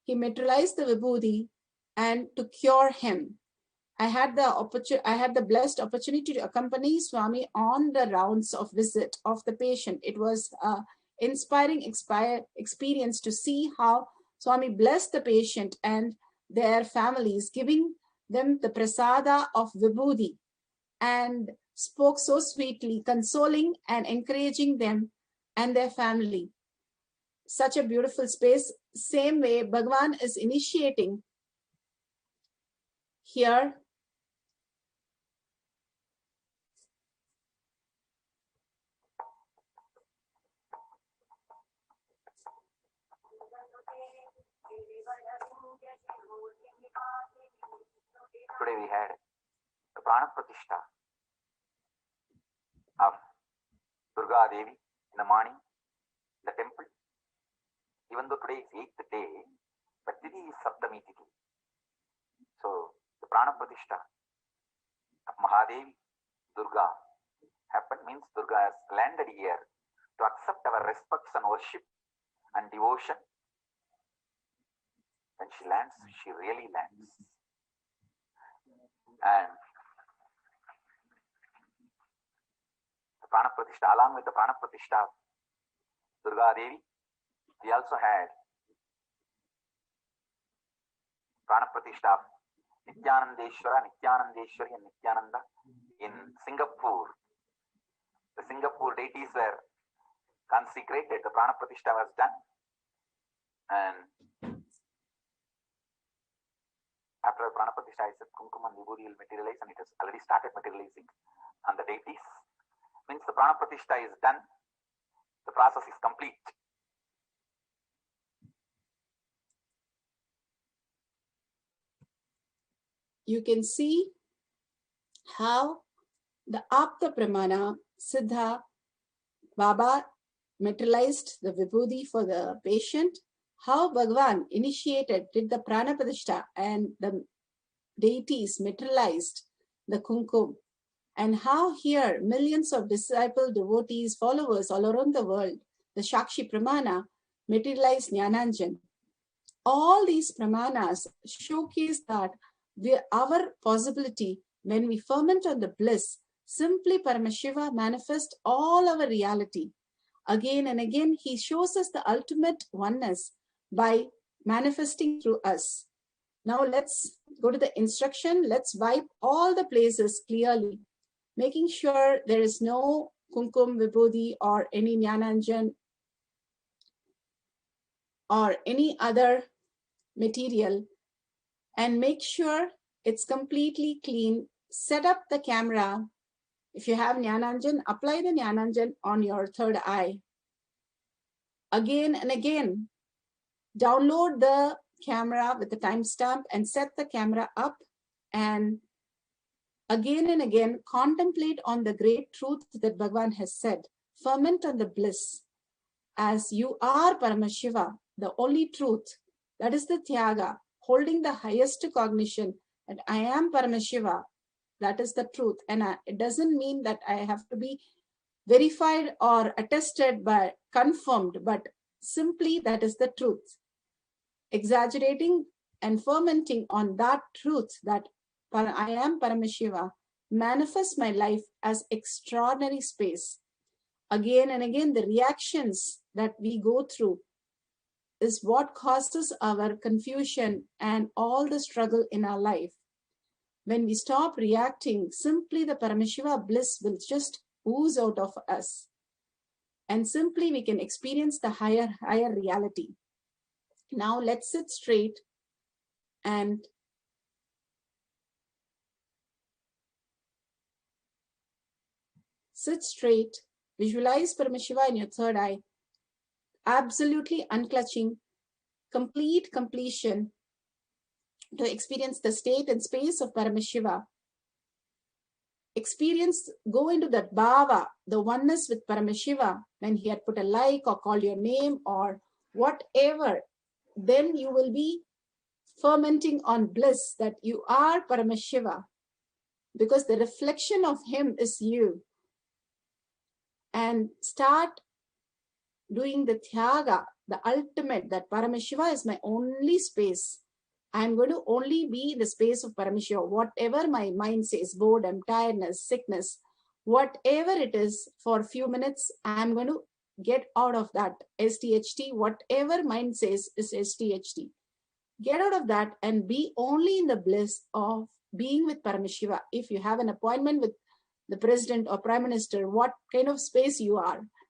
He materialized the Vibhuti and to cure him. I had the blessed opportunity to accompany Swami on the rounds of visit of the patient. It was an inspiring experience to see how Swami blessed the patient and their families, giving them the prasada of Vibhuti, and spoke so sweetly, consoling and encouraging them and their family. such a beautiful space. Same way, Bhagavan is initiating here. Today we had the Prana Pratishtha of Durga Devi in the morning, the temple. Even though today is 8th day, but Tithi is Saptami Tithi. So the Prana Pratishtha of Mahadevi, Durga, happened, means Durga has landed here to accept our respects and worship and devotion. When she lands, she really lands. And the Prana Pratishtha, along with the Prana Pratishtha of Durga Devi, we also had Prana Pratishtha of Nithyanandeshwara, Nithyanandeshwari and Nithyananda in Singapore. The Singapore deities were consecrated, the Prana Pratishtha was done, and after the Prana Pratishtha, I said Kumkum and Vibhuti will materialize, and it has already started materializing on the deities. Means the Prana Pratishtha is done, the process is complete. You can see how the Apta Pramana, Siddha, Baba materialized the Vibhuti for the patient, how Bhagavan did the Prana Pratishtha and the deities materialized the Kumkum, and how here millions of disciple, devotees, followers all around the world, the Shakshi Pramana materialized Jnananjan. All these Pramanas showcase that our possibility, when we ferment on the bliss, simply Paramashiva manifests all our reality. Again and again, he shows us the ultimate oneness by manifesting through us. Now let's go to the instruction. Let's wipe all the places clearly, making sure there is no Kumkum, Vibhuti or any Jnananjan or any other material, and make sure it's completely clean. Set up the camera. If you have Jnananjan, apply the Jnananjan on your third eye. Again and again, download the camera with the timestamp and set the camera up, and again, contemplate on the great truth that Bhagavan has said. Ferment on the bliss. As you are Paramashiva, the only truth, that is the Tyaga, holding the highest cognition that I am Paramashiva, that is the truth. And it doesn't mean that I have to be verified or attested by confirmed, but simply that is the truth. Exaggerating and fermenting on that truth that I am Paramashiva manifests my life as extraordinary space. Again and again, the reactions that we go through is what causes our confusion and all the struggle in our life. When we stop reacting, simply the Paramashiva bliss will just ooze out of us. And simply we can experience the higher reality. Now let's sit straight and sit straight. Visualize Paramashiva in your third eye, absolutely unclutching, complete completion to experience the state and space of Paramashiva. Experience, go into that Bhava, the oneness with Paramashiva, when he had put a like or called your name or whatever, then you will be fermenting on bliss that you are Paramashiva, because the reflection of him is you. And start doing the Tyaga, the ultimate, that Paramashiva is my only space. I'm going to only be in the space of Paramashiva. Whatever my mind says, boredom, tiredness, sickness, whatever it is, for a few minutes, I'm going to get out of that SDHT. Whatever mind says is SDHT. Get out of that and be only in the bliss of being with Paramashiva. If you have an appointment with the president or prime minister, what kind of space you are,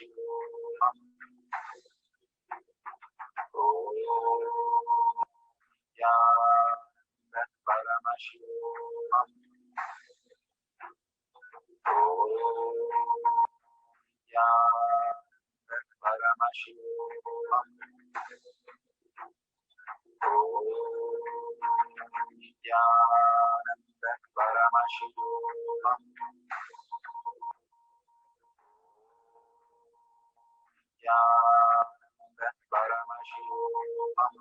Paramashivoham. Jnana Paramashivoham. Jnana Paramashivoham. Nityananda Paramashivoham. Nityananda Paramashivoham.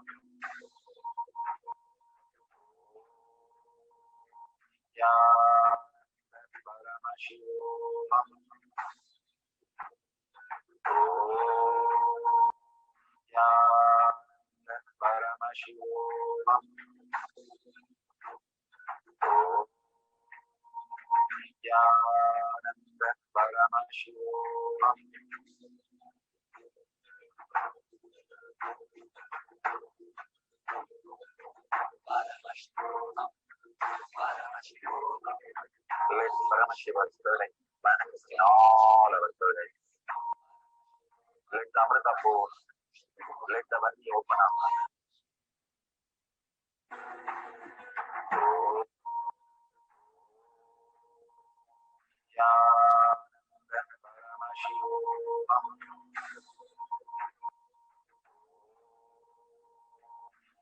Nityananda Paramashivoham. Nityananda Paramashivoham. Nityananda Paramashivoham. Let Paramashiva's burning manifest in all our burdens. Let the Amrita pour. Let the Vati open up. Jnana Paramashivoham.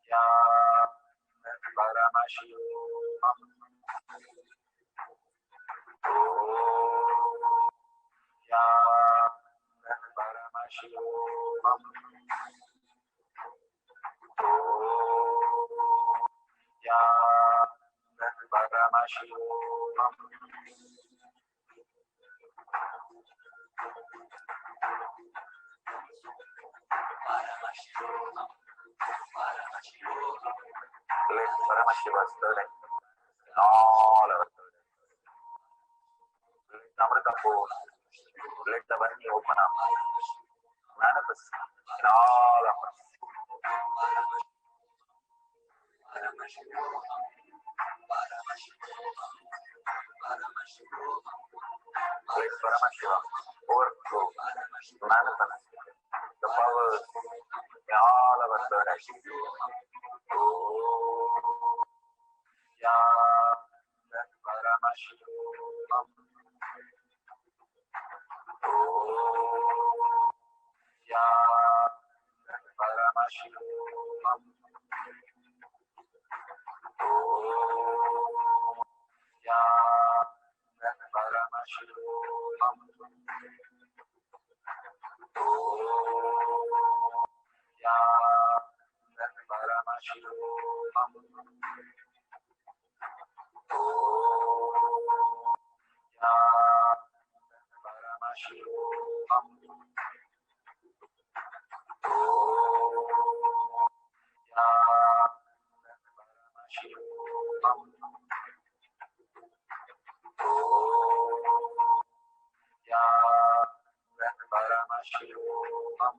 Jnana Paramashivoham. Jnana Paramashivoham. Jnana Paramashivoham. Let Paramashiva's burning in all our burdens. Let the Amrita pour. Let the Vati open up. Manifest in all of us. Let Paramashiva overflow, manifest the powers in all our burdens. Jnana Paramashivoham. Jnana Paramashivoham. Jnana Paramashivoham. Jnana Paramashivoham.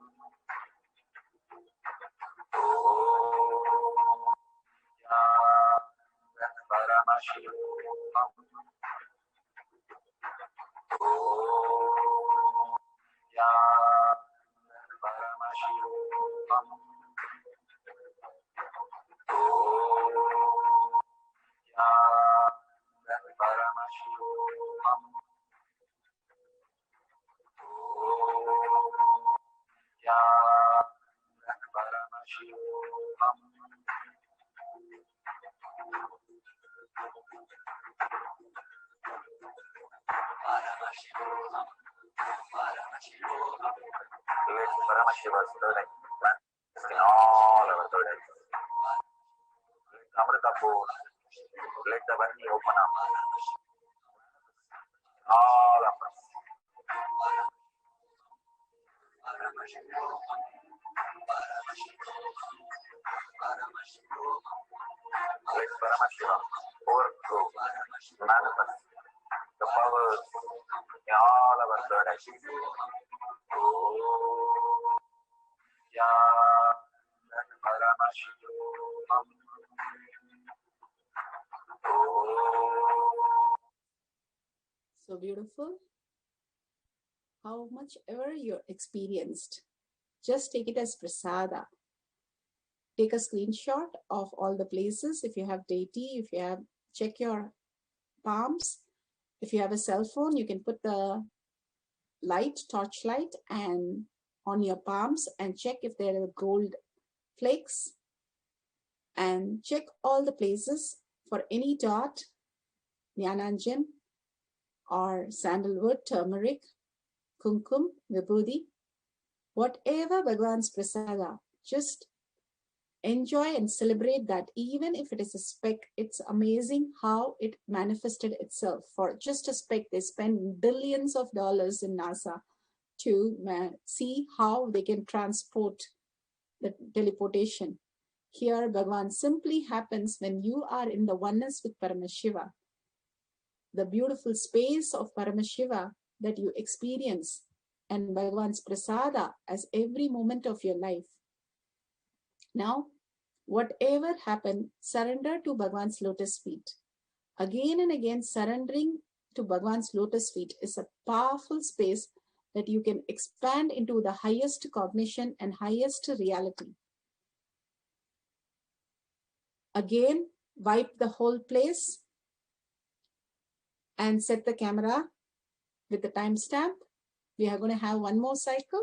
Jnana Paramashivoham. Let Paramashiva's burning manifest in all our burdens. Let Amrita pour. Let the Vati open up. All of us. Let Paramashiva overflow, manifest the powers in all our burdens. Jnana Paramashivoham. So beautiful. how much ever you're experienced, just take it as prasada. Take a screenshot of all the places. If you have deity, if you have, check your palms. If you have a cell phone, you can put the torchlight and on your palms and check if there are gold flakes, and check all the places for any dot, Jnananjan or sandalwood, turmeric, kumkum, vibhuti, whatever Bhagavan's prasada, just enjoy and celebrate that. Even if it is a speck, it's amazing how it manifested itself. For just a speck, they spend billions of dollars in NASA to see how they can transport the teleportation. Here, Bhagavan simply happens when you are in the oneness with Paramashiva. The beautiful space of Paramashiva that you experience, and Bhagavan's prasada as every moment of your life. Now, whatever happened, surrender to Bhagavan's lotus feet. Again and again, surrendering to Bhagavan's lotus feet is a powerful space that you can expand into the highest cognition and highest reality. Again, wipe the whole place and set the camera with the timestamp. We are going to have one more cycle.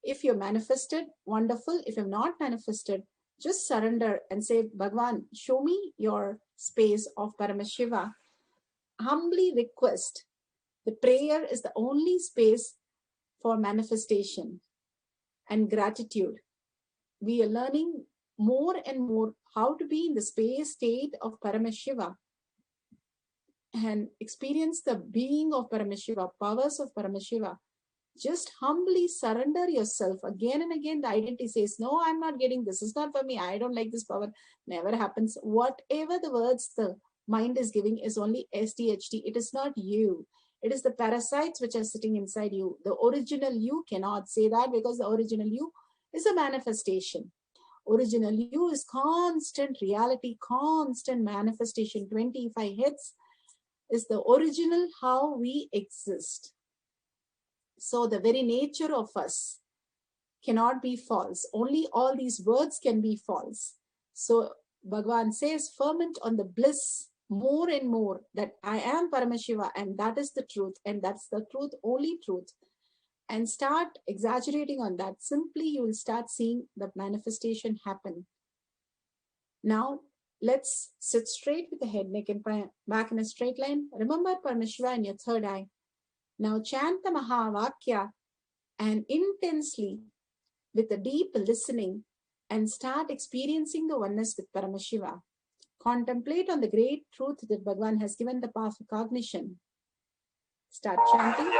If you manifested, wonderful. If you have not manifested, just surrender and say, Bhagavan, show me your space of Paramashiva. Humbly request. The prayer is the only space for manifestation and gratitude. We are learning more and more how to be in the space state of Paramashiva and experience the being of Paramashiva, powers of Paramashiva. Just humbly surrender yourself. Again and again, the identity says, no, I'm not getting this. It's not for me. I don't like this power. Never happens. Whatever the words the mind is giving is only SDHT. It is not you. It is the parasites which are sitting inside you. The original you cannot say that, because the original you is a manifestation. Original you is constant reality, constant manifestation. 25 hits is the original how we exist. So the very nature of us cannot be false. Only all these words can be false. So Bhagavan says, ferment on the bliss more and more that I am Paramashiva, and that is the truth, and that's the truth, only truth. And start exaggerating on that. Simply you will start seeing the manifestation happen. Now let's sit straight with the head, neck and back in a straight line. Remember Paramashiva in your third eye. Now chant the Mahavakya and intensely with a deep listening and start experiencing the oneness with Paramashiva. Contemplate on the great truth that Bhagavan has given the path of cognition. Start chanting.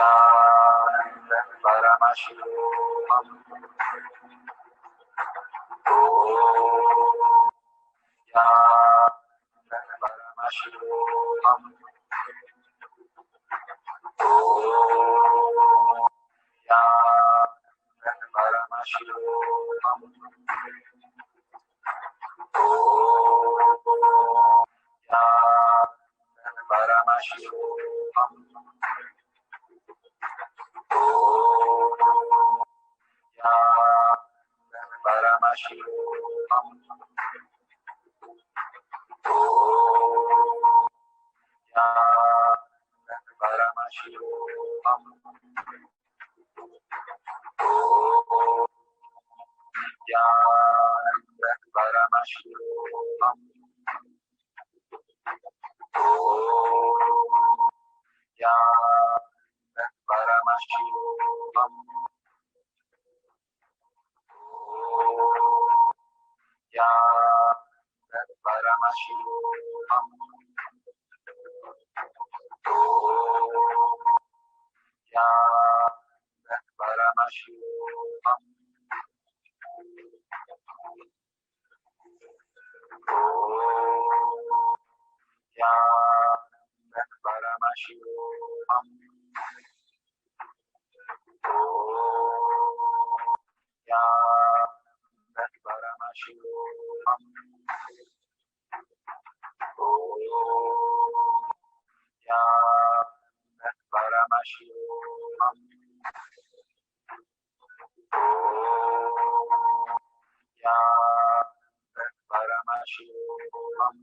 Paramashivoham.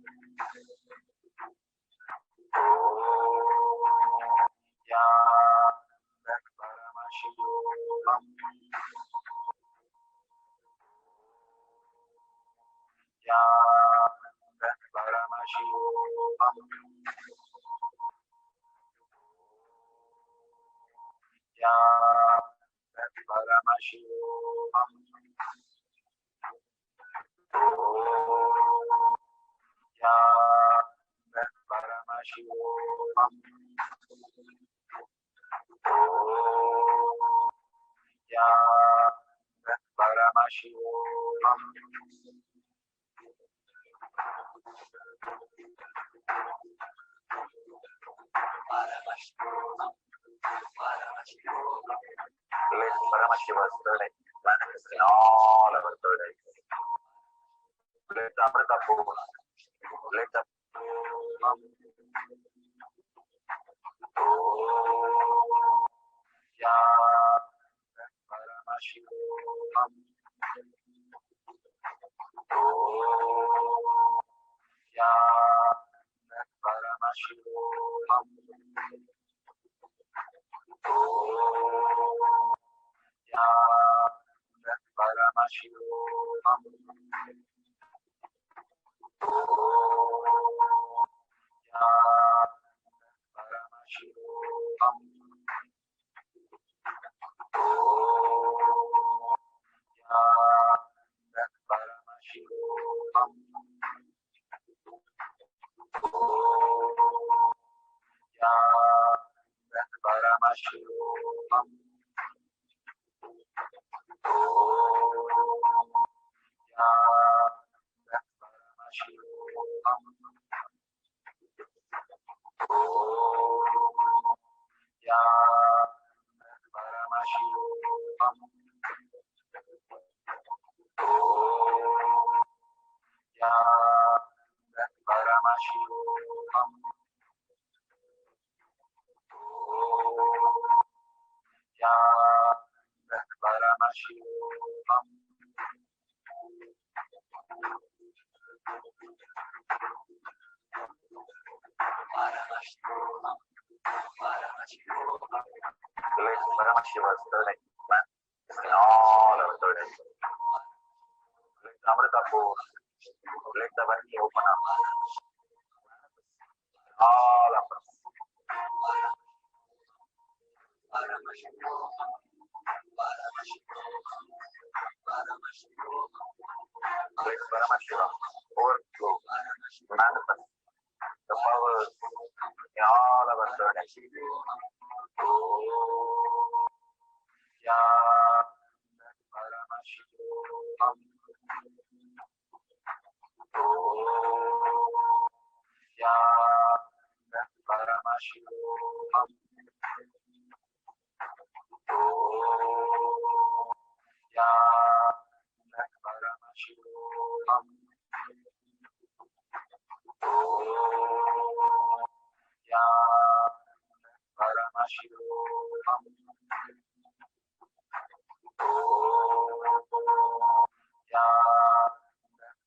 Paramashivoham. Paramashivoham. Paramashivoham. Paramashivoham. Paramashivoham. Let Paramashiva's third eye manifest in all our third eyes. Let the Amrita flow. Let the Paramashivoham. Paramashivoham. Paramashivoham. Paramashivoham. Paramashivoham. Paramashivoham. Let Paramashiva's third eye manifest in all our third eyes. Let the Amrita flow. Let the Vani open up. All of us. Let Paramashiva overflow, manifest the powers in all our third eyes. Paramashivoham. Paramashivoham. Paramashivoham. Paramashivoham.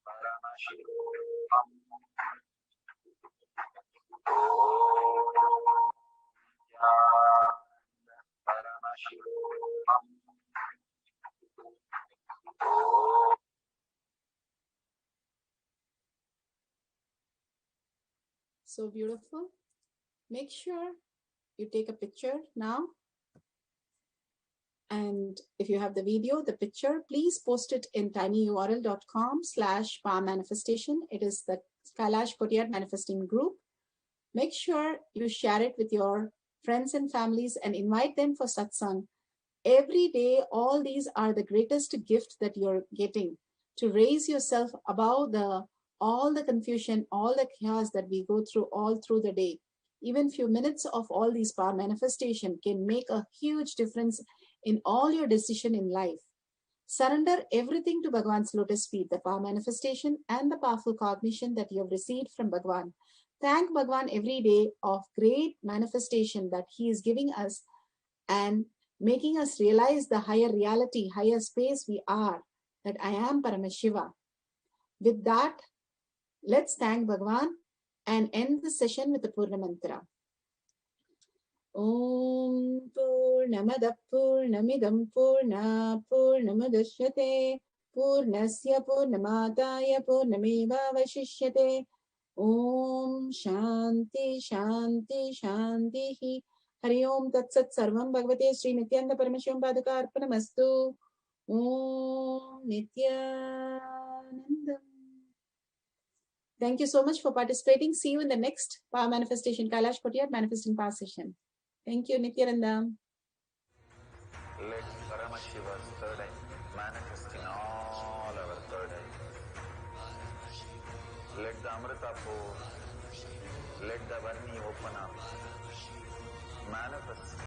Paramashivoham. Paramashivoham. So beautiful. Make sure you take a picture now. And if you have the video, the picture, please post it in tinyurl.com/powermanifestation. It is the Kailash Kotiad Manifesting Group. Make sure you share it with your friends and families and invite them for satsang. Every day, all these are the greatest gift that you're getting to raise yourself above all the confusion, all the chaos that we go through all through the day. Even few minutes of all these power manifestation can make a huge difference in all your decision in life. Surrender everything to Bhagavan's lotus feet, the power manifestation and the powerful cognition that you have received from Bhagavan. Thank Bhagavan every day of great manifestation that he is giving us and making us realize the higher reality, higher space we are, that I am Paramashiva. With that, let's thank Bhagavan and end the session with the Purna Mantra. Om Purnamada Purnamidam Purna Purnamadashyate Purnasya Purnamadaya Purnameva Vashishyate. Om Shanti Shanti Shanti. Hari Om Tat Sat Sarvam Bhagavate Sri Nithyananda Paramashivam Padaka Arpanamastu. Om Nithyanandam. Thank you so much for participating. See you in the next Power Manifestation Kailash Kotiyar Manifesting Power session. Thank you, Nithyananda. Let Paramashiva's third eye manifest in all our third eyes. Let the Amrita pour, let the Varni open up, manifest